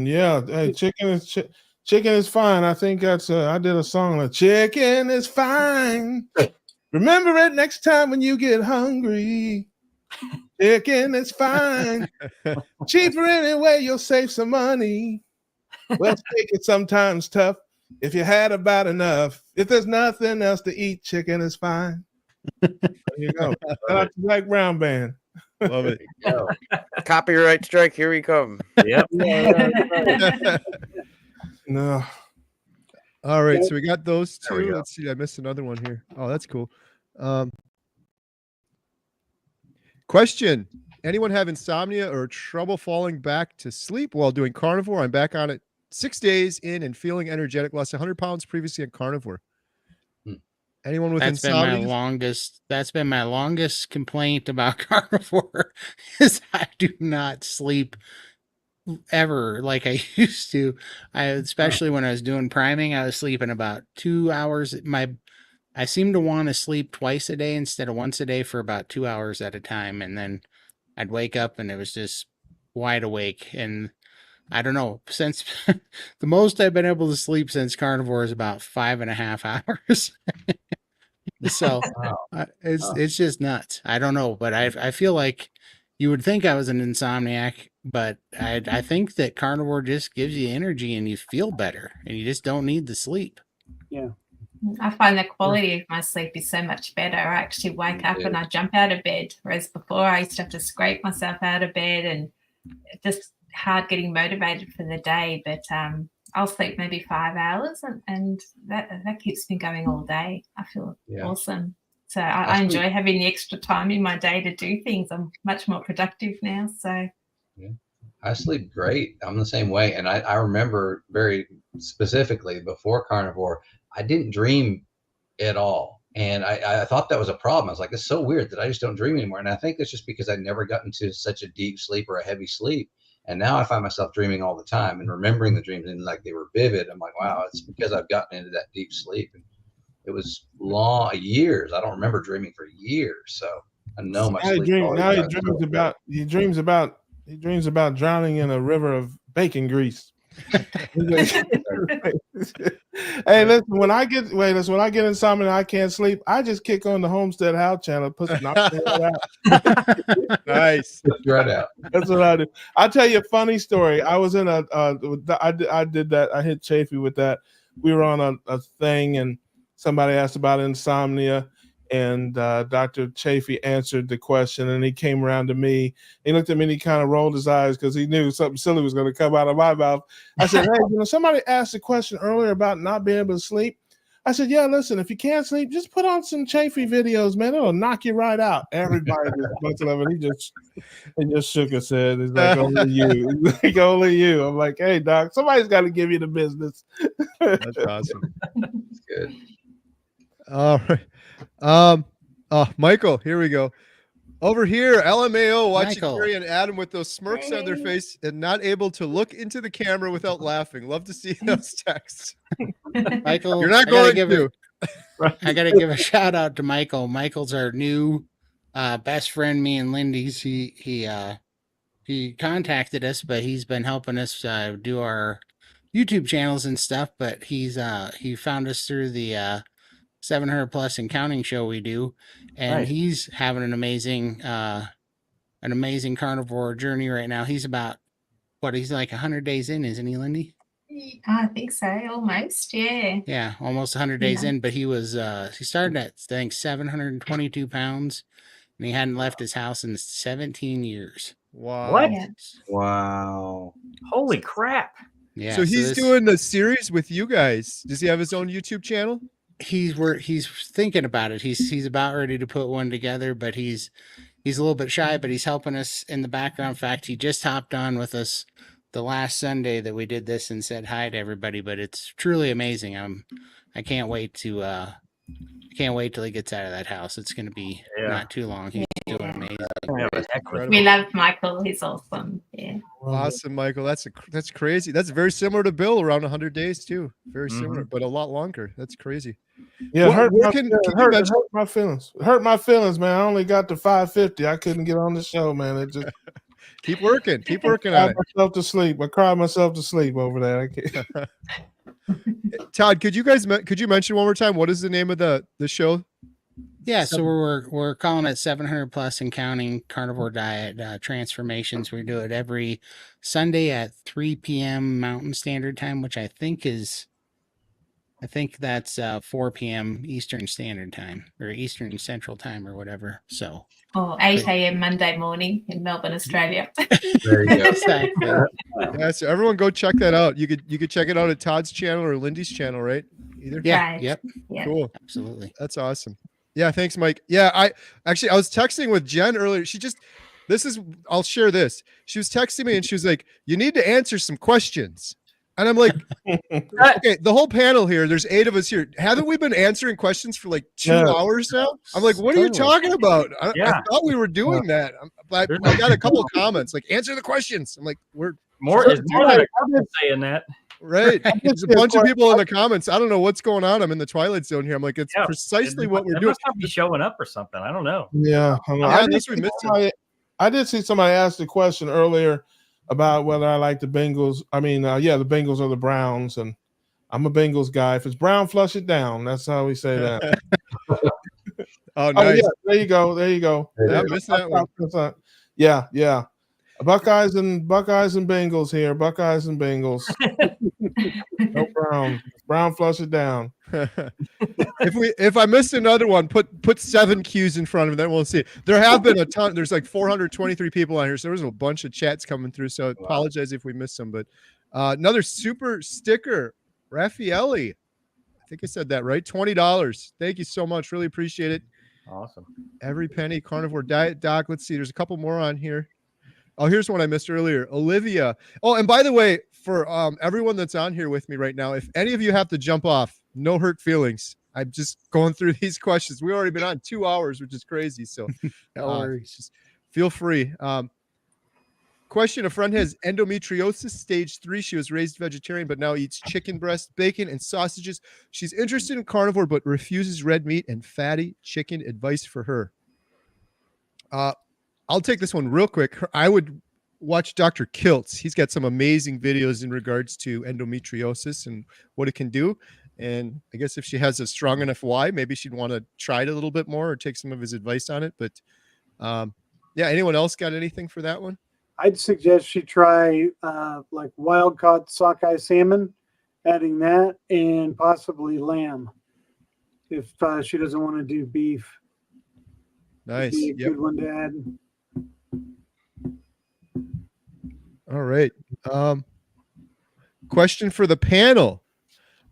Yeah, hey, chicken is fine. I think that's I did a song of chicken is fine. Remember it next time when you get hungry. Chicken is fine. Cheaper anyway, you'll save some money. Well, steak is sometimes tough if you had about enough. If there's nothing else to eat, chicken is fine. There you go. Shout out to Black Brown Band. Love it. Copyright strike, here we come. Yep. No. All right, so we got those two. Let's see, I missed another one here. Oh, that's cool. Question: anyone have insomnia or trouble falling back to sleep while doing carnivore? I'm back on it 6 days in and feeling energetic. Lost 100 pounds previously on carnivore. Anyone with insomnia? That's been my longest complaint about carnivore is I do not sleep ever like I used to. Especially when I was doing priming, I was sleeping about 2 hours. I seem to want to sleep twice a day instead of once a day for about 2 hours at a time, and then I'd wake up and it was just wide awake. And I don't know, since the most I've been able to sleep since carnivore is about 5.5 hours. So it's just nuts. I don't know, but I feel like you would think I was an insomniac, but I think that carnivore just gives you energy and you feel better and you just don't need the sleep. Yeah. I find the quality of my sleep is so much better. I actually wake up and I jump out of bed, whereas before I used to have to scrape myself out of bed and just hard getting motivated for the day. But I'll sleep maybe 5 hours and that keeps me going all day. I feel awesome. So I enjoy having the extra time in my day to do things. I'm much more productive now. So I sleep great. I'm the same way. And I remember very specifically before carnivore, I didn't dream at all. And I thought that was a problem. I was like, it's so weird that I just don't dream anymore. And I think it's just because I'd never gotten to such a deep sleep or a heavy sleep. And now I find myself dreaming all the time and remembering the dreams and like they were vivid. I'm like, wow, it's because I've gotten into that deep sleep. And it was years. I don't remember dreaming for years. So I know my sleep. He dreams about drowning in a river of bacon grease. Hey, listen, when I get insomnia and I can't sleep, I just kick on the Homestead House channel, knock that out. Nice. Right out. That's what I do. I'll tell you a funny story. I was in I did that. I hit Chafee with that. We were on a thing and somebody asked about insomnia, and Dr. Chafee answered the question, and he came around to me. He looked at me and he kind of rolled his eyes because he knew something silly was going to come out of my mouth. I said, hey, somebody asked a question earlier about not being able to sleep. I said, yeah, listen, if you can't sleep, just put on some Chafee videos, man. It'll knock you right out. Everybody just love it. He just shook his head. He's like, only you. He's like, only you. I'm like, hey, doc, somebody's got to give you the business. That's awesome. That's good. All right. Michael, here we go. Over here, LMAO watching Michael. Carrie and Adam with those smirks on their face and not able to look into the camera without laughing. Love to see those texts. Michael, You're not going to. I got to give a shout out to Michael. Michael's our new best friend, me and Lindy's. He contacted us, but he's been helping us do our YouTube channels and stuff. But he found us through the 700 plus and counting show we do, and Nice. he's having an amazing carnivore journey right now. He's about he's like 100 days in, isn't he, Lindy? I think so, almost. Yeah. Yeah, almost 100 days in, but he started at, I think, 722 pounds, and he hadn't left his house in 17 years. Wow. What? Yeah. Wow. Holy crap. Yeah. So he's doing the series with you guys. Does he have his own YouTube channel? He's thinking about it. He's about ready to put one together, but he's a little bit shy, but he's helping us in the background. In fact, he just hopped on with us the last Sunday that we did this and said hi to everybody, but it's truly amazing. I can't wait till he gets out of that house. It's going to be not too long. He's doing amazing. We love Michael. He's awesome. Yeah. Awesome, Michael. That's crazy. That's very similar to Bill, around 100 days too. Very similar, but a lot longer. That's crazy. Yeah, Where hurt my feelings. It hurt my feelings, man. I only got to 550. I couldn't get on the show, man. It just keep working on it. I cried myself to sleep over there. I can't. Todd, could you mention one more time what is the name of the show? Yeah, so we're calling it 700 plus and counting carnivore diet transformations. We do it every Sunday at 3 p.m. Mountain Standard Time, which I think that's 4 p.m. Eastern Standard Time or Eastern Central Time or whatever. So 8 a.m. Monday morning in Melbourne, Australia. There you go. Exactly. Yeah, so everyone go check that out. You could check it out at Todd's channel or Lindy's channel, right? Either. Yeah. Right. Yep. Yeah. Cool. Absolutely. That's awesome. Yeah, thanks, Mike. Yeah, I was texting with Jen earlier. I'll share this. She was texting me and she was like, "You need to answer some questions." And I'm like, okay, the whole panel here, there's 8 of us here. Haven't we been answering questions for like 2 hours now? I'm like, what are you talking about? I thought we were doing that. But I got a couple of comments like, answer the questions. I'm like, More than a couple saying that. Right. There's a bunch of people in the comments. I don't know what's going on. I'm in the twilight zone here. I'm like, it's precisely what we're doing. Must not be showing up or something. I don't know. Yeah. I did see somebody ask the question earlier about whether I like the Bengals. I mean, the Bengals or the Browns, and I'm a Bengals guy. If it's brown, flush it down. That's how we say that. Oh, nice. Yeah, there you go. I missed that one. Yeah. Buckeyes and Bengals here. Buckeyes and Bengals. No brown. Brown, flush it down. If I missed another one, put 7 Q's in front of it, then we'll see. There have been a ton. There's like 423 people on here, so there was a bunch of chats coming through. So I apologize if we missed some. But another super sticker, Raffaelli. I think I said that right. $20. Thank you so much. Really appreciate it. Awesome. Every penny, Carnivore Diet Doc. Let's see. There's a couple more on here. Oh, here's one I missed earlier. Olivia. Oh, and by the way, for everyone that's on here with me right now, if any of you have to jump off, no hurt feelings. I'm just going through these questions. We've already been on 2 hours, which is crazy. So no worries. just feel free. Question: a friend has endometriosis stage 3. She was raised vegetarian, but now eats chicken breast, bacon, and sausages. She's interested in carnivore, but refuses red meat and fatty chicken. Advice for her. I'll take this one real quick. I would watch Dr. Kiltz. He's got some amazing videos in regards to endometriosis and what it can do. And I guess if she has a strong enough why, maybe she'd want to try it a little bit more or take some of his advice on it. But yeah, anyone else got anything for that one? I'd suggest she try like wild caught sockeye salmon, adding that, and possibly lamb if she doesn't want to do beef. Nice. Be a good one to add. All right. Question for the panel.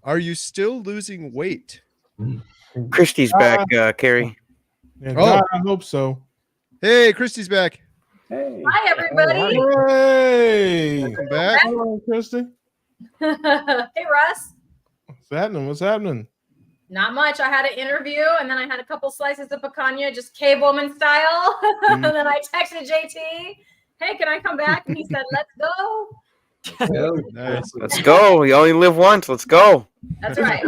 Are you still losing weight? Christy's back, Carrie. Yeah, God, I hope so. Hey, Christy's back. Hey. Hi, everybody. Hey. Welcome back. Hello, Christy. Hey, Russ. What's happening? What's happening? Not much. I had an interview, and then I had a couple slices of picanha, just cave woman style. And then I texted JT, hey, can I come back? And he said, let's go. Nice. Let's go. You only live once. Let's go. That's right.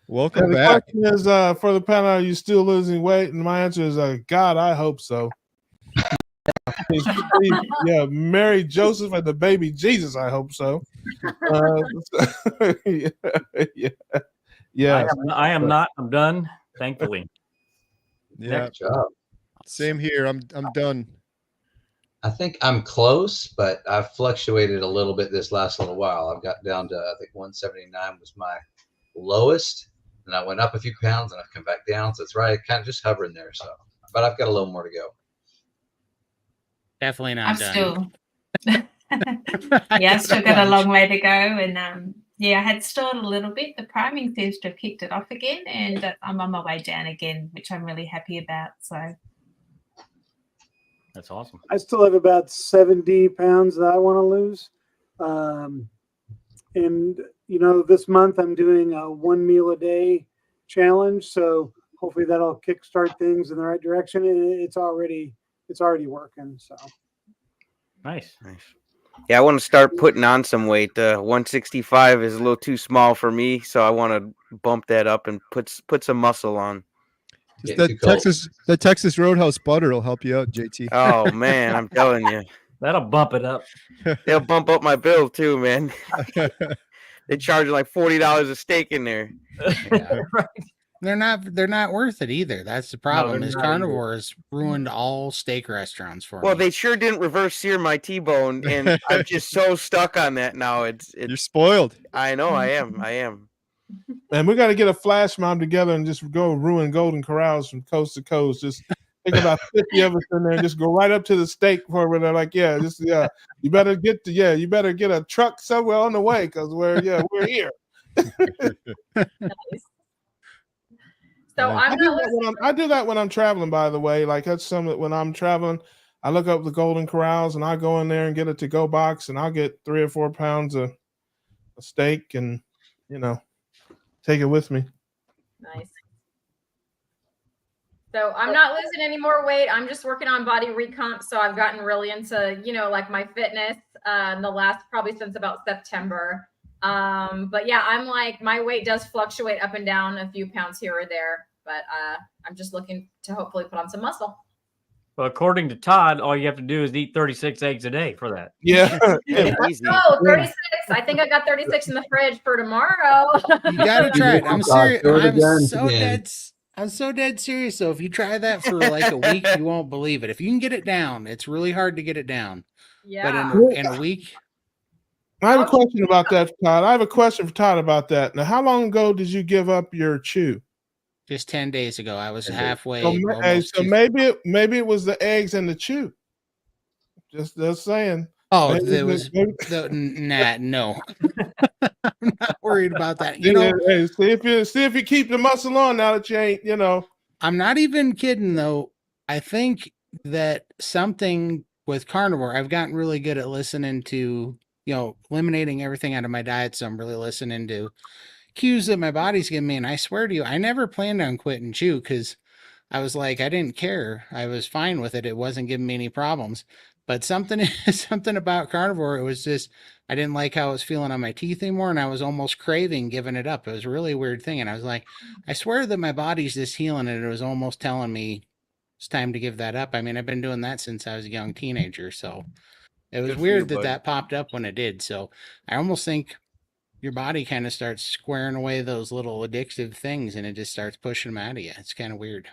Welcome the back. question is for the panel, are you still losing weight? And my answer is God, I hope so. Yeah, Mary, Joseph, and the baby Jesus, I hope so. Yeah. I am not. I'm done. Thankfully. Yeah. Good job. Same here. I'm done. I think I'm close, but I've fluctuated a little bit this last little while. I've got down to, I think 179 was my lowest, and I went up a few pounds and I've come back down. So it's right, kind of just hovering there. So, but I've got a little more to go. Definitely not I'm done. still, yeah, I've still got a long way to go. And yeah, I had stalled a little bit. The priming seems to have kicked it off again, and I'm on my way down again, which I'm really happy about. So that's awesome. I still have about 70 pounds that I want to lose. And, you know, this month I'm doing a 1 meal a day challenge. So hopefully that'll kickstart things in the right direction. It's already working. So nice. Yeah, I want to start putting on some weight. 165 is a little too small for me, so I want to bump that up and put some muscle on. Just that Texas Roadhouse butter will help you out, JT. Oh man, I'm telling you, that'll bump it up. They'll bump up my bill too, man. They charge like $40 a steak in there. Yeah. They're not worth it either. That's the problem. they're Is not Carnivore has ruined all steak restaurants for Well, me. they sure didn't reverse sear my T-bone, and I'm just so stuck on that now. You're spoiled. I know, I am. Man, we got to get a flash mob together and just go ruin Golden Corrals from coast to coast. Just take about 50 of us in there and just go right up to the steak for where they're like, you better get a truck somewhere on the way because we're here. So I'm not I do that when I'm traveling, by the way. Like that's something when I'm traveling, I look up the Golden Corrals and I go in there and get a to-go box and I'll get 3 or 4 pounds of steak and take it with me. Nice. So I'm not losing any more weight. I'm just working on body recomp. So I've gotten really into, like my fitness in the last probably since about September. But yeah, I'm like, my weight does fluctuate up and down a few pounds here or there, but I'm just looking to hopefully put on some muscle. Well, according to Todd, all you have to do is eat 36 eggs a day for that. Yeah. Easy. Oh, 36. I think I got 36 in the fridge for tomorrow. You gotta try it. I'm serious. do it I'm again. so dead. I'm so dead serious. So if you try that for like a week, you won't believe it. If you can get it down, it's really hard to get it down. Yeah. But in a week. I have a question about that, Todd. I have a question for Todd about that. Now, how long ago did you give up your chew? Just 10 days ago. I was halfway. So maybe it was the eggs and the chew. Just saying. Oh, maybe there was no. I'm not worried about that. See if you keep the muscle on now that you ain't, I'm not even kidding though. I think that something with Carnivore, I've gotten really good at listening to, eliminating everything out of my diet. So I'm really listening to cues that my body's giving me. And I swear to you, I never planned on quitting chew because I was like, I didn't care. I was fine with it. It wasn't giving me any problems. But something about Carnivore, it was just I didn't like how it was feeling on my teeth anymore, and I was almost craving giving it up. It was a really weird thing, and I was like, I swear that my body's just healing, and it was almost telling me it's time to give that up. I mean, I've been doing that since I was a young teenager, so it was Good for you, weird that bud. that popped up when it did. So I almost think your body kind of starts squaring away those little addictive things, and it just starts pushing them out of you. It's kind of weird.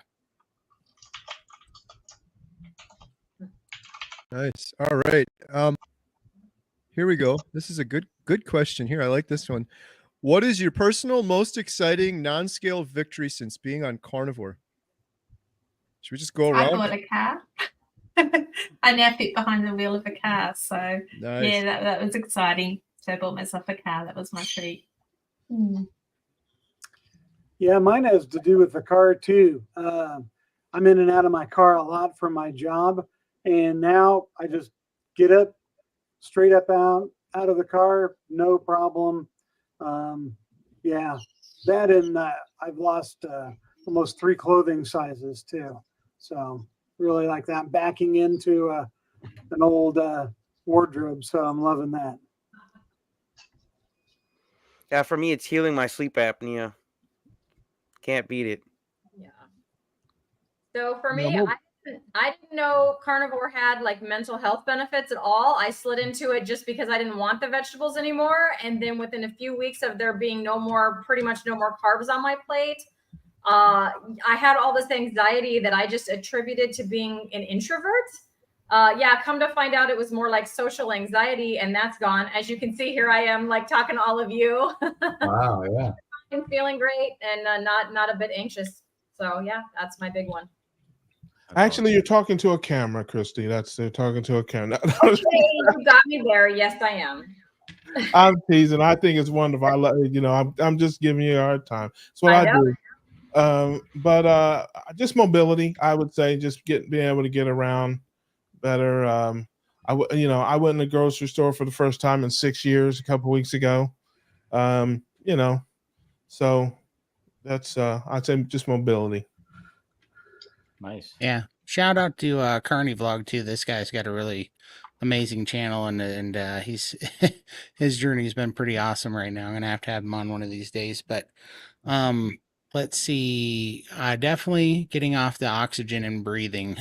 Nice. All right. Here we go. This is a good question here. I like this one. What is your personal most exciting non-scale victory since being on Carnivore? Should we just go I around? bought a car. I now fit behind the wheel of a car. So Nice. yeah, that was exciting. So I bought myself a car. That was my treat. Yeah, mine has to do with the car too. I'm in and out of my car a lot for my job, and now I just get up, straight up out of the car, no problem. Yeah, that and I've lost almost 3 clothing sizes too. So really like that. I'm backing into an old wardrobe, so I'm loving that. Yeah, for me, it's healing my sleep apnea. Can't beat it. So for me, I didn't know Carnivore had like mental health benefits at all. I slid into it just because I didn't want the vegetables anymore. And then within a few weeks of there being pretty much no more carbs on my plate, I had all this anxiety that I just attributed to being an introvert. Yeah, come to find out it was more like social anxiety, and that's gone. As you can see here, I am like talking to all of you. Wow, yeah. I'm feeling great and not a bit anxious. So yeah, that's my big one. Actually, you're talking to a camera, Christy. They're talking to a camera. Hey, you got me there. Yes, I am. I'm teasing. I think it's wonderful. I'm just giving you a hard time. That's what I do. But just mobility, I would say, just being able to get around better. I went in the grocery store for the first time in 6 years a couple weeks ago. So that's I'd say just mobility. Nice. Yeah. Shout out to Carnivore too. This guy's got a really amazing channel, and he's his journey's been pretty awesome right now. I'm gonna have to have him on one of these days. But let's see. Definitely getting off the oxygen and breathing.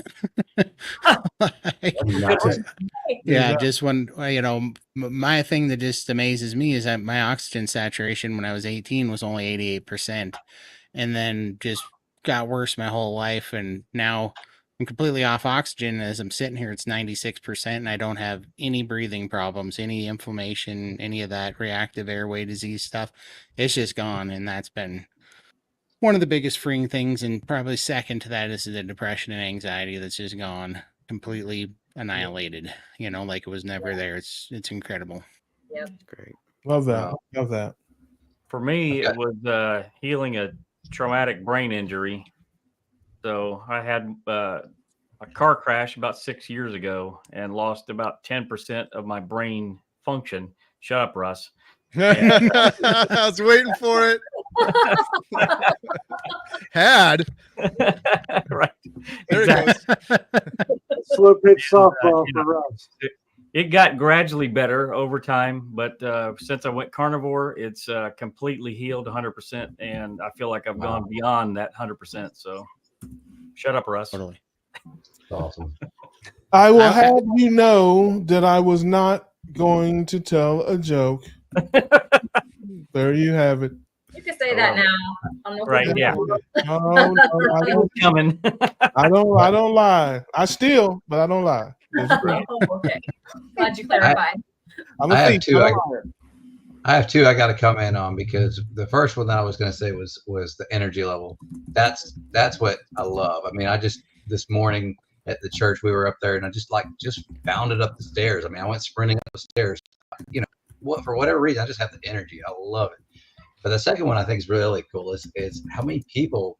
Yeah, just when my thing that just amazes me is that my oxygen saturation when I was 18 was only 88%, and then just got worse my whole life, and now I'm completely off oxygen. As I'm sitting here, it's 96%, and I don't have any breathing problems, any inflammation, any of that reactive airway disease stuff. It's just gone, and that's been one of the biggest freeing things. And probably second to that is the depression and anxiety that's just gone, completely annihilated. Like it was never there. It's incredible. Yep. Great. Love that. Love that. For me, it was healing a traumatic brain injury. So I had a car crash about 6 years ago and lost about 10% of my brain function. Shut up, Russ. I was waiting for it. Had. Right. There Exactly. it goes. Slow pitch softball for us. It got gradually better over time, but since I went Carnivore, it's completely healed 100%, and I feel like I've gone beyond that 100%. So, shut up, Russ. Totally. Awesome. I will have you know that I was not going to tell a joke. There you have it. You can say that now. Right? Yeah. No, I don't. Coming. I don't lie. I steal, but I don't lie. Oh, okay. Glad you clarified. I'm I a have thief, two. not a I liar. have two I got to comment on, because the first one that I was going to say was the energy level. That's what I love. I mean, this morning at the church, we were up there, and I just bounded up the stairs. I mean, I went sprinting up the stairs. For whatever reason, I just have the energy. I love it. But the second one I think is really cool is how many people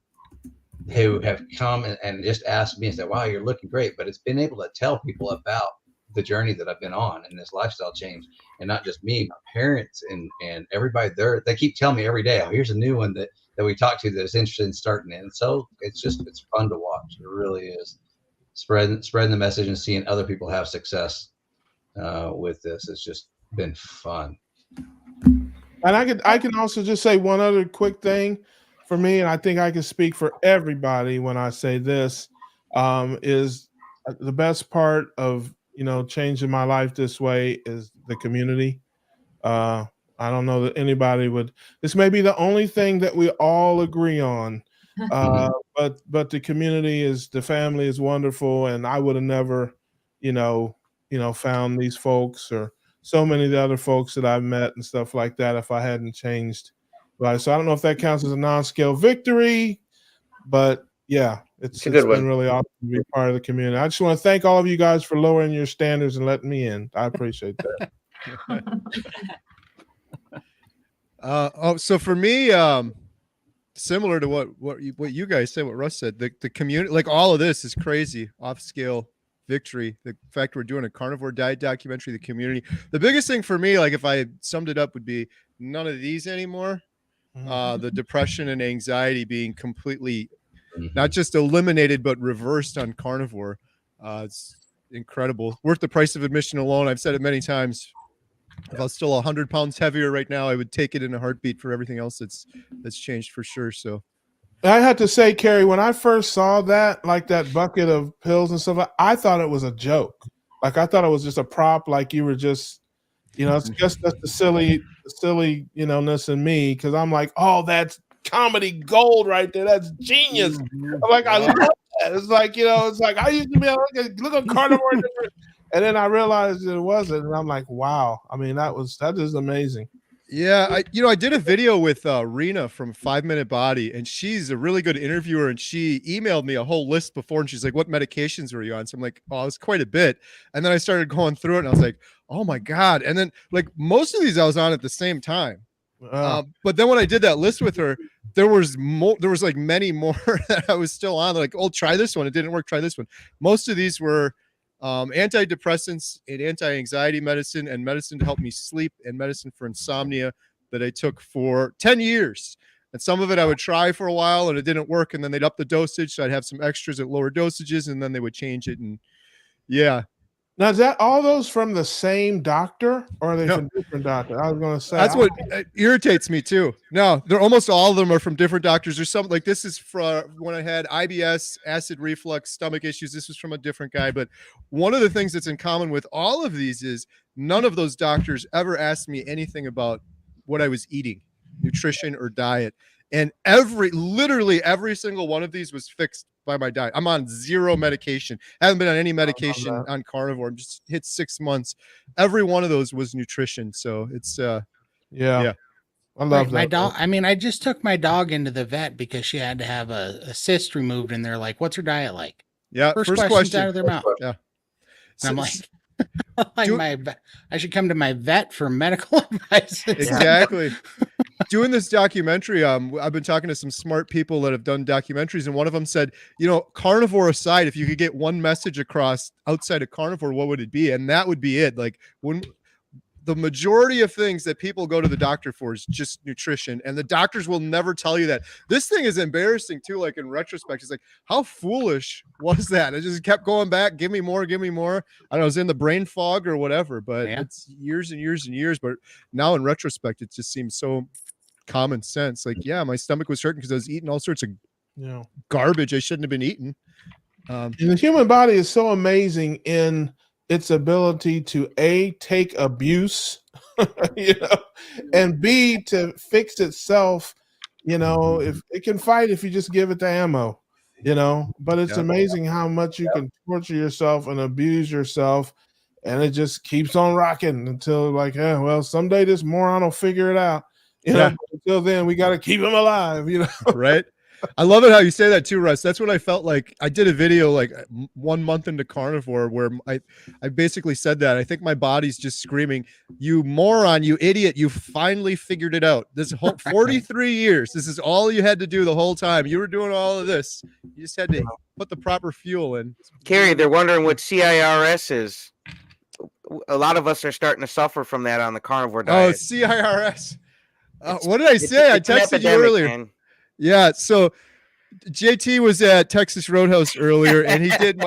who have come and just asked me and said, wow, you're looking great. But it's been able to tell people about the journey that I've been on and this lifestyle change. And not just me, my parents and everybody there. They keep telling me every day, oh, here's a new one that we talked to that's interested in starting in. And so it's fun to watch. It really is. spreading the message and seeing other people have success with this. It's just been fun. And I can also just say one other quick thing for me, and I think I can speak for everybody when I say this, is the best part of changing my life this way is the community. I don't know that anybody would. This may be the only thing that we all agree on, but the community the family is wonderful, and I would have never, found these folks or so many of the other folks that I've met and stuff like that if I hadn't changed. Right. So I don't know if that counts as a non-scale victory, but yeah, it's been really awesome to be part of the community. I just want to thank all of you guys for lowering your standards and letting me in. I appreciate that. So for me, similar to what you guys said, what Russ said, the community, like all of this is crazy off scale victory. The fact we're doing a carnivore diet documentary, the community. The biggest thing for me, like if I summed it up, would be none of these anymore. The depression and anxiety being completely not just eliminated but reversed on carnivore. It's incredible. Worth the price of admission alone. I've said it many times. If I was still 100 pounds heavier right now, I would take it in a heartbeat for everything else that's changed for sure. So I had to say, Carrie, when I first saw that, like that bucket of pills and stuff, I thought it was a joke. Like I thought it was just a prop. Like you were just, it's just the silly, ness in me. Cause I'm like, oh, that's comedy gold right there. That's genius. I'm like, I love that. It's like, I used to be look at Carnivore. And then I realized it wasn't. And I'm like, wow. I mean, that is amazing. Yeah, I did a video with Rena from 5 Minute Body, and she's a really good interviewer, and she emailed me a whole list before, and she's like, what medications were you on? So I'm like, oh, it was quite a bit. And then I started going through it, and I was like, oh my God. And then like most of these I was on at the same time. But then when I did that list with her, there was like many more that I was still on. Like, oh, try this one. It didn't work. Try this one. Most of these were antidepressants and anti-anxiety medicine and medicine to help me sleep and medicine for insomnia that I took for 10 years. And some of it I would try for a while and it didn't work. And then they'd up the dosage. So I'd have some extras at lower dosages and then they would change it. And yeah. Now, is that all those from the same doctor or are they from different doctors? I was going to say. That's what irritates me too. No, they're almost all of them are from different doctors. There's some like this is from when I had IBS, acid reflux, stomach issues. This was from a different guy. But one of the things that's in common with all of these is none of those doctors ever asked me anything about what I was eating, nutrition or diet. And literally every single one of these was fixed by my diet. I'm on zero medication. I haven't been on any medication on carnivore. I'm just hit 6 months. Every one of those was nutrition. So it's yeah. I love that. My dog. I mean, I just took my dog into the vet because she had to have a cyst removed, and they're like, "What's her diet like?" Yeah, first question out of their mouth. Yeah, and I'm like, I should come to my vet for medical advice. Exactly. Doing this documentary, I've been talking to some smart people that have done documentaries, and one of them said, carnivore aside, if you could get one message across outside of carnivore, what would it be? And that would be it. Like when the majority of things that people go to the doctor for is just nutrition, and the doctors will never tell you that. This thing is embarrassing too. Like in retrospect, it's like, how foolish was that? I just kept going back. Give me more. I don't know. I was in the brain fog or whatever, but it's years and years and years. But now in retrospect, it just seems so common sense. Like, yeah, my stomach was hurting because I was eating all sorts of garbage I shouldn't have been eating. And the human body is so amazing in its ability to take abuse, and B, to fix itself. If it can fight, if you just give it the ammo, but it's amazing how much you can torture yourself and abuse yourself. And it just keeps on rocking until like, someday this moron will figure it out. Until then, we got to keep him alive, Right. I love it how you say that too, Russ. That's what I felt like. I did a video like 1 month into carnivore where I basically said that. I think my body's just screaming, you moron, you idiot. You finally figured it out. This whole 43 years. This is all you had to do the whole time. You were doing all of this. You just had to put the proper fuel in. Carrie, they're wondering what CIRS is. A lot of us are starting to suffer from that on the carnivore diet. Oh, CIRS. What did I say? I texted you earlier. Man. Yeah, so JT was at Texas Roadhouse earlier, and he did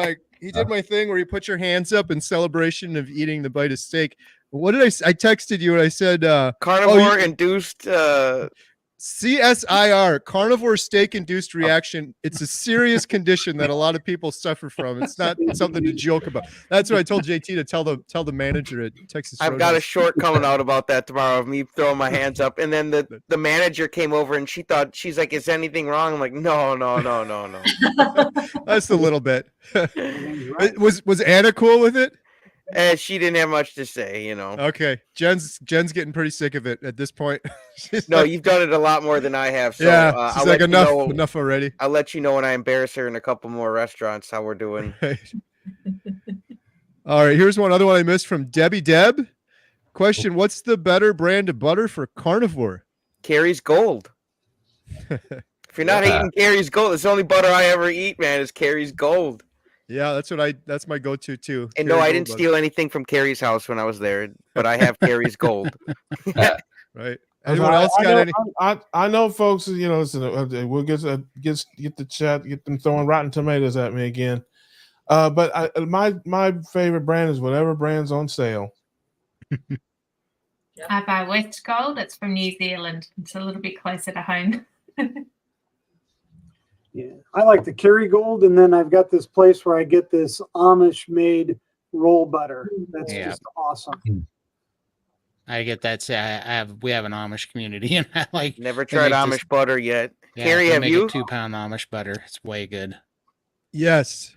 did my thing where you put your hands up in celebration of eating the bite of steak. What did I texted you and I said Carnivore induced CSIR, carnivore steak induced reaction. It's a serious condition that a lot of people suffer from. It's not something to joke about. That's what I told JT to tell the manager at Texas I've got a Roadhouse. short coming out about that tomorrow of me throwing my hands up, and then the manager came over and she's like, "Is anything wrong?" I'm like, "No." That's a little bit. Was Anna cool with it? And she didn't have much to say, you know. Okay, Jen's getting pretty sick of it at this point. No, you've done it a lot more than I have. So yeah, I'll she's let like you enough already. I'll let you know when I embarrass her in a couple more restaurants how we're doing. Right. All right, here's one other one I missed from Debbie Deb. Question: what's the better brand of butter for Carnivore? Carrie's Gold. If you're not eating Carrie's Gold, it's the only butter I ever eat, man, is Carrie's Gold. Yeah, that's my go-to too. And no, I didn't steal anything from Carrie's house when I was there, but I have Carrie's Gold. Right. Anyone else got any? I know, folks. You know, listen, we'll get the chat, get them throwing rotten tomatoes at me again. But my favorite brand is whatever brand's on sale. I buy West Gold. It's from New Zealand. It's a little bit closer to home. Yeah, I like the Kerrygold, and then I've got this place where I get this Amish-made roll butter. That's just awesome. I get that. We have an Amish community, and I like. Never tried Amish butter yet. Yeah, Carrie, have you? 2-pound Amish butter. It's way good. Yes,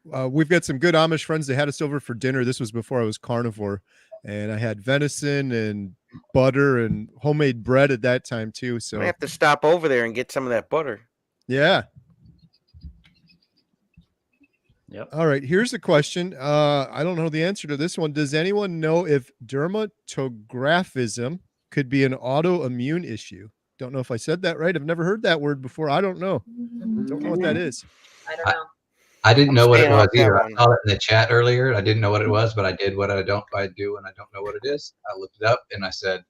we've got some good Amish friends. They had us over for dinner. This was before I was carnivore, and I had venison and butter and homemade bread at that time too. So I have to stop over there and get some of that butter. Yeah. Yep. All right. Here's a question. I don't know the answer to this one. Does anyone know if dermatographism could be an autoimmune issue? Don't know if I said that right. I've never heard that word before. I don't know. Don't know what that is. I don't know. I didn't know what it was either. I one. saw it in the chat earlier. I didn't know what it was, but I did what I do when I don't know what it is. I looked it up and I said,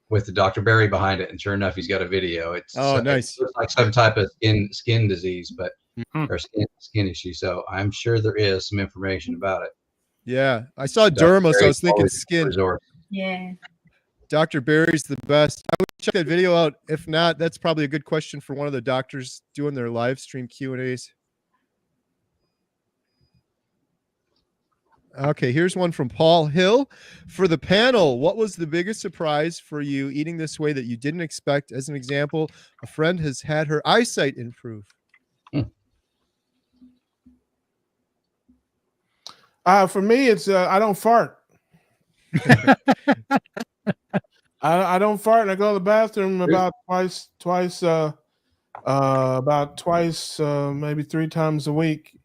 with the Dr. Barry behind it, and sure enough, he's got a video. It's nice. It looks like some type of skin disease, but or skin issue. So I'm sure there is some information about it. Yeah, I saw derma, so I was thinking skin. Yeah. Dr. Barry's the best. I would check that video out. If not, that's probably a good question for one of the doctors doing their live stream Q&As. Okay, here's one from Paul Hill. For the panel, what was the biggest surprise for you eating this way that you didn't expect? As an example, a friend has had her eyesight improve. For me, it's I don't fart. I don't fart, and I go to the bathroom about twice, maybe 3 times a week.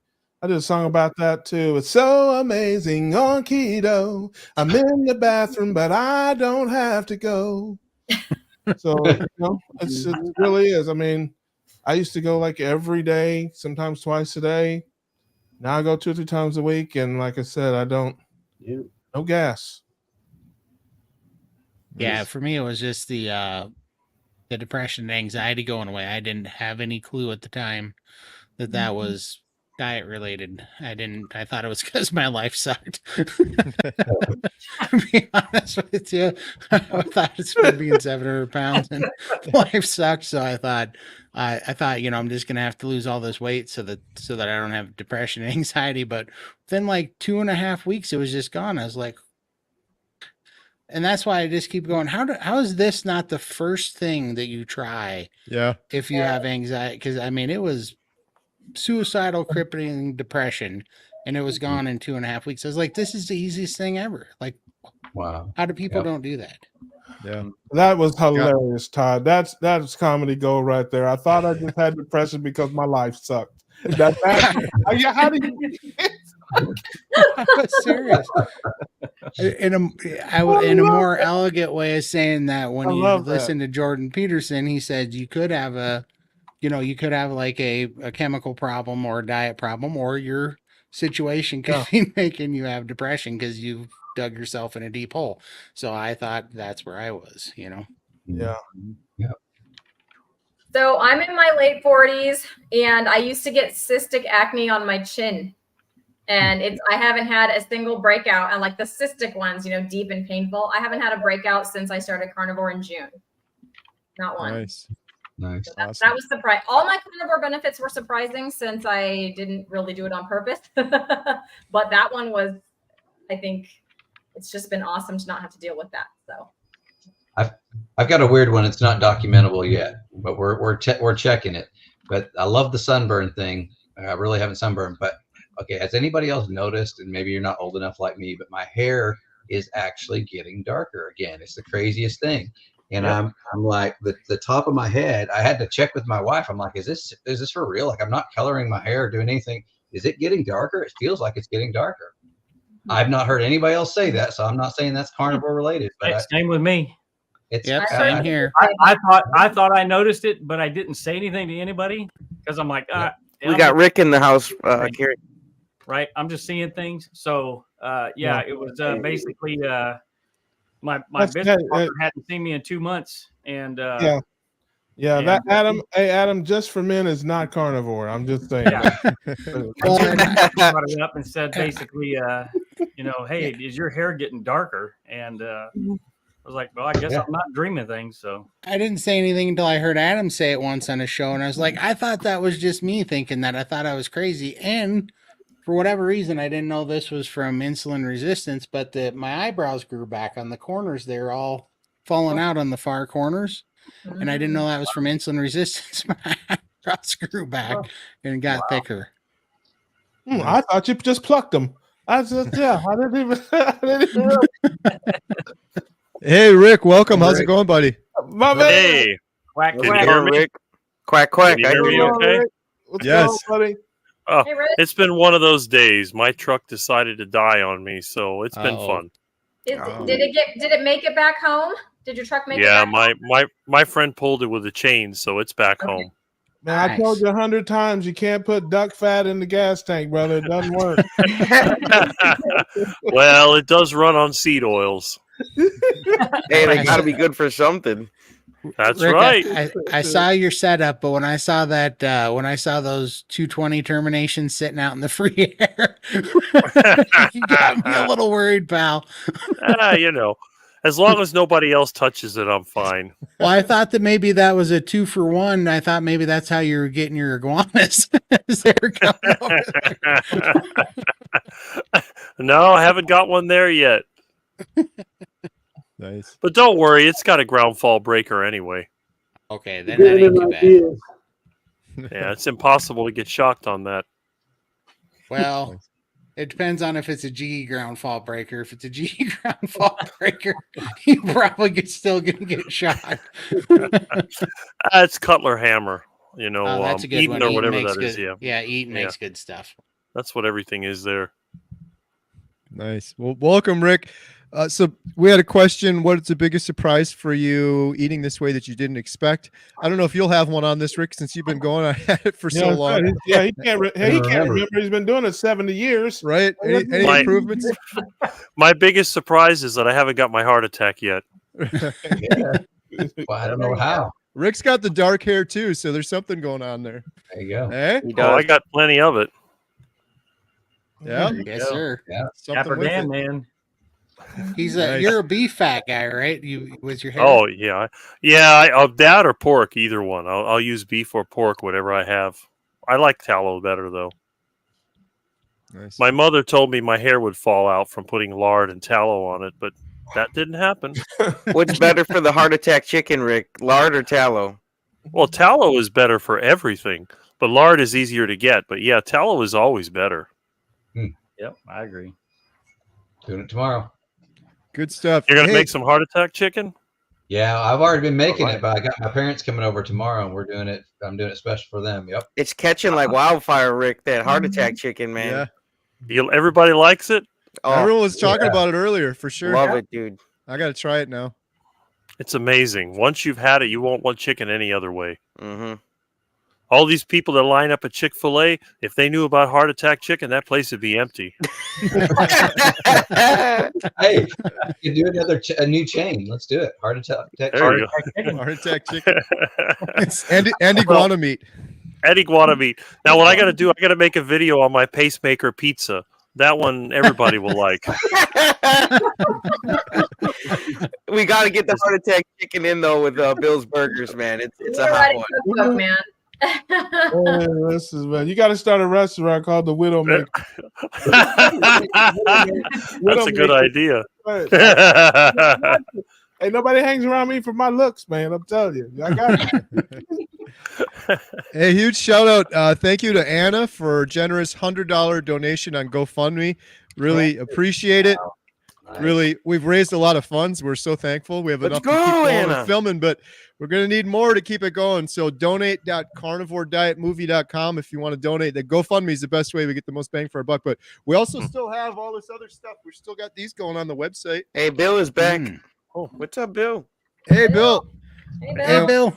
I did a song about that too. It's so amazing on keto. I'm in the bathroom, but I don't have to go. So you know, it really is. I mean, I used to go like every day, sometimes twice a day. Now I go 2 or 3 times a week, and like I said, I don't. No gas. Yeah, for me, it was just the depression and anxiety going away. I didn't have any clue at the time that was diet related. I thought it was because my life sucked. To be honest with you, I thought it's been being 700 pounds and life sucked. So I thought, I'm just gonna have to lose all this weight so that I don't have depression and anxiety. But then, like 2.5 weeks, it was just gone. I was like, and that's why I just keep going. How is this not the first thing that you try? Yeah. If you have anxiety, because I mean, it was suicidal, crippling depression, and it was gone in 2.5 weeks. I was like, this is the easiest thing ever. Like, wow, how do people don't do that? Yeah, that was hilarious, Todd. That's comedy gold right there. I thought I just had depression because my life sucked. How do you? I was serious. In a more elegant way of saying that, when you listen to Jordan Peterson, he said you could have like a chemical problem or a diet problem, or your situation could be making you have depression because you've dug yourself in a deep hole. So I thought that's where I was, Yeah. So I'm in my late 40s, and I used to get cystic acne on my chin. And I haven't had a single breakout, and like the cystic ones, deep and painful. I haven't had a breakout since I started carnivore in June. Not one. Nice. So that was surprising. All my carnivore benefits were surprising since I didn't really do it on purpose. But that one was, I think, it's just been awesome to not have to deal with that. So I've got a weird one. It's not documentable yet, but we're checking it. But I love the sunburn thing. I really haven't sunburned, but okay. Has anybody else noticed? And maybe you're not old enough like me, but my hair is actually getting darker again. It's the craziest thing. And I'm like the top of my head. I had to check with my wife. I'm like, is this for real? Like, I'm not coloring my hair or doing anything. Is it getting darker? It feels like it's getting darker. I've not heard anybody else say that, so I'm not saying that's carnivore related. But Same with me. It's same here. I thought I noticed it, but I didn't say anything to anybody because I'm like, we got Rick in the house, Gary. Right, I'm just seeing things. So it was basically my business partner hadn't seen me in 2 months, and that Adam, Adam, just for men is not carnivore. I'm just saying. Yeah. I brought it up and said basically, hey, is your hair getting darker? And I was like, well, I guess I'm not dreaming things. So I didn't say anything until I heard Adam say it once on a show, and I was like, I thought that was just me thinking that. I thought I was crazy, and for whatever reason, I didn't know this was from insulin resistance, but my eyebrows grew back on the corners. They're all falling out on the far corners. And I didn't know that was from insulin resistance. My eyebrows grew back and got thicker. I thought you just plucked them. I didn't even know. Hey, Rick, welcome. How's it going, buddy? My man. Hey. Quack, Can you hear me? Rick. Quack, quack. Can you hear me okay? What's Yes. going on, buddy? Oh, Hey, Rick. it's been one of those days. My truck decided to die on me, so it's been fun. Did it make it back home? Did your truck make it Yeah, back home? my friend pulled it with a chain, so it's back home. Man, I told you 100 times you can't put duck fat in the gas tank, brother. It doesn't work. Well, it does run on seed oils. Hey, they got to be good for something. That's Rick, right. I saw your setup, but when I saw that, when I saw those 220 terminations sitting out in the free air, you got me a little worried, pal. As long as nobody else touches it, I'm fine. Well, I thought that maybe that was a 2-for-1. I thought maybe that's how you were getting your iguanas. No, I haven't got one there yet. Nice. But don't worry, it's got a ground fall breaker anyway. Okay, then that ain't too bad. Yeah, it's impossible to get shocked on that. Well, it depends on if it's a GE ground fall breaker. If it's a GE ground fall breaker, you probably still gonna get shot. It's Cutler Hammer, that's a good Eaton one. or Eaton whatever makes that is. good- Yeah, Eaton makes good stuff. That's what everything is there. Nice. Well, welcome, Rick. So we had a question. What's the biggest surprise for you eating this way that you didn't expect? I don't know if you'll have one on this, Rick, since you've been going at it for so long. Yeah, he can't remember. He's been doing it 70 years. Right? Any improvements? My biggest surprise is that I haven't got my heart attack yet. Well, I don't know how. Rick's got the dark hair too, so there's something going on there. There you go. Hey? Oh, I got plenty of it. Yeah. Yes, sir. Yeah. Dapper Dan, man. He's Nice. you're a beef fat guy, right? You with your hair. Oh yeah, that or pork, either one. I'll use beef or pork, whatever I have. I like tallow better though. Nice. My mother told me my hair would fall out from putting lard and tallow on it, but that didn't happen. What's better for the heart attack chicken, Rick? Lard or tallow? Well, tallow is better for everything, but lard is easier to get. But yeah, tallow is always better. Yep, I agree. Doing it tomorrow. Good stuff. You're gonna Hey, make some heart attack chicken? Yeah, I've already been making it, but I got my parents coming over tomorrow, and we're doing it. I'm doing it special for them. Yep. It's catching like wildfire, Rick. That heart attack chicken, man. Yeah. Everybody likes it? Oh, everyone was talking about it earlier for sure. love it, dude. I got to try it now. It's amazing. Once you've had it, you won't want chicken any other way. Mm-hmm. All these people that line up at Chick-fil-A, if they knew about heart attack chicken, that place would be empty. Hey, you can do a new chain. Let's do it. Heart attack. There you go. Heart attack chicken. and iguana meat. And iguana meat. Now, what I got to do, I got to make a video on my pacemaker pizza. That one everybody will like. We got to get the heart attack chicken in though with Bill's Burgers, man. It's a You're hot ready one. to cook, man. Man, this is man. You got to start a restaurant called the Widowmaker. That's a good idea. Hey, nobody hangs around me for my looks, man. I'm telling you, I got it. A huge shout out. Thank you to Anna for a generous $100 donation on GoFundMe. Really appreciate it. Really, we've raised a lot of funds. We're so thankful. We have Let's enough to keep go, going Anna. and filming, but we're going to need more to keep it going. So donate.carnivoredietmovie.com if you want to donate. The GoFundMe is the best way to get the most bang for our buck. But we also still have all this other stuff. We still got these going on the website. Hey, Bill is back. Oh, what's up, Bill? Hey, Bill. Hey, Bill.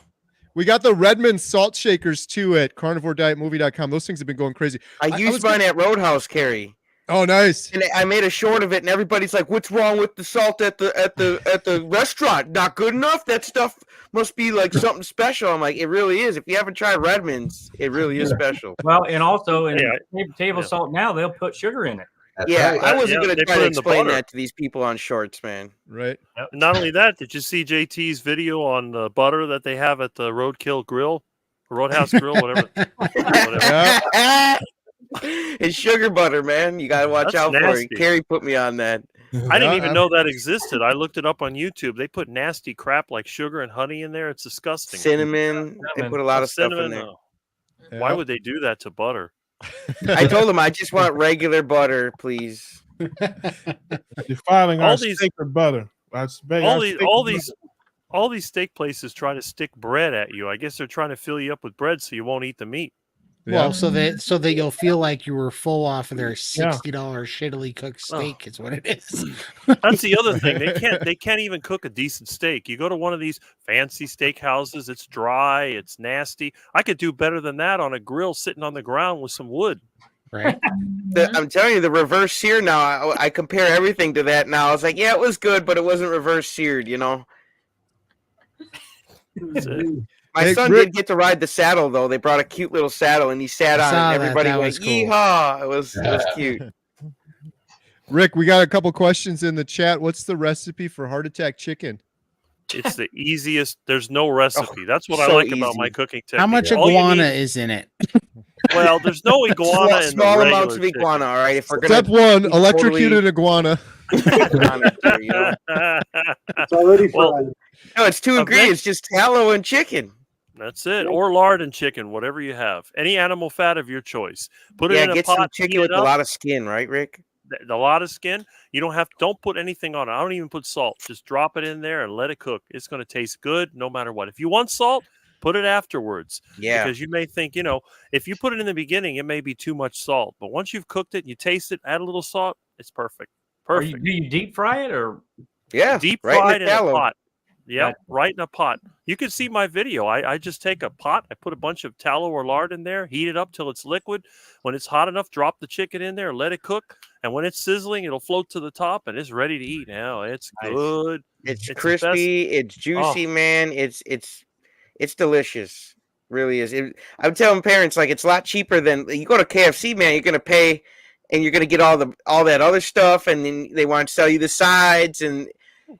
We got the Redmond salt shakers too at carnivoredietmovie.com. Those things have been going crazy. I used mine at Roadhouse, Carrie. Oh, nice. And I made a short of it, and everybody's like, "What's wrong with the salt at the restaurant? Not good enough? That stuff must be like something special." I'm like, "It really is. If you haven't tried Redmond's, it really is special." Well, and also in table salt now, they'll put sugar in it. Yeah, I wasn't going they to try put to in the explain butter. that to these people on shorts, man. Right. Not only that, did you see JT's video on the butter that they have at the Roadkill Grill, Roadhouse Grill, whatever? It's sugar butter, man. You got to watch That's out for nasty. it. Carrie put me on that. I didn't even know that existed. I looked it up on YouTube. They put nasty crap like sugar and honey in there. It's disgusting. Cinnamon. They put a lot of stuff in there. Why would they do that to butter? I told him I just want regular butter, please. You're filing All our these- sacred butter. That's All these steak places try to stick bread at you. I guess they're trying to fill you up with bread so you won't eat the meat. Well, so that you'll feel like you were full off of their $60 shittily cooked steak is what it is. That's the other thing. They can't even cook a decent steak. You go to one of these fancy steak houses, it's dry, it's nasty. I could do better than that on a grill sitting on the ground with some wood. Right. I'm telling you, the reverse sear now, I compare everything to that now. I was like, yeah, it was good, but it wasn't reverse seared, you know? That's it. My son did get to ride the saddle, though. They brought a cute little saddle, and he sat on it, and everybody That went, was cool. yeehaw! It was cute. Rick, we got a couple questions in the chat. What's the recipe for heart attack chicken? It's the easiest. There's no recipe. That's what I so like about my easy. cooking technique. How much All you iguana need- is in it? Well, there's no iguana in Small the amounts regular of iguana, all right? If we're Step gonna one, electrocute an iguana. It's already Well, fried. No, it's two ingredients, just tallow and chicken. That's it. Or lard and chicken, whatever you have. Any animal fat of your choice. Put it Yeah, in a get pot. some heat chicken it with a up. lot of skin, right, Rick? A lot of skin. You don't put anything on it. I don't even put salt. Just drop it in there and let it cook. It's going to taste good no matter what. If you want salt, put it afterwards. Yeah. Because you may think, if you put it in the beginning, it may be too much salt. But once you've cooked it, you taste it, add a little salt, it's perfect. Perfect. Do you deep fry it or? Yeah, Deep right in the fried in a tallow. pot. Yep, right in a pot. You can see my video. I just take a pot, I put a bunch of tallow or lard in there, heat it up till it's liquid. When it's hot enough, drop the chicken in there, let it cook. And when it's sizzling, it'll float to the top and it's ready to eat. Now it's good. It's the best. crispy, it's juicy, man. It's delicious. Really is. I'm telling parents, like, it's a lot cheaper than you go to KFC, man. You're gonna pay, and you're gonna get all that other stuff, and then they want to sell you the sides, and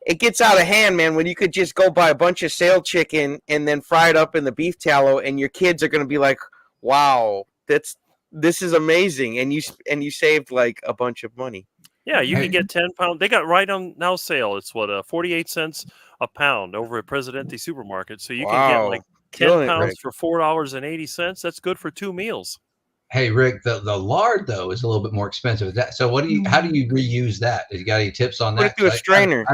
it gets out of hand, man. When you could just go buy a bunch of sale chicken and then fry it up in the beef tallow, and your kids are gonna be like, "Wow, this is amazing," and you saved like a bunch of money. Yeah, you can get 10 pounds. They got right on now sale. It's 48 cents a pound over at Presidente Supermarket. So you can get Wow. like 10 Killing it, pounds Rick. for $4.80. That's good for 2 meals. Hey Rick, the lard though is a little bit more expensive. So how do you reuse that? You got any tips on Put that? it through a 'Cause strainer.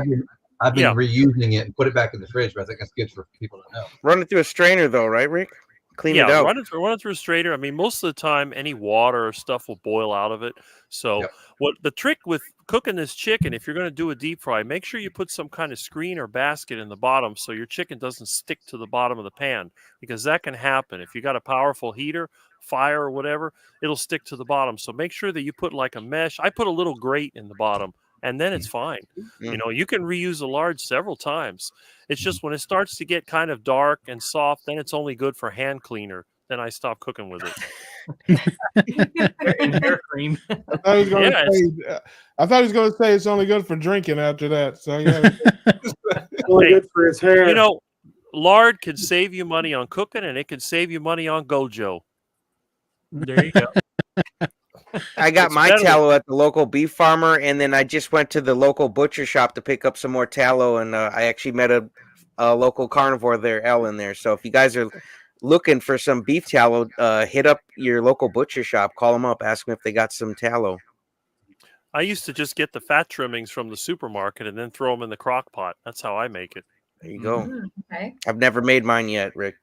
I've been Yeah. reusing it and put it back in the fridge, but I think that's good for people to know. Run it through a strainer, though, right, Rick? Clean it out. Run it through a strainer. I mean, most of the time, any water or stuff will boil out of it. So, what the trick with cooking this chicken, if you're going to do a deep fry, make sure you put some kind of screen or basket in the bottom so your chicken doesn't stick to the bottom of the pan, because that can happen. If you got a powerful heater, fire, or whatever, it'll stick to the bottom. So make sure that you put like a mesh. I put a little grate in the bottom, and then it's fine. You can reuse the lard several times. It's just when it starts to get kind of dark and soft, then it's only good for hand cleaner. then I stop cooking with it. And hair cream. I thought he was going Yeah, to say. I thought he was going to say it's only good for drinking after that. So yeah, Only Hey, good for his hair. you know, lard can save you money on cooking, and it can save you money on Gojo. There you go. I got It's my better. tallow at the local beef farmer, and then I just went to the local butcher shop to pick up some more tallow, and I actually met a local carnivore there, Ellen there. So if you guys are looking for some beef tallow, hit up your local butcher shop, call them up, ask them if they got some tallow. I used to just get the fat trimmings from the supermarket and then throw them in the crock pot. That's how I make it. There you go. Okay. I've never made mine yet, Rick.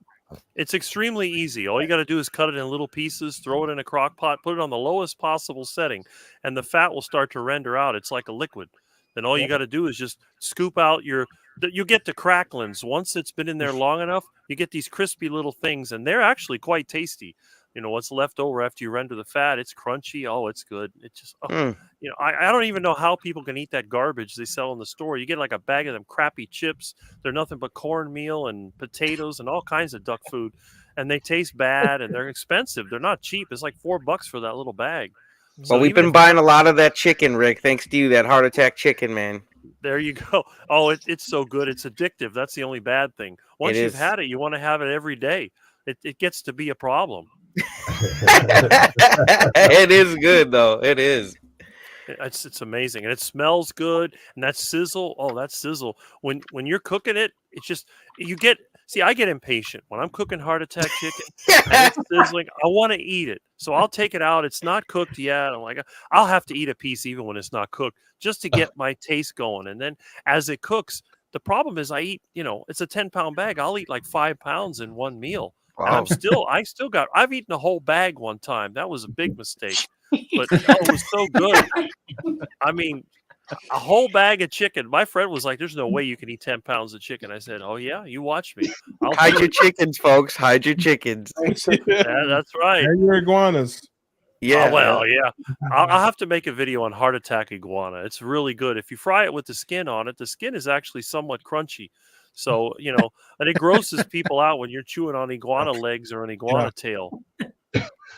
It's extremely easy. All you got to do is cut it in little pieces, throw it in a crock pot, put it on the lowest possible setting, and the fat will start to render out. It's like a liquid. Then all you got to do is just scoop out you get the cracklings. Once it's been in there long enough, you get these crispy little things, and they're actually quite tasty. You know, what's left over after you render the fat, it's crunchy. Oh, it's good. It's just, you know, I don't even know how people can eat that garbage they sell in the store. You get like a bag of them crappy chips. They're nothing but cornmeal and potatoes and all kinds of duck food. And they taste bad and they're expensive. They're not cheap. It's like $4 for that little bag. Well, we've been buying a lot of that chicken, Rick. Thanks to you, that heart attack chicken, man. There you go. Oh, it's so good. It's addictive. That's the only bad thing. Once you've had it, you want to have it every day. It gets to be a problem. It is good though. It is. It's amazing, and it smells good. And that sizzle, that sizzle. When you're cooking it, it's just you get. See, I get impatient when I'm cooking heart attack chicken and it's sizzling. I want to eat it, so I'll take it out. It's not cooked yet. I'm like, I'll have to eat a piece even when it's not cooked, just to get my taste going. And then as it cooks, the problem is I eat. You know, it's a 10-pound bag. I'll eat like 5 pounds in one meal. Wow. And I've eaten a whole bag one time. That was a big mistake, but it was so good. I mean, a whole bag of chicken. My friend was like, "There's no way you can eat 10 pounds of chicken." I said, "Oh yeah, you watch me. Hide your chickens, folks. Hide your chickens. Yeah, that's right. And your iguanas. Yeah. Yeah. I'll have to make a video on heart attack iguana. It's really good. If you fry it with the skin on it, the skin is actually somewhat crunchy. So, you know, and it grosses people out when you're chewing on iguana legs or an iguana tail.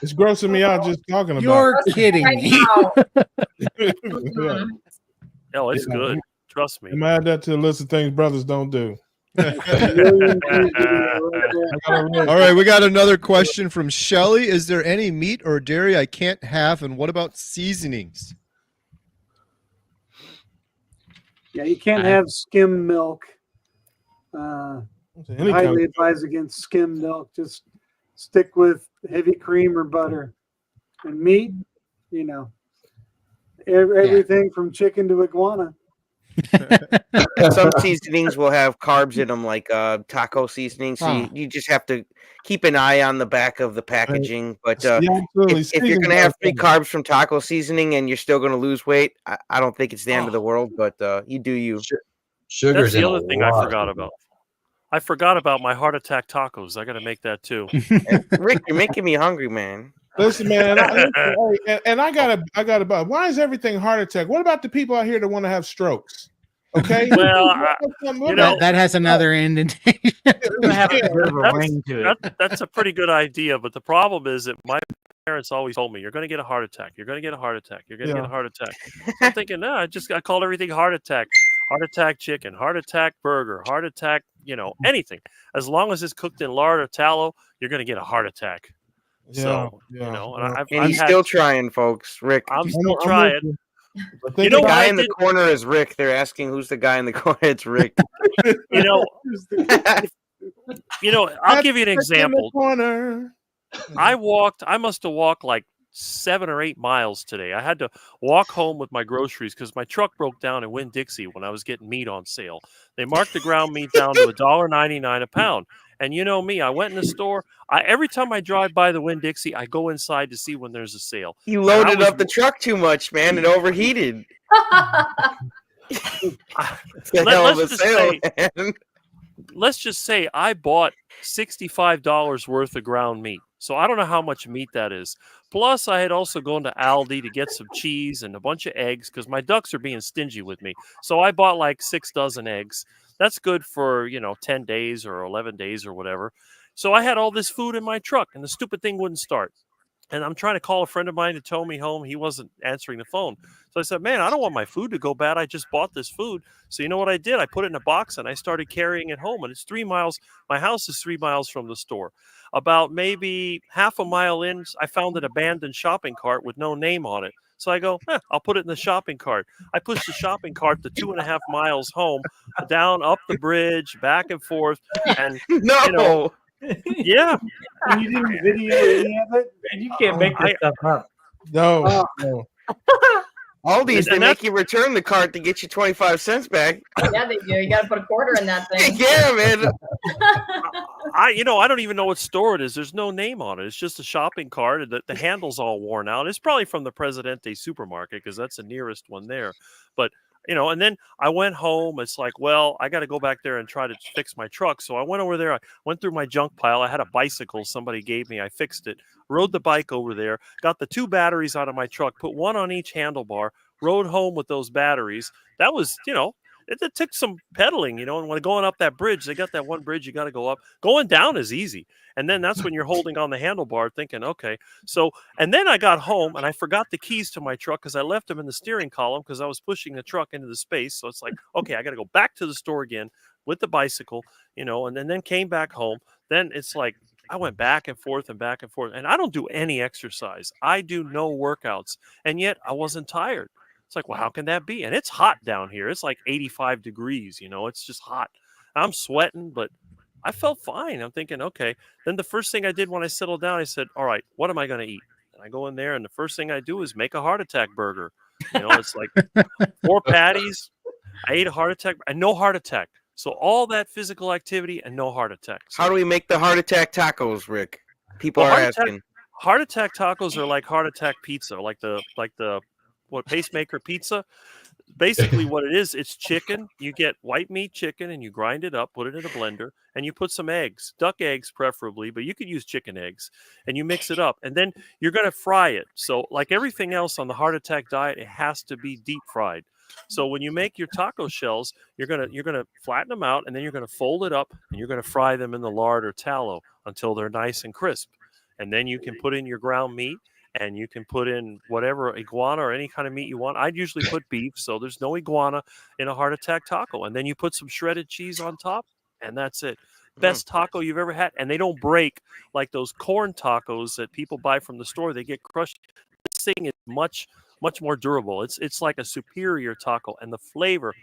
It's grossing me out just talking about You're it. kidding me. Yeah. Oh, it's good. Trust me. I'm add that to the list of things brothers don't do. All right, we got another question from Shelly. Is there any meat or dairy I can't have, and what about seasonings? Yeah, you can't have skim milk. Any kind Highly of- advise against skim milk. Just stick with heavy cream or butter. And meat, you know, everything from chicken to iguana. Some seasonings will have carbs in them, like taco seasoning. So you just have to keep an eye on the back of the packaging. But if you're going to have 3 carbs from taco seasoning and you're still going to lose weight, I don't think it's the end of the world. But you do you. Sugar's That's the in other a thing I lot forgot of about. I forgot about my heart attack tacos. I got to make that too. Rick, you're making me hungry, man. Listen, man, I gotta. Why is everything heart attack? What about the people out here that want to have strokes? Okay, Well, you know, that has another indentation. That's a pretty good idea, but the problem is that my parents always told me, "You're going to get a heart attack. You're going to get a heart attack. You're going to get a heart attack." So I'm thinking, no, I called everything heart attack. Heart attack chicken, heart attack burger, heart attack, you know, anything. As long as it's cooked in lard or tallow, you're going to get a heart attack. So, you know, and he's still trying, folks. Rick, I'm still trying. You know, the guy in the corner is Rick. They're asking who's the guy in the corner. It's Rick. You know, I'll give you an example. I must have walked like 7 or 8 miles today. I had to walk home with my groceries because my truck broke down in Winn-Dixie when I was getting meat on sale. They marked the ground meat down to $1.99 a pound. And you know me, I went in the store. Every time I drive by the Winn-Dixie, I go inside to see when there's a sale. You loaded up the truck too much, man. It overheated. Let's just say I bought $65 worth of ground meat. So I don't know how much meat that is. Plus, I had also gone to Aldi to get some cheese and a bunch of eggs because my ducks are being stingy with me. So I bought like 6 dozen eggs. That's good for, 10 days or 11 days or whatever. So I had all this food in my truck, and the stupid thing wouldn't start. And I'm trying to call a friend of mine to tow me home. He wasn't answering the phone. So I said, man, I don't want my food to go bad. I just bought this food. So you know what I did? I put it in a box and I started carrying it home. And it's 3 miles. My house is 3 miles from the store. About maybe half a mile in, I found an abandoned shopping cart with no name on it. So I go, I'll put it in the shopping cart. I pushed the shopping cart the 2.5 miles home, down, up the bridge, back and forth. And, no. you know, yeah. And you didn't video any of it? Man, you can't make this stuff up. No, no. All these, And they make you return the cart to get you 25 cents back. Yeah, they do. You got to put a quarter in that thing. Yeah, man. I don't even know what store it is. There's no name on it. It's just a shopping cart. The handle's all worn out. It's probably from the Presidente supermarket because that's the nearest one there. But and then I went home. It's like, well, I got to go back there and try to fix my truck. So I went over there. I went through my junk pile. I had a bicycle somebody gave me. I fixed it, rode the bike over there, got the 2 batteries out of my truck, put one on each handlebar, rode home with those batteries. That was, it took some pedaling, and when going up that bridge, they got that one bridge you got to go up. Going down is easy. And then that's when you're holding on the handlebar thinking, okay. So, and then I got home and I forgot the keys to my truck because I left them in the steering column because I was pushing the truck into the space. So it's like, okay, I got to go back to the store again with the bicycle, and then came back home. Then it's like, I went back and forth and back and forth. And I don't do any exercise. I do no workouts. And yet I wasn't tired. It's like, well, how can that be? And it's hot down here. It's like 85 degrees, it's just hot. I'm sweating, but I felt fine. I'm thinking, okay. Then the first thing I did when I settled down, I said, all right, what am I going to eat? And I go in there, and the first thing I do is make a heart attack burger. It's like 4 patties. I ate a heart attack and no heart attack. So all that physical activity and no heart attack. So, how do we make the heart attack tacos, Rick? People are asking. Heart attack tacos are like heart attack pizza, like the pacemaker pizza. Basically what it is, it's chicken. You get white meat chicken and you grind it up, put it in a blender, and you put some eggs, duck eggs preferably, but you could use chicken eggs, and you mix it up, and then you're going to fry it. So like everything else on the heart attack diet, it has to be deep fried. So when you make your taco shells, you're gonna flatten them out, and then you're gonna fold it up, and you're gonna fry them in the lard or tallow until they're nice and crisp. And then you can put in your ground meat, and you can put in whatever iguana or any kind of meat you want. I'd usually put beef, so there's no iguana in a heart attack taco. And then you put some shredded cheese on top, and that's it. Best taco you've ever had, and they don't break like those corn tacos that people buy from the store. They get crushed. This thing is much more durable. It's like a superior taco, and the flavor,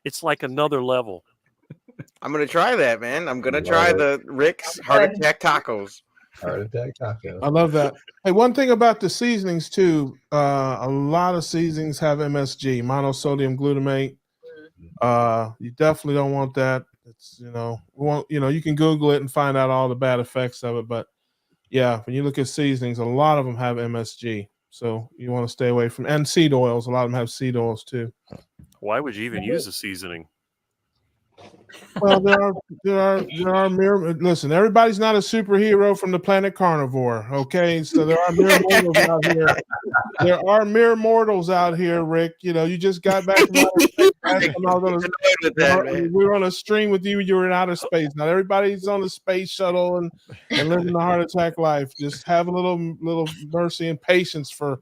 it's like another level. I'm gonna try that, man. I'm gonna try the Rick's heart attack tacos. Heart attack taco. I love that. Hey, one thing about the seasonings too, a lot of seasonings have MSG, monosodium glutamate. You definitely don't want that. It's you can Google it and find out all the bad effects of it. But yeah, when you look at seasonings, a lot of them have MSG. So you want to stay away from, and seed oils. A lot of them have seed oils too. Why would you even use a seasoning? Well, there are mere. Listen, everybody's not a superhero from the planet Carnivore. Okay, so there are mere mortals out here. There are mere mortals out here, Rick. You just got back from outer space. We were on a stream with you. You were in outer space. Not everybody's on the space shuttle and living the heart attack life. Just have a little mercy and patience for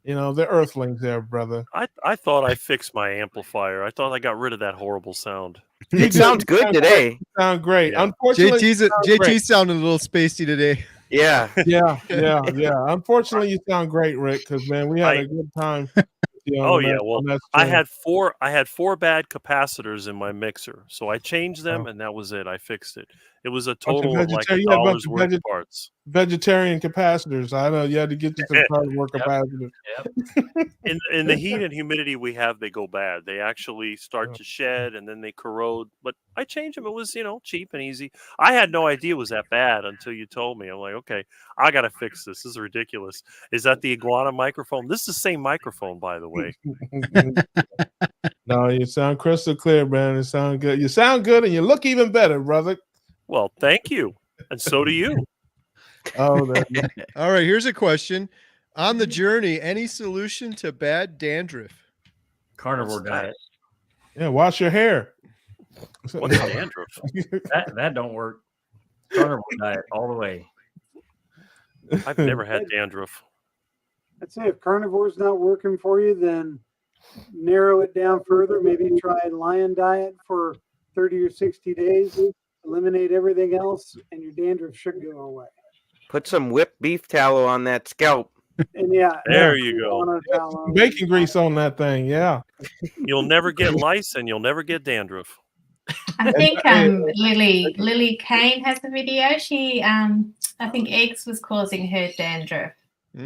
the earthlings there, brother. I thought I fixed my amplifier. I thought I got rid of that horrible sound. It sounds good today. You sound great. Yeah. Unfortunately, JT's sounding a little spacey today. Yeah. Unfortunately, you sound great, Rick, because man, we had a good time. Well, I had 4 bad capacitors in my mixer, so I changed them, and that was it. I fixed it. It was a total of like $1 worth of parts. Vegetarian capacitors. I know you had to get to some carnivore capacitors. In the heat and humidity we have, they go bad. They actually start to shed, and then they corrode. But I changed them. It was cheap and easy. I had no idea it was that bad until you told me. I'm like, okay, I got to fix this. This is ridiculous. Is that the iguana microphone? This is the same microphone, by the way. No, you sound crystal clear, man. You sound good. You sound good, and you look even better, brother. Well, thank you, and so do you. All right, here's a question. On the journey, any solution to bad dandruff? Carnivore diet. Yeah, wash your hair. What's dandruff? That don't work. Carnivore diet all the way. I've never had dandruff. I'd say if carnivore's not working for you, then narrow it down further. Maybe try lion diet for 30 or 60 days. Eliminate everything else, and your dandruff should go away. Put some whipped beef tallow on that scalp. And yeah, There you go. Bacon grease on that thing. Yeah. You'll never get lice and you'll never get dandruff. I think Lily Kane has a video. She I think eggs was causing her dandruff.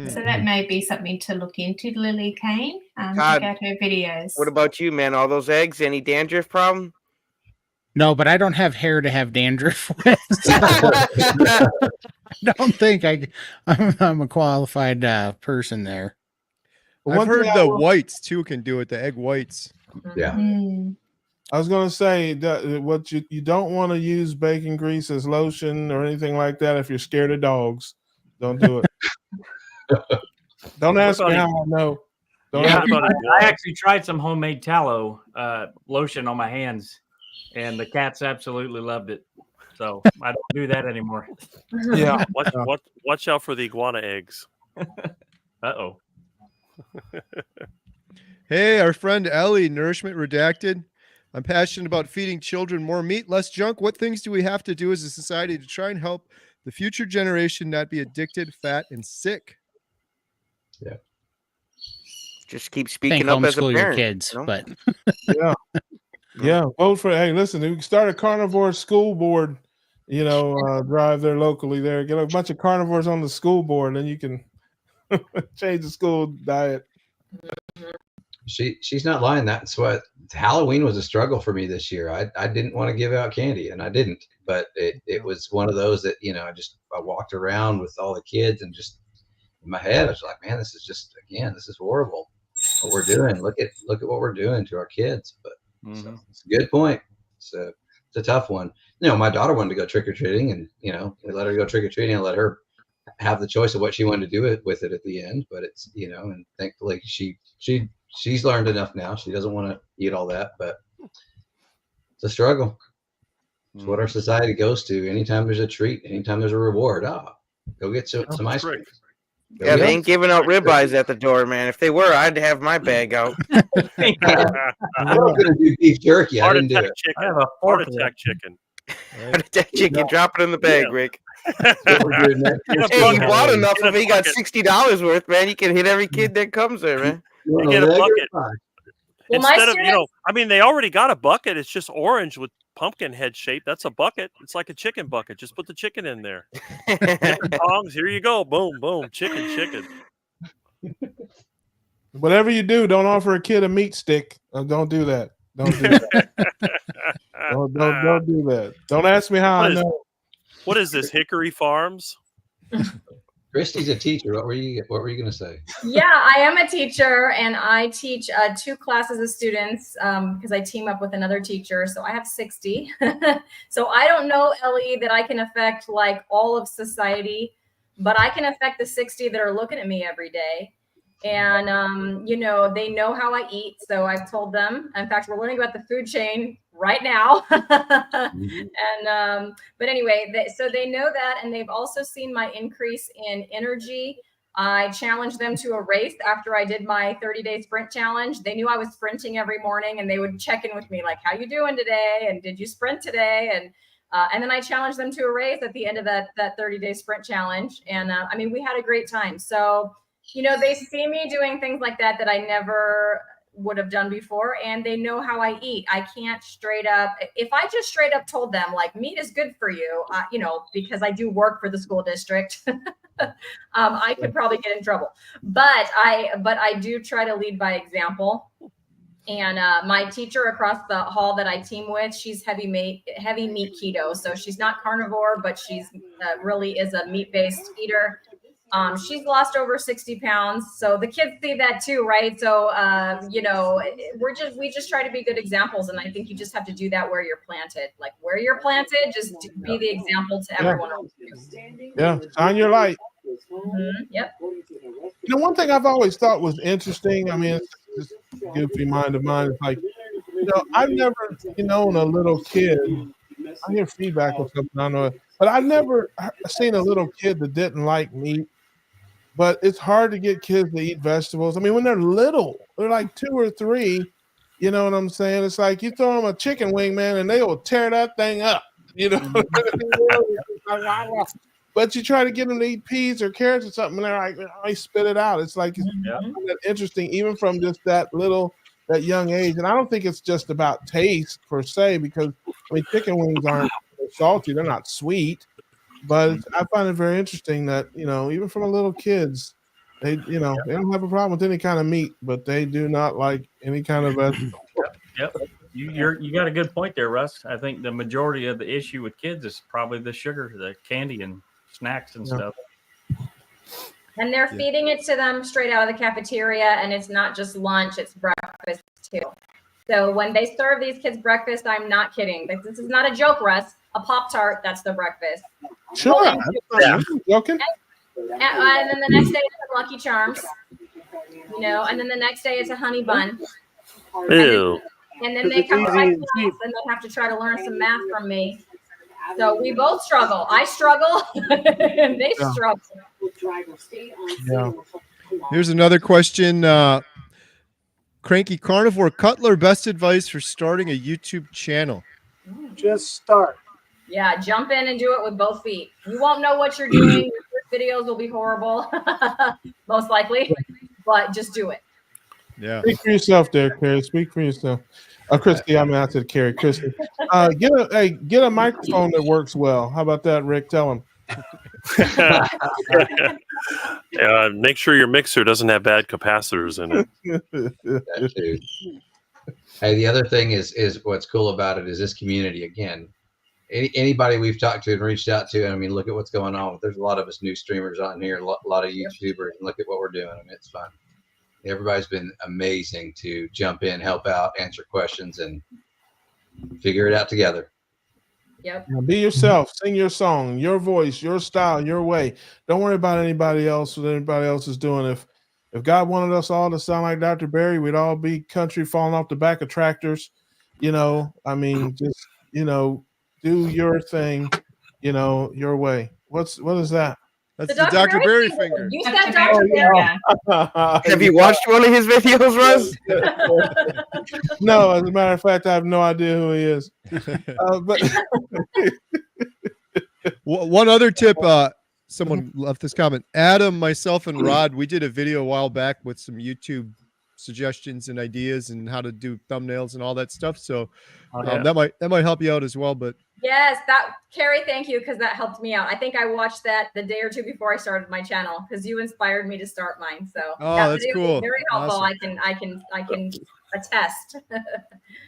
So that may be something to look into, Lily Kane. Todd, check out her videos. What about you, man? All those eggs? Any dandruff problem? No, but I don't have hair to have dandruff with. So I don't think I'm a qualified person there. I've heard the whites too can do it. The egg whites. Yeah. I was going to say that what you don't want to use bacon grease as lotion or anything like that if you're scared of dogs. Don't do it. Don't ask me how I know. I actually tried some homemade tallow lotion on my hands, and the cats absolutely loved it. So I don't do that anymore. Yeah. Watch out for the iguana eggs. Uh-oh. Hey, our friend Ellie, Nourishment Redacted. I'm passionate about feeding children more meat, less junk. What things do we have to do as a society to try and help the future generation not be addicted, fat, and sick? Yeah. Just keep speaking up as a parent. Your kids, you know? But yeah, vote for. Hey, listen, we can start a carnivore school board. Drive there locally. There, get a bunch of carnivores on the school board, and you can change the school diet. She's not lying. That's what Halloween was a struggle for me this year. I didn't want to give out candy, and I didn't. But it was one of those that I walked around with all the kids, and just in my head I was like, man, this is horrible what we're doing. Look at what we're doing to our kids. But so it's a good point. It's a tough one. My daughter wanted to go trick or treating, and we let her go trick or treating and let her have the choice of what she wanted to do with it at the end. But it's and thankfully she's learned enough now. She doesn't want to eat all that, but it's a struggle. It's what our society goes to. Anytime there's a treat, anytime there's a reward, go get some ice cream. Yeah, they ain't giving out ribeyes at the door, man. If they were, I'd have my bag out. I'm going to do beef jerky. I didn't do it. Chicken. I have a heart attack chicken. Heart attack chicken. Drop it in the bag, Rick. Hey, you bought enough of it. You got $60 worth, man. You can hit every kid that comes there, man. You get a bucket. Instead of, they already got a bucket. It's just orange with pumpkin head shape. That's a bucket. It's like a chicken bucket. Just put the chicken in there. Tongs, here you go. Boom, boom. Chicken. Whatever you do, don't offer a kid a meat stick. Don't do that. Don't do that. don't do that. Don't ask me how I know. What is this, Hickory Farms? Christy's a teacher. What were you going to say? Yeah, I am a teacher, and I teach 2 classes of students because I team up with another teacher. So I have 60. So I don't know, Ellie, that I can affect like all of society, but I can affect the 60 that are looking at me every day. And, they know how I eat. So I've told them. In fact, we're learning about the food chain right now. And, but anyway, so they know that. And they've also seen my increase in energy. I challenged them to a race after I did my 30-day sprint challenge. They knew I was sprinting every morning, and they would check in with me like, how you doing today? And did you sprint today? And then I challenged them to a race at the end of that 30-day sprint challenge. And we had a great time. So, they see me doing things like that I never would have done before, and they know how I eat. I can't straight up, if I just straight up told them like meat is good for you, because I do work for the school district, I could probably get in trouble. But I do try to lead by example. And my teacher across the hall that I team with, she's heavy meat keto. So she's not carnivore, but she's really is a meat-based eater. She's lost over 60 pounds. So the kids see that too, right? So, we just try to be good examples. And I think you just have to do that where you're planted. Like where you're planted, just be the example to everyone else. Yeah, shine your light. Yep. One thing I've always thought was interesting, it's just a goofy mind of mine. It's like, I've never, known a little kid. I hear feedback or something. I don't know. But I've never seen a little kid that didn't like meat. But it's hard to get kids to eat vegetables. I mean, when they're little, they're like 2 or 3. You know what I'm saying? It's like you throw them a chicken wing, man, and they will tear that thing up. You know. But you try to get them to eat peas or carrots or something, and they're like, they spit it out. It's like it's interesting, even from just that young age. And I don't think it's just about taste per se, because I mean, chicken wings aren't salty; they're not sweet. But I find it very interesting that even from a little kids, they they don't have a problem with any kind of meat, but they do not like any kind of vegetable. Yep. You got a good point there, Russ. I think the majority of the issue with kids is probably the sugar, the candy, and snacks and stuff. And they're feeding it to them straight out of the cafeteria, and it's not just lunch, it's breakfast too. So when they serve these kids breakfast, I'm not kidding. This is not a joke, Russ. A Pop-Tart, that's the breakfast. Sure. I'm joking. And then the next day it's a Lucky Charms, and then the next day it's a honey bun. Ew. And then they come right to us and they have to try to learn some math from me. So we both struggle. I struggle and they struggle. Yeah. Here's another question. Cranky Carnivore Cutler, best advice for starting a YouTube channel? Just start. Yeah, jump in and do it with both feet. You won't know what you're doing. Your videos will be horrible, most likely, but just do it. Yeah. Speak for yourself there, Carrie. Speak for yourself. Christy, I mean, I said Carrie. Christy, get a microphone that works well. How about that, Rick? Tell him. Make sure your mixer doesn't have bad capacitors in it. That too. Hey, the other thing is what's cool about it is this community. Again, anybody we've talked to and reached out to, and I mean, look at what's going on. There's a lot of us new streamers on here, a lot of YouTubers, and look at what we're doing. I mean, it's fun. Everybody's been amazing to jump in, help out, answer questions, and figure it out together. Yep. Be yourself. Sing your song, your voice, your style, your way. Don't worry about anybody else, what anybody else is doing. If God wanted us all to sound like Dr. Barry, we'd all be country falling off the back of tractors. I mean, just do your thing, your way. What is that? That's the Dr. Barry finger. You said Dr. Barry. Have you watched one of his videos, Russ? No, as a matter of fact, I have no idea who he is. But one other tip, someone left this comment. Adam, myself, and Rod, we did a video a while back with some YouTube suggestions and ideas and how to do thumbnails and all that stuff. So that might help you out as well. But yes, Carrie, thank you, because that helped me out. I think I watched that the day or two before I started my channel because you inspired me to start mine. So that's cool. Very helpful. Awesome. I can attest.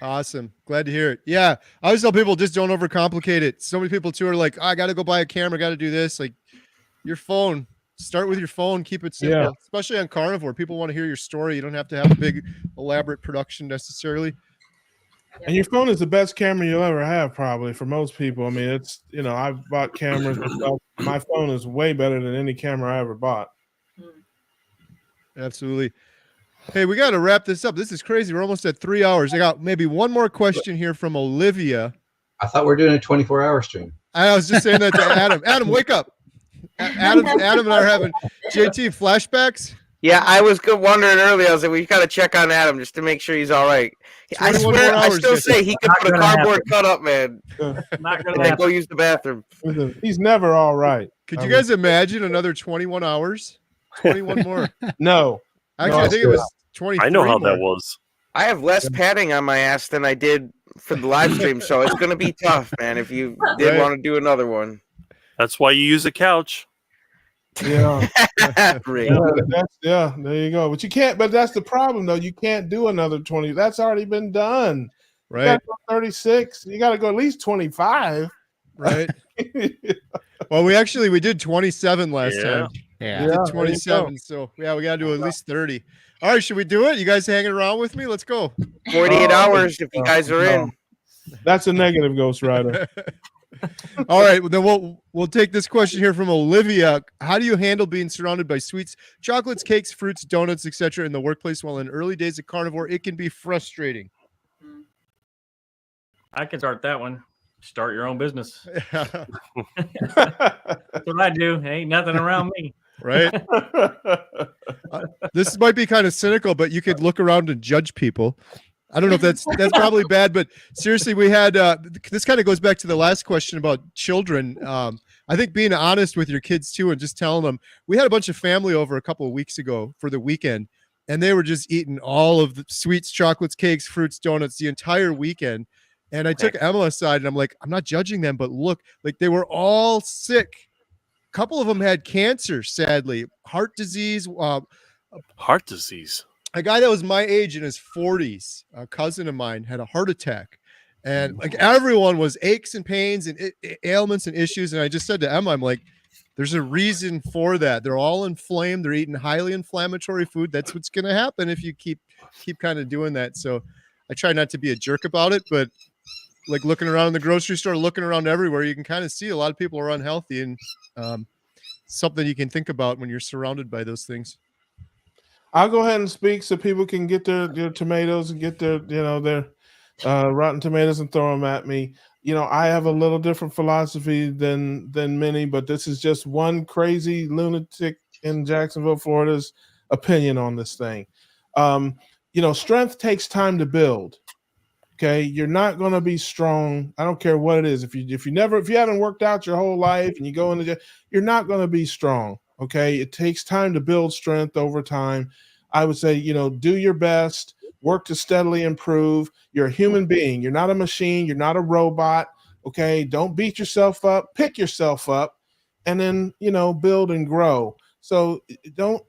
Awesome. Glad to hear it. Yeah. I always tell people just don't overcomplicate it. So many people too are like, I got to go buy a camera, got to do this. Like your phone, start with your phone, keep it simple, especially on Carnivore. People want to hear your story. You don't have to have a big elaborate production necessarily. And your phone is the best camera you'll ever have, probably, for most people. I mean, it's, I've bought cameras myself. My phone is way better than any camera I ever bought. Absolutely. Hey, we got to wrap this up. This is crazy. We're almost at 3 hours. I got maybe one more question here from Olivia. I thought we were doing a 24-hour stream. I was just saying that to Adam. Adam, wake up. Adam and I are having JT flashbacks. Yeah, I was wondering earlier. I was like, we got to check on Adam just to make sure he's all right. I swear, I still say he could put a cardboard cut up, man. Not and then go use the bathroom. He's never all right. Could you guys imagine another 21 hours? 21 more. No. Actually, I think it was 23. I know how that was. I have less padding on my ass than I did for the live stream, so it's going to be tough, man, if you did want to do another one. That's why you use a couch. Yeah. There you go. But you can't, but that's the problem though. You can't do another 20. That's already been done. Right. You gotta go 36. You gotta go at least 25. Right. Well, we did 27 last time. Yeah. We did 27. So we gotta do at least 30. All right, should we do it? You guys hanging around with me? Let's go. 48 hours if you guys are in. That's a negative, Ghost Rider. All right, well, then we'll take this question here from Olivia. How do you handle being surrounded by sweets, chocolates, cakes, fruits, donuts, etc. in the workplace while in early days of Carnivore? It can be frustrating. I can start that one. Start your own business. That's what I do. Ain't nothing around me. Right. This might be kind of cynical, but you could look around and judge people. I don't know if that's probably bad, but seriously, we had this kind of goes back to the last question about children. I think being honest with your kids too, and just telling them. We had a bunch of family over a couple of weeks ago for the weekend, and they were just eating all of the sweets, chocolates, cakes, fruits, donuts the entire weekend. And I took Emma aside, and I'm like, I'm not judging them, but look, like they were all sick. A couple of them had cancer, sadly, heart disease. Heart disease. A guy that was my age in his 40s, a cousin of mine, had a heart attack, and like everyone was aches and pains and ailments and issues. And I just said to Emma, I'm like, there's a reason for that. They're all inflamed. They're eating highly inflammatory food. That's what's going to happen if you keep kind of doing that. So I try not to be a jerk about it, but like looking around in the grocery store, looking around everywhere, you can kind of see a lot of people are unhealthy, and something you can think about when you're surrounded by those things. I'll go ahead and speak so people can get their tomatoes and get their rotten tomatoes and throw them at me. I have a little different philosophy than many, but this is just one crazy lunatic in Jacksonville, Florida's opinion on this thing. Strength takes time to build. Okay, you're not going to be strong. I don't care what it is. If you haven't worked out your whole life and you go into the, you're not going to be strong. Okay, it takes time to build strength over time. I would say, do your best, work to steadily improve. You're a human being. You're not a machine. You're not a robot. Okay, don't beat yourself up. Pick yourself up, and then build and grow. So don't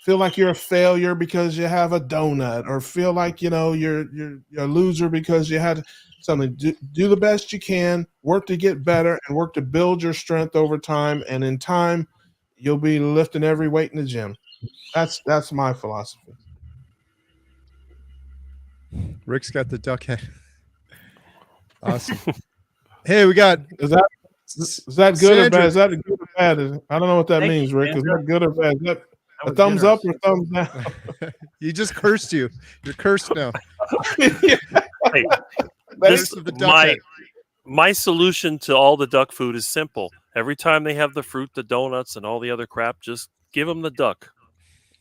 feel like you're a failure because you have a donut, or feel like you're a loser because you had something. Do the best you can, work to get better, and work to build your strength over time. And in time, you'll be lifting every weight in the gym. That's my philosophy. Rick's got the duck head. Awesome. Hey, we got. Is that good Sandra. or bad? Is that good or bad? I don't know what that means, Rick. Is that good or bad? Is that a thumbs up or thumbs down? You just cursed you. You're cursed now. Hey, my solution to all the duck food is simple. Every time they have the fruit, the donuts, and all the other crap, just give them the duck.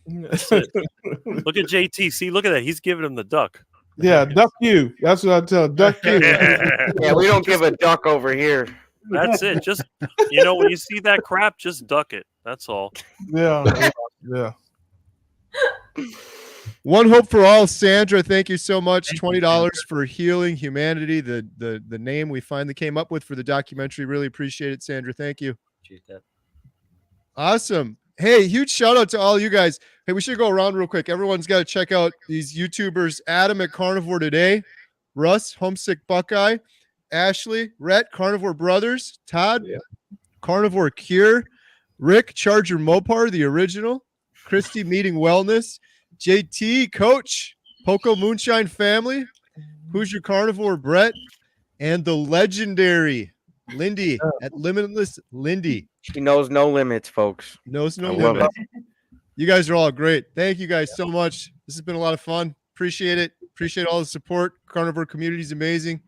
That's it. Look at JT. See, look at that. He's giving him the duck. Yeah, duck you. That's what I tell. Duck you. Yeah, we don't give a duck over here. That's it. Just when you see that crap, just duck it. That's all. Yeah. One Hope for All, Sandra, thank you so much. $20 for Healing Humanity, the name we finally came up with for the documentary. Really appreciate it, Sandra. Thank you. Awesome. Hey, huge shout out to all you guys. Hey, we should go around real quick. Everyone's got to check out these YouTubers. Adam at Carnivore Today, Russ, Homesick Buckeye, Ashley, Rhett, Carnivore Brothers, Todd, Carnivore Cure, Rick, Charger Mopar, the original, Christy, Meeting Wellness, JT, Coach, Poco Moonshine Family, Who's Your Carnivore, Brett, and the legendary Lindy at Limitless Lindy. She knows no limits, folks. Knows no limits. You guys are all great. Thank you guys so much. This has been a lot of fun. Appreciate it. Appreciate all the support. Carnivore community is amazing.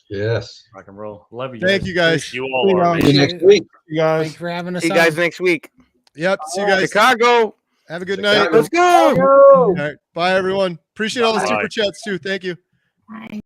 Yes. Rock and roll. Love you. Thank you guys. You all are See you next week. You guys. Thanks for having us. See you guys next week. Yep. See you guys. Chicago. Have a good night. Let's go. All right. Bye, everyone. Appreciate all the Bye. super chats too. Thank you. Bye.